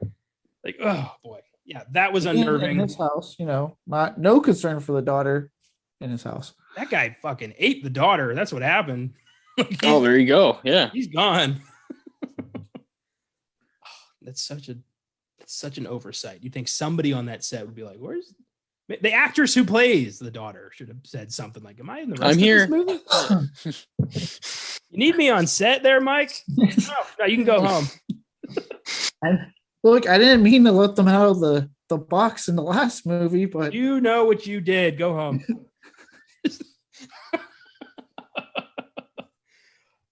like, oh boy. Yeah, that was unnerving. In his house, no concern for the daughter in his house. That guy fucking ate the daughter. That's what happened. Oh, there you go. Yeah. He's gone. That's such an oversight. You think somebody on that set would be like, where's The actress who plays the daughter should have said something like, "Am I in the rest I'm of here. this movie? You need me on set there, Mike? No, you can go home." And look, I didn't mean to let them out of the box in the last movie, but You know what you did. Go home.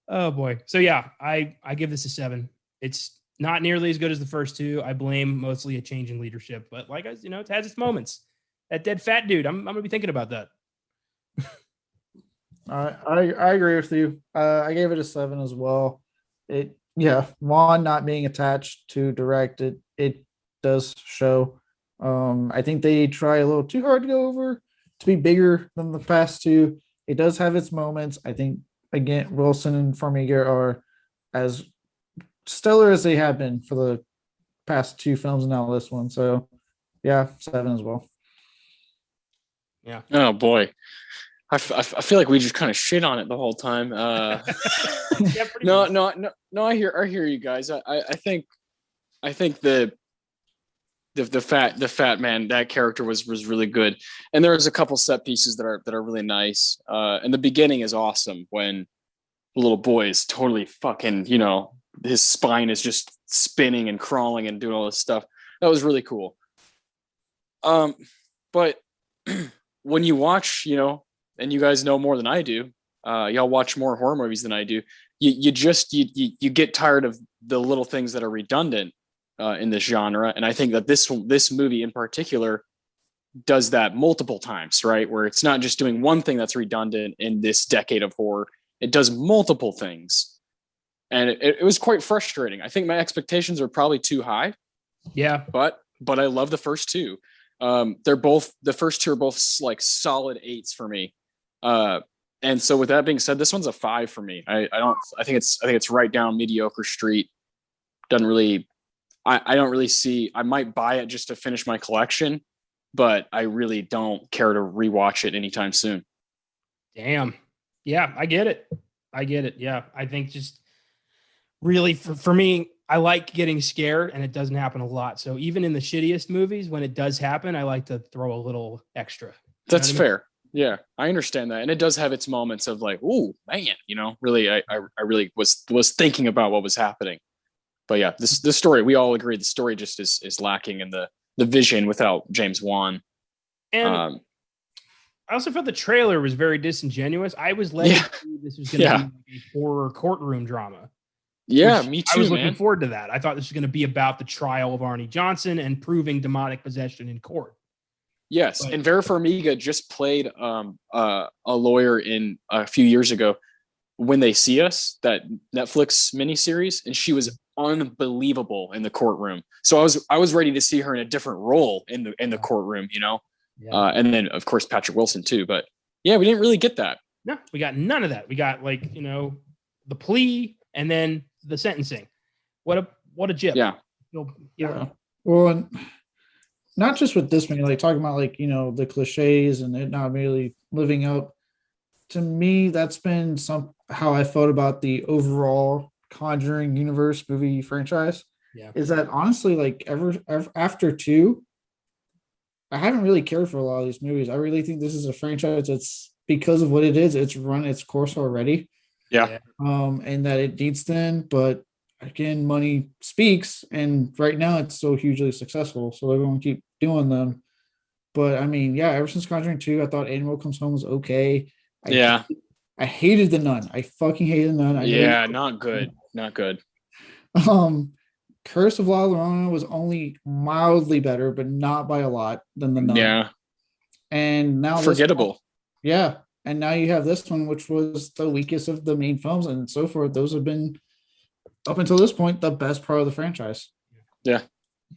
Oh boy. So yeah, I give this a 7. It's not nearly as good as the first two. I blame mostly a change in leadership, but like it has its moments. That dead fat dude, I'm gonna be thinking about that. I agree with you. I gave it a 7 as well. Vaughn not being attached to direct it does show. I think they try a little too hard to go over to be bigger than the past two. It does have its moments. I think again Wilson and Farmiga are as stellar as they have been for the past two films and now this one. So yeah, 7 as well. Yeah. Oh boy. I feel like we just kind of shit on it the whole time. Yeah, No. I hear you guys. I think the fat man, that character was really good, and there was a couple set pieces that are really nice. And the beginning is awesome when the little boy is totally fucking, his spine is just spinning and crawling and doing all this stuff. That was really cool. But when you watch, and you guys know more than I do, y'all watch more horror movies than I do. You get tired of the little things that are redundant in this genre, and I think that this movie in particular does that multiple times, right? Where it's not just doing one thing that's redundant in this decade of horror; it does multiple things, and it was quite frustrating. I think my expectations are probably too high. Yeah, but I love the first two. The first two are both like solid 8s for me. And so with that being said, this one's a 5 for me. I think it's right down mediocre street. I don't really see, I might buy it just to finish my collection, but I really don't care to rewatch it anytime soon. Damn. Yeah, I get it. Yeah. I think just really for me, I like getting scared, and it doesn't happen a lot. So even in the shittiest movies, when it does happen, I like to throw a little extra. That's fair. Yeah, I understand that, and it does have its moments of like, "Ooh, man," really, I really was thinking about what was happening. But yeah, this story, we all agree, the story just is lacking in the vision without James Wan. And I also felt the trailer was very disingenuous. I was led to believe this was going to be a horror courtroom drama. Yeah, me too. I was looking forward to that. I thought this was going to be about the trial of Arnie Johnson and proving demonic possession in court. Yes, and Vera Farmiga just played a lawyer in a few years ago, When They See Us, that Netflix miniseries, and she was unbelievable in the courtroom. So I was ready to see her in a different role in the courtroom, Yeah. And then of course Patrick Wilson too. But yeah, we didn't really get that. No, we got none of that. We got the plea and then the sentencing. What a jip. Yeah. Yeah. Well, and not just with this movie, like talking about the cliches and it not really living up. To me, that's been how I felt about the overall Conjuring universe movie franchise. Yeah. Is that honestly, ever after 2, I haven't really cared for a lot of these movies. I really think this is a franchise that's, because of what it is, it's run its course already. Yeah. And that it needs to end, but again, money speaks, and right now it's so hugely successful, so they're going to keep doing them. But I mean, yeah, ever since Conjuring 2, I thought Animal Comes Home was okay. I hated the Nun. I fucking hated the Nun. Not good. Curse of La Llorona was only mildly better, but not by a lot than the Nun. Yeah. And now forgettable. Yeah. And now you have this one, which was the weakest of the main films, and so forth. Those have been, up until this point, the best part of the franchise. Yeah.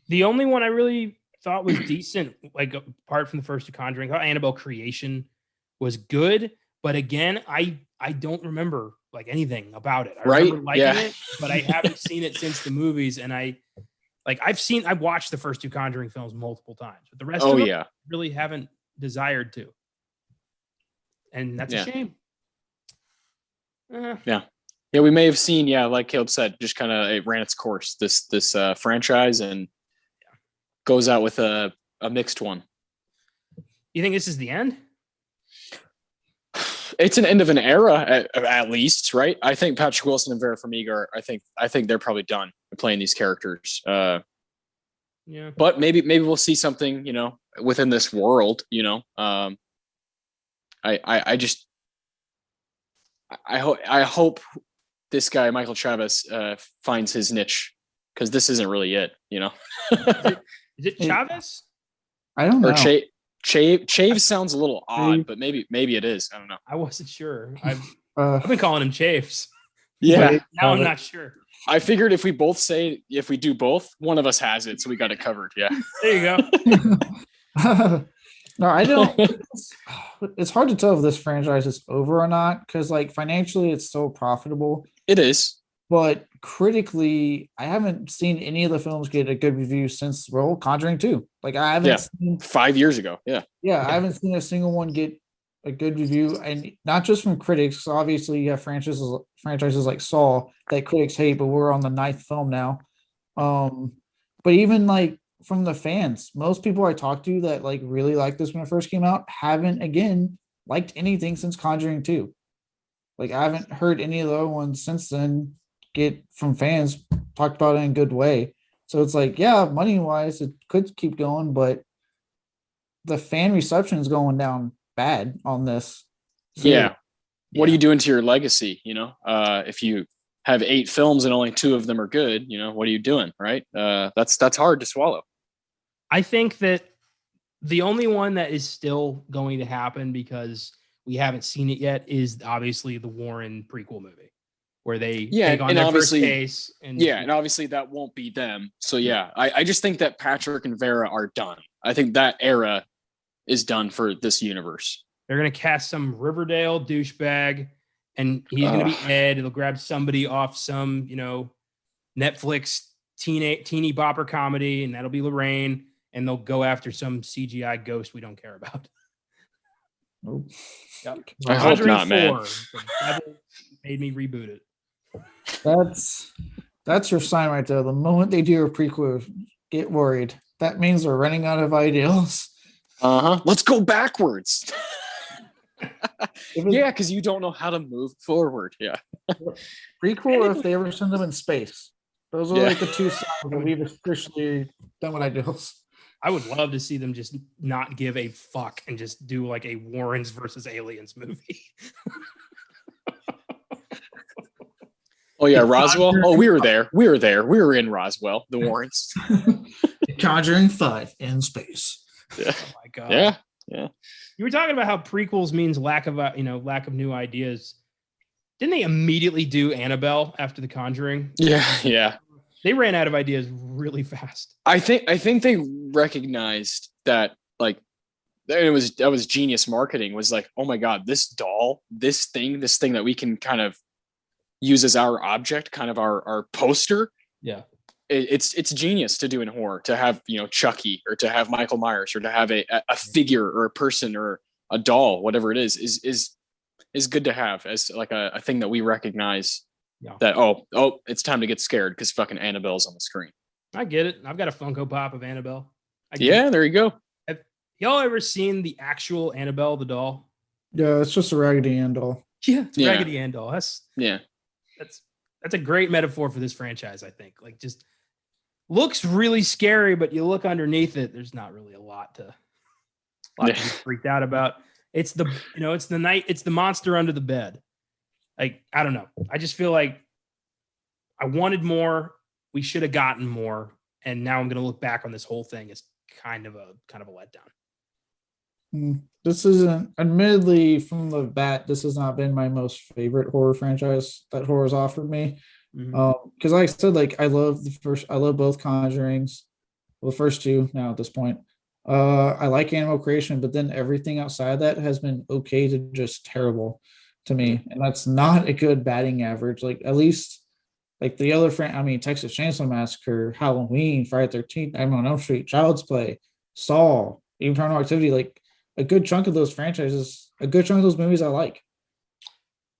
The only one I really thought was decent, apart from the first two Conjuring, Annabelle Creation was good. But again, I don't remember anything about it. I remember liking it, but I haven't seen it since the movies. And I've watched the first two Conjuring films multiple times, but the rest of them really haven't desired to. And that's a shame. Yeah, we may have seen, like Caleb said, just kind of it ran its course, this franchise, and goes out with a mixed one. You think this is the end? It's an end of an era, at least, right? I think Patrick Wilson and Vera Farmiga I think they're probably done playing these characters. Yeah. But maybe we'll see something, within this world. I hope this guy Michael Chavez finds his niche, because this isn't really it. Is it Chavez? I don't know. Or Chave sounds a little odd, but maybe it is. I don't know. I wasn't sure. I've been calling him Chaves. Yeah. Now I'm not sure. I figured if we do both, one of us has it, so we got it covered. Yeah. There you go. No, I don't. It's hard to tell if this franchise is over or not, because like financially it's still profitable. It is. But critically, I haven't seen any of the films get a good review since Conjuring 2. Like I haven't seen 5 years ago. Yeah. I haven't seen a single one get a good review, and not just from critics. Obviously, you have franchises like Saw that critics hate, but we're on the 9th film now. But even like from the fans, most people I talk to that like really liked this when it first came out haven't again liked anything since Conjuring 2. Like I haven't heard any of the other ones since then get from fans talked about it in a good way. So it's like, yeah, money wise, it could keep going, but the fan reception is going down bad on this. So, what are you doing to your legacy? If you have 8 films and only 2 of them are good, what are you doing? Right. That's hard to swallow. I think that the only one that is still going to happen, because we haven't seen it yet, is obviously the Warren prequel movie, where they take on their first case. And obviously that won't be them. So I just think that Patrick and Vera are done. I think that era is done for this universe. They're going to cast some Riverdale douchebag, and he's going to be Ed. It'll grab somebody off some, Netflix teeny bopper comedy, and that'll be Lorraine, and they'll go after some CGI ghost we don't care about. Nope. Yep. I hope not, man. The devil made me reboot it. That's your sign right there. The moment they do a prequel, get worried. That means they're running out of ideals. Let's go backwards. Because you don't know how to move forward. Yeah. Prequel, or if they ever send them in space. Those are like the two sides that we've officially done with ideals. I would love to see them just not give a fuck and just do like a Warrens versus Aliens movie. Oh yeah, Roswell. Oh, we were there. We were in Roswell, the Warrens. Conjuring 5 in space. Yeah. Oh my god. Yeah. You were talking about how prequels means lack of new ideas. Didn't they immediately do Annabelle after The Conjuring? Yeah. They ran out of ideas really fast. I think they recognized that, like, that was genius marketing. Was like, oh my god, this doll, this thing that we can kind of use as our object, kind of our poster. Yeah. It's genius to do in horror, to have, Chucky, or to have Michael Myers, or to have a figure or a person or a doll, whatever it is good to have as like a thing that we recognize. Yeah. That it's time to get scared because fucking Annabelle's on the screen. I get it. I've got a Funko Pop of Annabelle. There you go. Have y'all ever seen the actual Annabelle, the doll? Yeah, it's just a Raggedy Ann doll. Yeah, it's a Raggedy Ann doll. That's a great metaphor for this franchise, I think. Like, just looks really scary, but you look underneath it, there's not really a lot to be freaked out about. It's it's the monster under the bed. Like, I don't know. I just feel like I wanted more. We should have gotten more. And now I'm going to look back on this whole thing as kind of a letdown. This isn't, admittedly, from the bat, this has not been my most favorite horror franchise that horror's offered me. Because like I said, like I love both Conjurings. Well, the first 2 now at this point. I like Animal Creation, but then everything outside of that has been okay to just terrible to me. And that's not a good batting average. Like, at least like the other Texas Chainsaw Massacre, Halloween, Friday 13th, Nightmare on Elm Street, Child's Play, Saw, even Paranormal Activity, like a good chunk of those franchises, a good chunk of those movies I like.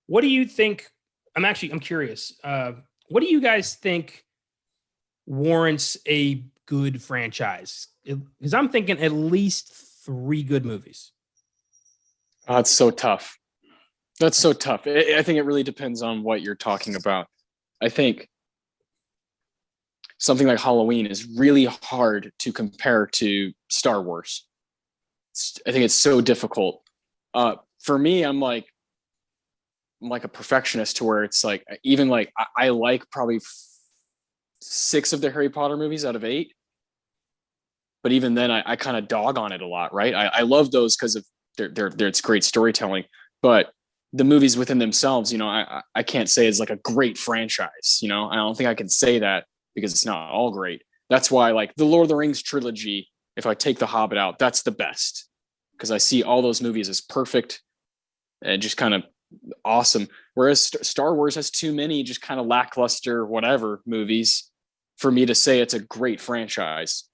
What do you think? I'm curious. What do you guys think warrants a good franchise? Because I'm thinking at least 3 good movies? Oh, it's so tough. That's so tough. I think it really depends on what you're talking about. I think something like Halloween is really hard to compare to Star Wars. I think it's so difficult. For me, I'm like a perfectionist to where it's like, even like I like probably 6 of the Harry Potter movies out of 8. But even then I kind of dog on it a lot, right? I love those because of it's great storytelling, but the movies within themselves, I can't say it's like a great franchise. I don't think I can say that because it's not all great. That's why like the Lord of the Rings trilogy, if I take The Hobbit out, that's the best because I see all those movies as perfect and just kind of awesome. Whereas Star Wars has too many just kind of lackluster whatever movies for me to say it's a great franchise.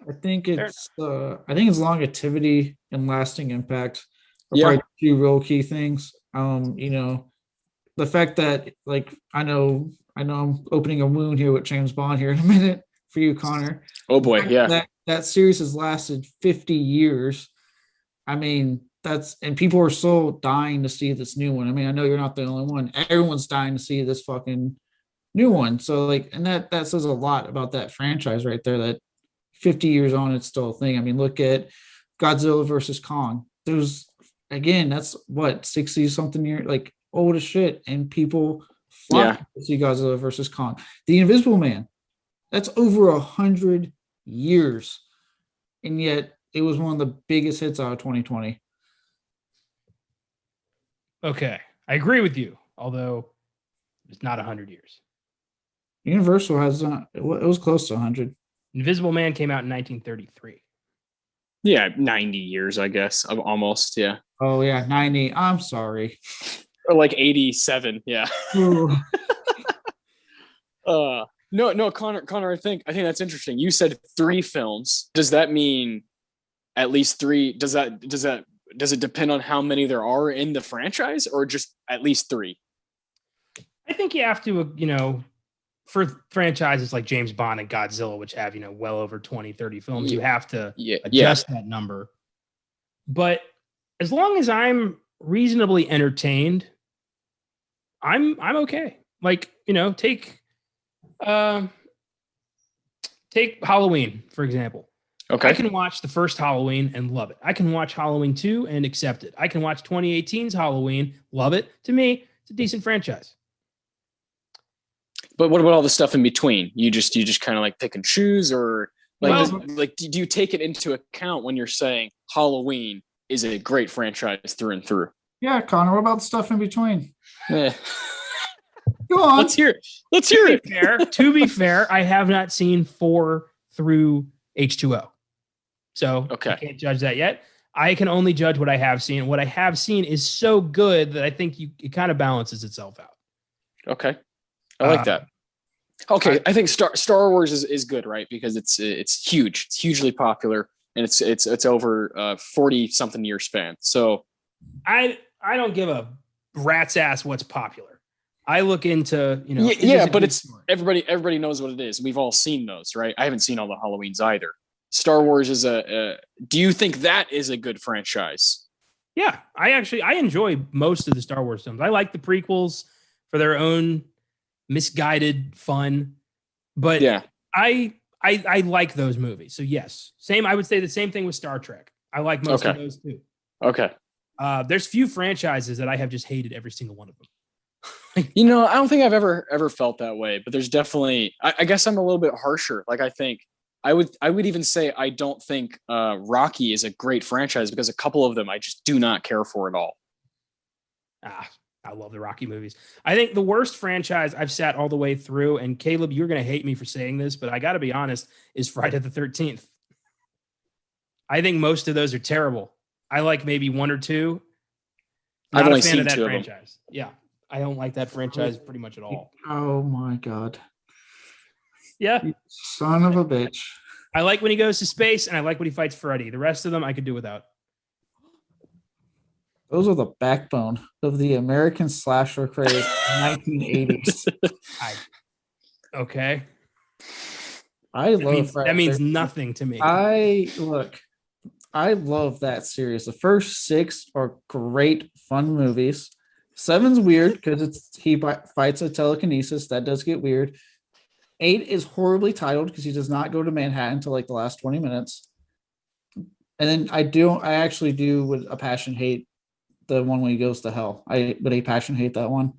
I think it's longevity and lasting impact are Yeah. probably 2 real key things. The fact that like I know I'm opening a wound here with James Bond here in a minute for you, Connor. Oh boy, yeah. That series has lasted 50 years. I mean, and people are so dying to see this new one. I mean, I know you're not the only one. Everyone's dying to see this fucking new one. So like, and that says a lot about that franchise right there, that 50 years on, it's still a thing. I mean, look at Godzilla versus Kong. Again, that's what 60 something years, like old as shit, and people flock to see Godzilla versus Kong. The Invisible Man, that's over 100 years, and yet it was one of the biggest hits out of 2020. Okay, I agree with you, although it's not 100 years. Universal has it was close to 100. Invisible Man came out in 1933. Yeah, 90 years, I guess, almost. Yeah. Oh yeah, 90. I'm sorry. Or like 87. Yeah. No, Connor. I think that's interesting. You said 3 films. Does that mean at least 3? Does it depend on how many there are in the franchise, or just at least 3? I think you have to, for franchises like James Bond and Godzilla, which have, well over 20, 30 films, you have to adjust that number. But as long as I'm reasonably entertained, I'm okay. Like, take Halloween, for example. Okay. I can watch the first Halloween and love it. I can watch Halloween 2 and accept it. I can watch 2018's Halloween, love it. To me, it's a decent franchise. But what about all the stuff in between? You just kind of like pick and choose, or like, do you take it into account when you're saying Halloween is a great franchise through and through? Yeah, Connor, what about the stuff in between? Yeah. Go on. Let's hear it. To be fair, I have not seen 4 through H2O. So I can't judge that yet. I can only judge what I have seen. What I have seen is so good that I think it kind of balances itself out. Okay. I like that. Okay, I think Star Wars is good, right? Because it's huge. It's hugely popular, and it's over 40 something year span. So I don't give a rat's ass what's popular. I look into, but it's story. Everybody knows what it is. We've all seen those, right? I haven't seen all the Halloweens either. Star Wars is do you think that is a good franchise? Yeah, I enjoy most of the Star Wars films. I like the prequels for their own misguided fun, but I like those movies. So yes, I would say the same thing with Star Trek. I like most of those too. Okay. There's few franchises that I have just hated every single one of them. I don't think I've ever felt that way, but there's definitely, I guess I'm a little bit harsher. Like, I think I would even say I don't think Rocky is a great franchise because a couple of them I just do not care for at all. I love the Rocky movies. I think the worst franchise I've sat all the way through, and Caleb, you're going to hate me for saying this, but I got to be honest, is Friday the 13th. I think most of those are terrible. I like maybe 1 or 2. I've only seen that 2 franchise. Yeah. I don't like that franchise pretty much at all. Oh my God. Yeah. You son of a bitch. I like when he goes to space, and I like when he fights Freddy. The rest of them I could do without. Those are the backbone of the American slasher craze in the 1980s. Okay. That means nothing to me. I love that series. The first 6 are great, fun movies. 7's weird because he fights a telekinesis. That does get weird. 8 is horribly titled because he does not go to Manhattan until like the last 20 minutes. And then I actually do with a passion hate the one when he goes to hell. I passion hate that one.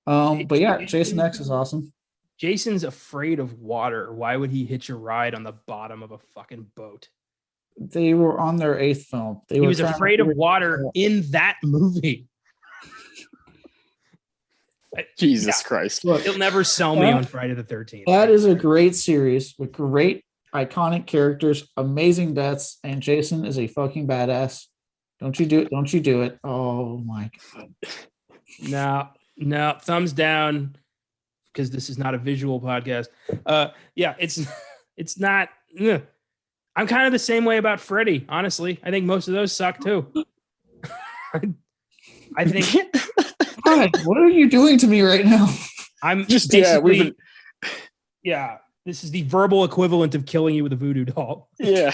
But yeah, Jason X is awesome. Jason's afraid of water. Why would he hitch a ride on the bottom of a fucking boat? They were on their 8th film. He was afraid of water in that movie. Jesus Christ. Look, he'll never sell me on Friday the 13th. That is a great series with great iconic characters, amazing deaths, and Jason is a fucking badass. Don't you do it. Oh my God. No, thumbs down, because this is not a visual podcast. Yeah, it's not. Ugh. I'm kind of the same way about Freddy, honestly. I think most of those suck too. I think. God, what are you doing to me right now? I'm just basically. Yeah, this is the verbal equivalent of killing you with a voodoo doll. Yeah.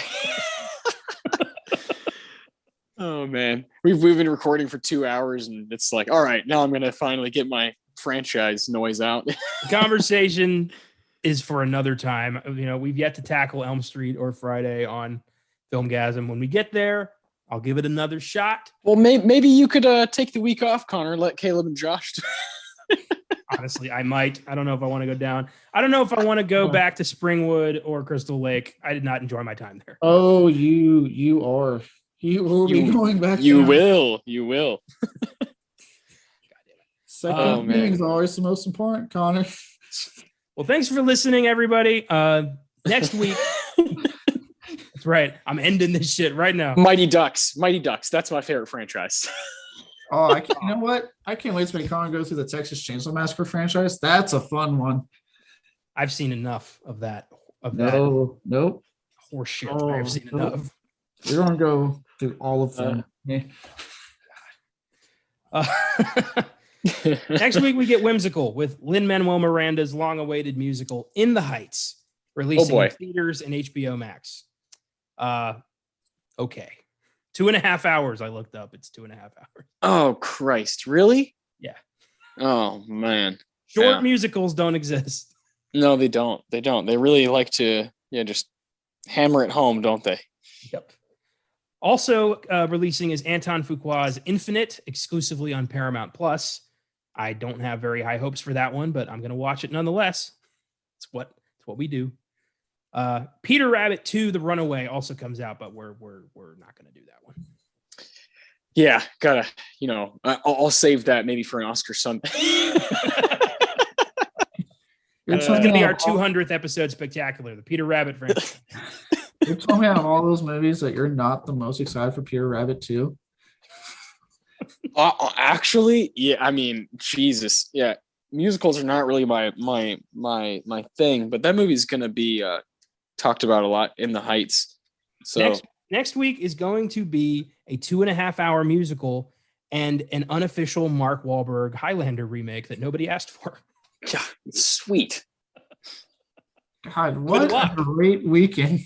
Oh man, we've been recording for 2 hours, and it's like, all right, now I'm gonna finally get my franchise noise out. The conversation is for another time. You know, we've yet to tackle Elm Street or Friday on Filmgazm. When we get there, I'll give it another shot. Well, maybe you could take the week off, Connor. Let Caleb and Josh. Honestly, I might. I don't know if I want to go down. I don't know if I want to go back to Springwood or Crystal Lake. I did not enjoy my time there. Oh, you will be going back. You will. Second meeting is always the most important, Connor. Well, thanks for listening, everybody. Next week. That's right. I'm ending this shit right now. Mighty Ducks. That's my favorite franchise. Oh, you know what? I can't wait to make Connor go through the Texas Chainsaw Massacre franchise. That's a fun one. I've seen enough of that. Nope. Horse shit. I've seen enough. We're gonna go through all of them. Next week we get Whimsical with Lin-Manuel Miranda's long-awaited musical In the Heights, releasing in theaters and HBO Max. Okay. 2.5 hours. I looked up. It's 2.5 hours. Oh Christ! Really? Yeah. Oh man. Short musicals don't exist. No, they don't. They really like to just hammer it home, don't they? Yep. Also releasing is Anton Fuqua's Infinite, exclusively on Paramount Plus. I don't have very high hopes for that one, but I'm going to watch it nonetheless. It's what we do. Peter Rabbit 2: The Runaway also comes out, but we're not going to do that one. Yeah, gotta. I'll save that maybe for an Oscar Sunday. It's going to be our 200th episode spectacular, the Peter Rabbit franchise. You're telling me out of all those movies that you're not the most excited for Peter Rabbit 2? Actually, yeah. I mean, Jesus, yeah. Musicals are not really my thing, but that movie's gonna be talked about a lot in the Heights. So next week is going to be a 2.5 hour musical and an unofficial Mark Wahlberg Highlander remake that nobody asked for. Yeah, sweet. God, what a great weekend.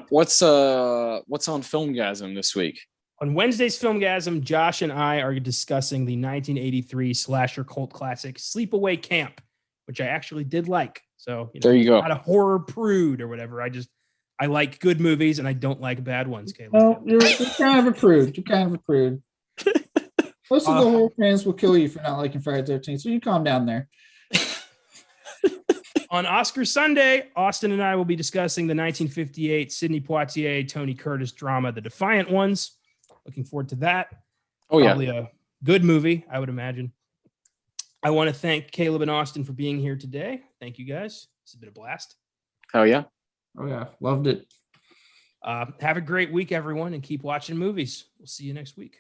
What's on Filmgazm this week? On Wednesday's Filmgazm, Josh and I are discussing the 1983 slasher cult classic Sleepaway Camp, which I actually did like. So there you go. Not a horror prude or whatever. I like good movies and I don't like bad ones. Caleb. No, you're kind of a prude. Most of the horror fans will kill you for not liking Friday the 13th, so you calm down there. On Oscar Sunday, Austin and I will be discussing the 1958 Sidney Poitier, Tony Curtis drama, The Defiant Ones. Looking forward to that. Probably a good movie, I would imagine. I want to thank Caleb and Austin for being here today. Thank you, guys. It's been a blast. Oh, yeah. Loved it. Have a great week, everyone, and keep watching movies. We'll see you next week.